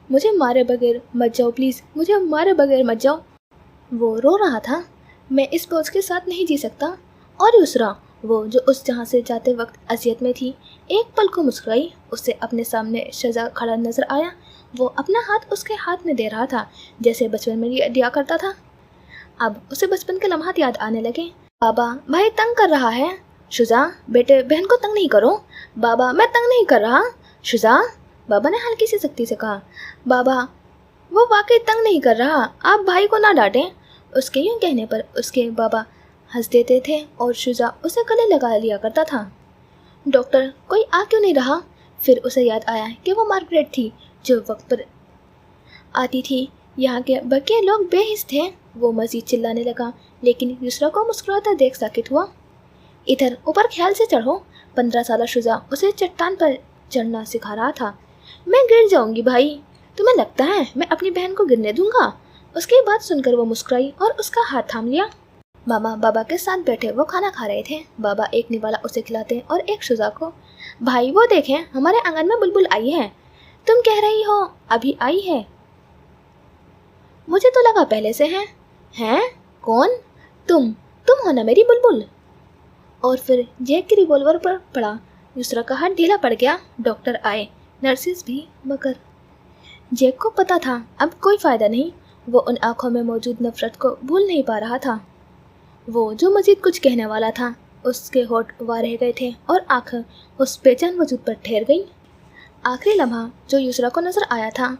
S1: مجھے مارے بغیر مت جاؤ پلیز، مجھے مارے بغیر مت جاؤ۔ وہ رو رہا تھا۔ میں اس بوجھ کے ساتھ نہیں جی سکتا۔ اور یسریٰ، وہ جو اس جہاں سے جاتے وقت اذیت میں تھی، ایک پل کو مسکرائی۔ اسے اپنے سامنے شجاع کھڑا نظر آیا۔ وہ اپنا ہاتھ اس کے ہاتھ میں دے رہا تھا جیسے بچپن میں دیا کرتا تھا۔ اب اسے بچپن کے لمحات یاد آنے لگے۔ بابا، بھائی تنگ کر رہا ہے۔ شجاع، بیٹے بہن کو تنگ نہیں کرو۔ بابا، میں تنگ نہیں کر رہا۔ شجاع، بابا نے ہلکی سی سختی سے کہا۔ بابا، وہ واقعی تنگ نہیں کر رہا، آپ بھائی کو نہ ڈانٹیں۔ اس کے یوں کہنے پر اس کے بابا ہنس دیتے تھے اور شجاع اسے گلے لگا لیا کرتا تھا۔ ڈاکٹر، کوئی آ کیوں نہیں رہا؟ پھر اسے یاد آیا کہ وہ مارگریٹ تھی جو وقت پر آتی تھی۔ یہاں کے بقیہ لوگ بے حس تھے۔ وہ مزید چلانے لگا، لیکن یسریٰ کو مسکراتا دیکھ ساکت ہوا۔ ادھر اوپر خیال سے چڑھو۔ 15 سالہ شجاع اسے چٹان پر چڑھنا سکھا رہا تھا۔ میں گر جاؤں گی بھائی، تمہیں لگتا ہے میں اپنی بہن کو گرنے دوں گا؟ اس کی بات سن کر وہ مسکرائی اور اس کا ہاتھ تھام لیا۔ ماما بابا کے ساتھ بیٹھے وہ کھانا کھا رہے تھے۔ بابا ایک نوالا اسے کھلاتے اور ایک شجاع کو۔ بھائی وہ دیکھیں، ہمارے آنگن میں بلبل آئی ہے۔ تم کہہ رہی ہو ابھی آئی ہے؟ مجھے تو لگا پہلے سے ہے۔ ہیں؟ کون؟ تم ہو نا میری بلبل۔ اور پھر جیک کے ریوالور پر پڑا۔ یسریٰ کا ہاتھ ڈھیلا پڑ گیا۔ ڈاکٹر آئے، نرسز بھی، مگر جیک کو پتا تھا اب کوئی فائدہ نہیں۔ وہ ان آنکھوں میں موجود نفرت کو بھول نہیں پا رہا تھا۔ وہ جو مزید کچھ کہنے والا تھا، اس کے ہونٹ وا رہ گئے تھے اور آنکھ اس بے جان وجود پر ٹھہر گئی۔ آخری لمحہ جو یسریٰ کو نظر آیا تھا،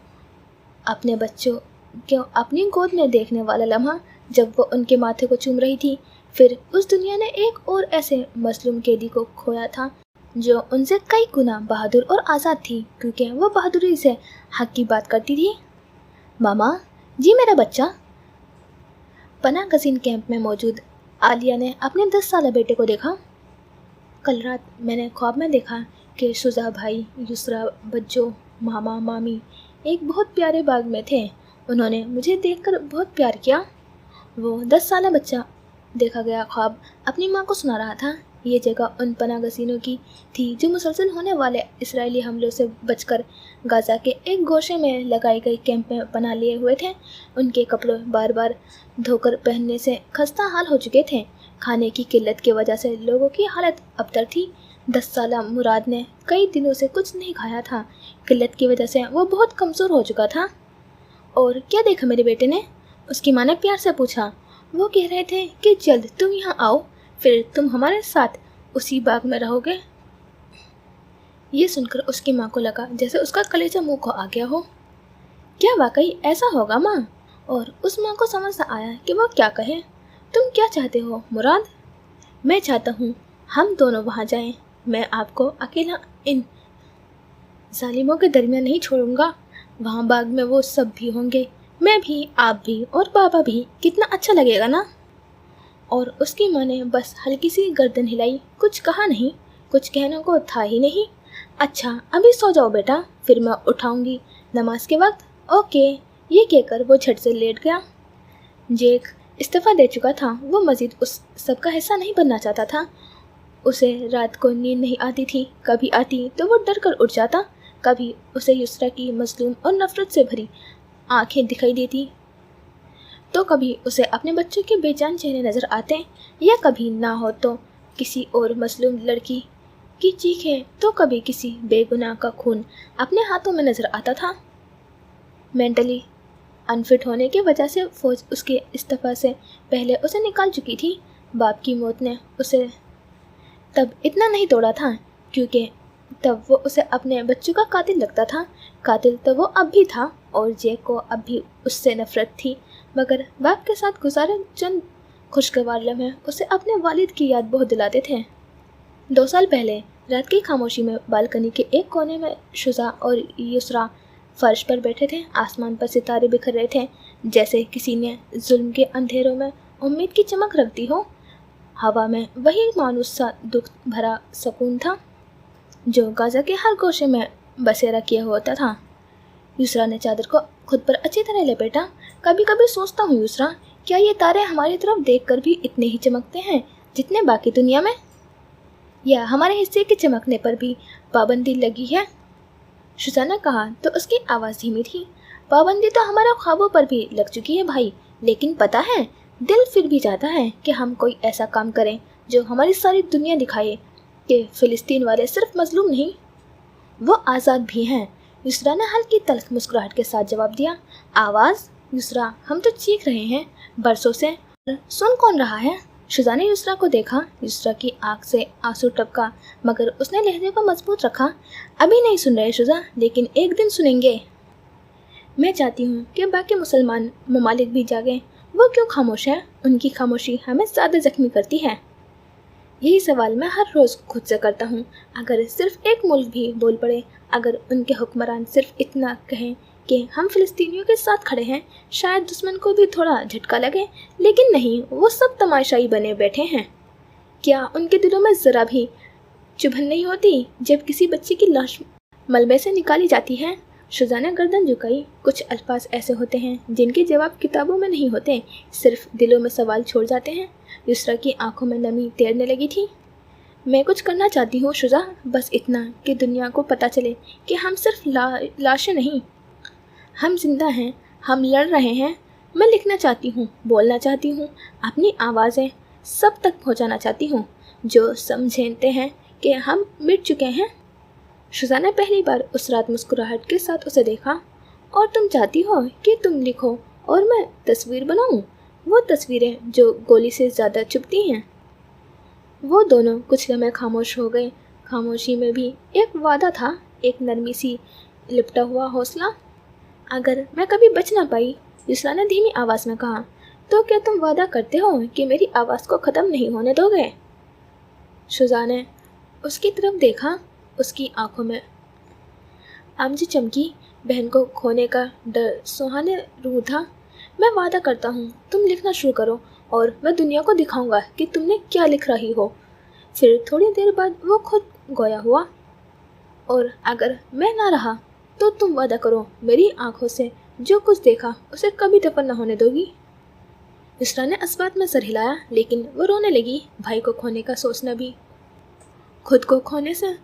S1: اپنے بچوں کو اپنی گود میں دیکھنے والا لمحہ جب وہ ان کے ماتھے کو چوم رہی تھی۔ پھر اس دنیا نے ایک اور ایسے مظلوم قیدی کو کھویا تھا جو ان سے کئی گنا بہادر اور آزاد تھی، کیونکہ وہ بہادری سے حق کی بات کرتی تھی۔ ماما جی، میرا بچہ۔ پناہ گزین کیمپ میں موجود عالیہ نے اپنے 10 سالہ بیٹے کو دیکھا۔ کل رات میں نے خواب میں دیکھا کہ شجاع بھائی، یسریٰ، بچوں، ماما، مامی ایک بہت پیارے باغ میں تھے۔ انہوں نے مجھے دیکھ کر بہت پیار کیا۔ وہ 10 سالہ بچہ دیکھا گیا خواب اپنی ماں کو سنا رہا تھا۔ یہ جگہ ان پناہ گزینوں کی تھی جو مسلسل ہونے والے اسرائیلی حملوں سے بچ کر غزہ کے ایک گوشے میں لگائی گئی کیمپ میں پناہ لیے ہوئے تھے۔ ان کے کپڑے بار بار دھو کر پہننے سے خستہ حال ہو چکے تھے۔ کھانے کی قلت کی وجہ سے لوگوں کی حالت ابتر تھی۔ 10 سالہ مراد نے کئی دنوں سے کچھ نہیں کھایا تھا۔ قلت کی وجہ سے وہ بہت کمزور ہو چکا تھا۔ اور کیا دیکھا میرے بیٹے نے؟ اس کی ماں نے پیار سے پوچھا۔ وہ کہہ رہے تھے کہ جلد تم یہاں آؤ، پھر تم ہمارے ساتھ اسی باغ میں رہو گے۔ یہ سن کر اس کی ماں کو لگا جیسے اس کا کلیجہ منہ کو آ گیا ہو۔ کیا واقعی ایسا ہوگا ماں؟ اور اس ماں کو سمجھ نہ آیا کہ وہ کیا کہے۔ تم کیا چاہتے ہو مراد؟ میں چاہتا ہوں ہم دونوں وہاں جائیں۔ میں آپ کو اکیلا ان ظالموں کے درمیان نہیں چھوڑوں گا۔ وہاں باغ میں وہ سب بھی ہوں گے، میں بھی، آپ بھی اور بابا بھی۔ کتنا اچھا لگے گا نا؟ اور اس کی ماں نے بس ہلکی سی گردن ہلائی، کچھ کہا نہیں۔ کچھ کہنے کو تھا ہی نہیں۔ اچھا ابھی سو جاؤ بیٹا، پھر میں اٹھاؤں گی نماز کے وقت۔ اوکے، یہ کہہ کر وہ جھٹ سے لیٹ گیا۔ جیک استعفیٰ دے چکا تھا۔ وہ مزید اس سب کا حصہ نہیں بننا چاہتا تھا۔ اسے رات کو نیند نہیں آتی تھی۔ کبھی آتی تو وہ ڈر کر اٹھ جاتا، کبھی اسے یسریٰ کی مظلوم اور نفرت سے بھری آنکھیں دکھائی دیتی، تو کبھی اسے اپنے بچوں کے بے جان چہرے نظر آتے، یا کبھی نہ ہو تو کسی اور مظلوم لڑکی کی چیخیں، تو کبھی کسی بے گناہ کا خون اپنے ہاتھوں میں نظر آتا تھا۔ مینٹلی انفٹ ہونے کی وجہ سے فوج اس کے استعفیٰ سے پہلے اسے نکال چکی تھی۔ باپ کی موت نے اسے تب اتنا نہیں توڑا تھا، کیونکہ تب وہ اسے اپنے بچوں کا قاتل لگتا تھا۔ قاتل تو وہ اب بھی تھا، اور جیک کو اب بھی اس سے نفرت تھی، مگر باپ کے ساتھ گزارے چند خوشگوار لمحے اسے اپنے والد کی یاد بہت دلاتے تھے۔ 2 سال پہلے رات کی خاموشی میں بالکنی کے ایک کونے میں شجاع اور یسریٰ فرش پر بیٹھے تھے۔ آسمان پر ستارے بکھر رہے تھے، جیسے کسی نے ظلم کے اندھیروں میں امید کی چمک رکھ دی ہو۔ ہوا میں وہی مانوس سا دکھ بھرا سکون تھا جو غزہ کے ہر گوشے میں بسیرا کیا ہوتا تھا۔ یسریٰ نے چادر کو خود پر اچھی طرح لپیٹا۔ کبھی کبھی سوچتا ہوں یسریٰ، کیا یہ تارے ہماری طرف دیکھ کر بھی اتنے ہی چمکتے ہیں جتنے باقی دنیا میں؟ یا ہمارے حصے کے چمکنے پر بھی پابندی لگی ہے؟ شجاع نے کہا تو اس کی آواز دھیمی تھی۔ پابندی تو ہمارے خوابوں پر بھی لگ چکی ہے بھائی، لیکن پتہ ہے دل پھر بھی چاہتا ہے کہ ہم کوئی ایسا کام کریں جو ہماری ساری دنیا دکھائے کہ فلسطین والے صرف مظلوم نہیں، وہ آزاد بھی ہیں۔ یسریٰ نے ہلکی تلخ مسکراہٹ کے ساتھ جواب دیا۔ آواز؟ یسریٰ، ہم تو چیخ رہے ہیں برسوں سے، سن کون رہا ہے؟ شجاع نے یسریٰ کو دیکھا۔ یسریٰ کی آنکھ سے آنسو ٹپکا، مگر اس نے لہجے کو مضبوط رکھا۔ ابھی نہیں سن رہے شجاع، لیکن ایک دن سنیں گے۔ میں چاہتی ہوں کہ باقی مسلمان ممالک بھی جاگیں۔ وہ کیوں خاموش ہیں؟ ان کی خاموشی ہمیں زیادہ زخمی کرتی ہے۔ یہی سوال میں ہر روز خود سے کرتا ہوں۔ اگر صرف ایک ملک بھی بول پڑے، اگر ان کے حکمران صرف اتنا کہیں کہ ہم فلسطینیوں کے ساتھ کھڑے ہیں، شاید دشمن کو بھی تھوڑا جھٹکا لگے، لیکن نہیں، وہ سب تماشائی بنے بیٹھے ہیں۔ کیا ان کے دلوں میں ذرا بھی چبھن نہیں ہوتی جب کسی بچی کی لاش ملبے سے نکالی جاتی ہے؟ شجاع نے گردن جھکائی۔ کچھ الفاظ ایسے ہوتے ہیں جن کے جواب کتابوں میں نہیں ہوتے، صرف دلوں میں سوال چھوڑ جاتے ہیں۔ یسریٰ کی آنکھوں میں نمی تیرنے لگی تھی۔ میں کچھ کرنا چاہتی ہوں شجاع، بس اتنا کہ دنیا کو پتہ چلے کہ ہم صرف لاشیں نہیں، ہم زندہ ہیں، ہم لڑ رہے ہیں۔ میں لکھنا چاہتی ہوں، بولنا چاہتی ہوں، اپنی آوازیں سب تک پہنچانا چاہتی ہوں جو سمجھتے ہیں کہ ہم مٹ چکے ہیں۔ شجاع نے پہلی بار اس رات مسکراہٹ کے ساتھ اسے دیکھا۔ اور تم چاہتی ہو کہ تم لکھو اور میں تصویر بناؤں، وہ تصویریں جو گولی سے زیادہ چبھتی ہیں؟ وہ دونوں کچھ لمحے خاموش ہو گئے۔ خاموشی میں بھی ایک وعدہ تھا، ایک نرمی سی لپٹا ہوا حوصلہ۔ اگر میں کبھی بچ نہ پائی، یسریٰ نے دھیمی آواز میں کہا، تو کیا تم وعدہ کرتے ہو کہ میری آواز کو ختم نہیں ہونے دو گے؟ شجاع نے اس کی طرف دیکھا۔ اس کی آنکھوں میں امج چمکی۔ بہن کو کھونے کا ڈر سہانے روح تھا۔ میں وعدہ کرتا ہوں، تم لکھنا شروع کرو اور میں دنیا کو دکھاؤں گا کہ تم نے کیا لکھ رہی ہو۔ پھر تھوڑی دیر بعد وہ خود گویا ہوا۔ اور اگر میں نہ رہا تو تم وعدہ کرو میری آنکھوں سے جو کچھ دیکھا اسے کبھی دفن نہ ہونے دو گی۔ یسریٰ نے اس بات میں سر ہلایا، لیکن وہ رونے لگی۔ بھائی کو کھونے کا سوچنا بھی खुद को खोने से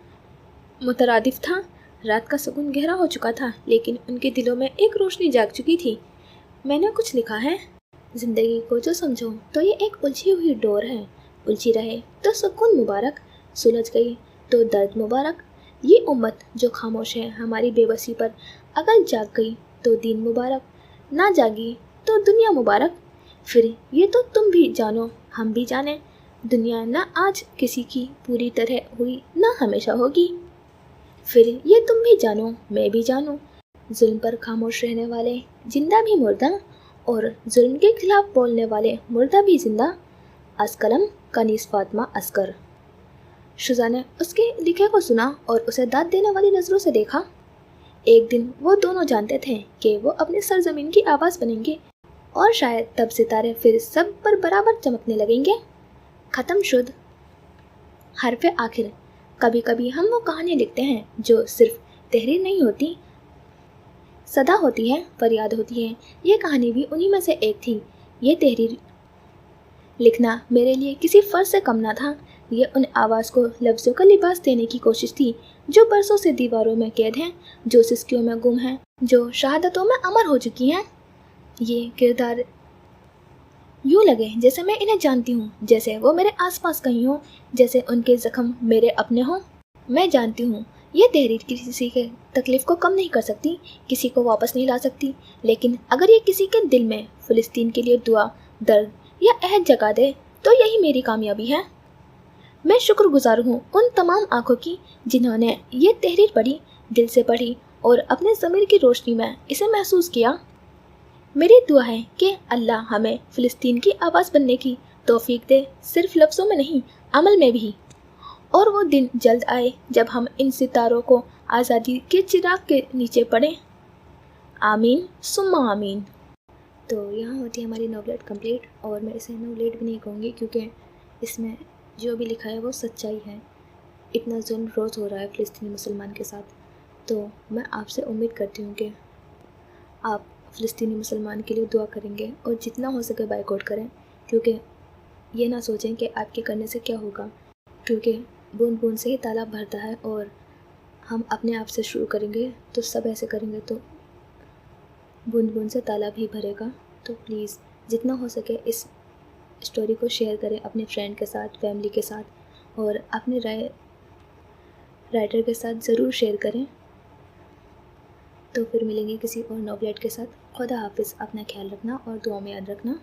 S1: मुतरादिफ था। रात का सुकून गहरा हो चुका था, लेकिन उनके दिलों में एक रोशनी जाग चुकी थी। मैंने कुछ लिखा है, ज़िंदगी को जो समझो तो ये एक उलझी हुई डोर है, उलझी रहे तो सुकून मुबारक, सुलझ गई तो दर्द मुबारक। ये उम्मत जो खामोश है हमारी बेबसी पर, अगर जाग गई तो दीन मुबारक, ना जागी तो दुनिया मुबारक। फिर ये तो तुम भी जानो हम भी जाने, दुनिया ना आज किसी की पूरी तरह हुई ना हमेशा होगी। फिर ये तुम भी जानो मैं भी जानूं, जुल्म पर खामोश रहने वाले जिंदा भी मुर्दा, और जुल्म के खिलाफ बोलने वाले मुर्दा भी जिंदा। अस्कलम कनीस फातिमा अस्कर। शुजा ने उसके लिखे को सुना और उसे दाद देने वाली नज़रों से देखा। एक दिन वो दोनों जानते थे कि वो अपने सरजमीन की आवाज़ बनेंगे, और शायद तब सितारे फिर सब पर बराबर चमकने लगेंगे। ख़त्म शुद हरफ आखिर। कभी कभी हम वो कहानी लिखते हैं जो सिर्फ तहरीर नहीं होती, सदा होती है, फरियाद होती है। ये कहानी भी उन्हीं में से एक थी। ये तहरीर लिखना मेरे लिए किसी फ़र्ज से कम ना था। ये उन आवाज़ को लफ्ज़ों का लिबास देने की कोशिश थी जो बरसों से दीवारों में कैद हैं, जो सिस्कियों में गुम हैं, जो शहादतों में अमर हो चुकी हैं। ये किरदार यूँ लगे जैसे मैं इन्हें जानती हूँ, जैसे वो मेरे आसपास कहीं हों, जैसे उनके ज़ख्म मेरे अपने हों। मैं जानती हूँ ये तहरीर किसी के तकलीफ़ को कम नहीं कर सकती, किसी को वापस नहीं ला सकती, लेकिन अगर ये किसी के दिल में फ़िलिस्तीन के लिए दुआ, दर्द या अहद जगा दे तो यही मेरी कामयाबी है। मैं शुक्रगुजार हूँ उन तमाम आँखों की जिन्होंने ये तहरीर पढ़ी, दिल से पढ़ी और अपने ज़मीर की रोशनी में इसे महसूस किया। मेरी दुआ है कि अल्लाह हमें फ़िलिस्तीन की आवाज़ बनने की तौफीक दे, सिर्फ लफ्ज़ों में नहीं, अमल में भी। और वो दिन जल्द आए जब हम इन सितारों को आज़ादी के चिराग के नीचे पढ़ें। आमीन सुम्मा आमीन। तो यहाँ होती है हमारी नॉवलेट कंप्लीट, और मैं इसे नॉवलेट भी नहीं कहूँगी क्योंकि इसमें जो भी लिखा है वो सच्चाई है। इतना जुल्म रोज़ हो रहा है फ़िलिस्तीनी मुसलमान के साथ, तो मैं आपसे उम्मीद करती हूँ कि आप फ़िलिस्तीनी मुसलमान के लिए दुआ करेंगे और जितना हो सके बाइकआउट करें, क्योंकि ये ना सोचें कि आपके करने से क्या होगा, क्योंकि बूंद बूंद से ही तालाब भरता है, और हम अपने आप से शुरू करेंगे तो सब ऐसे करेंगे तो बूंद बूंद से तालाब ही भरेगा। तो प्लीज़ जितना हो सके इस स्टोरी को शेयर करें अपने फ्रेंड के साथ, फैमिली के साथ, और अपने राइटर के साथ ज़रूर शेयर करें। तो फिर मिलेंगे किसी और नॉवलेट के साथ। खुदा हाफिज़, अपना ख्याल रखना और दुआ में याद रखना।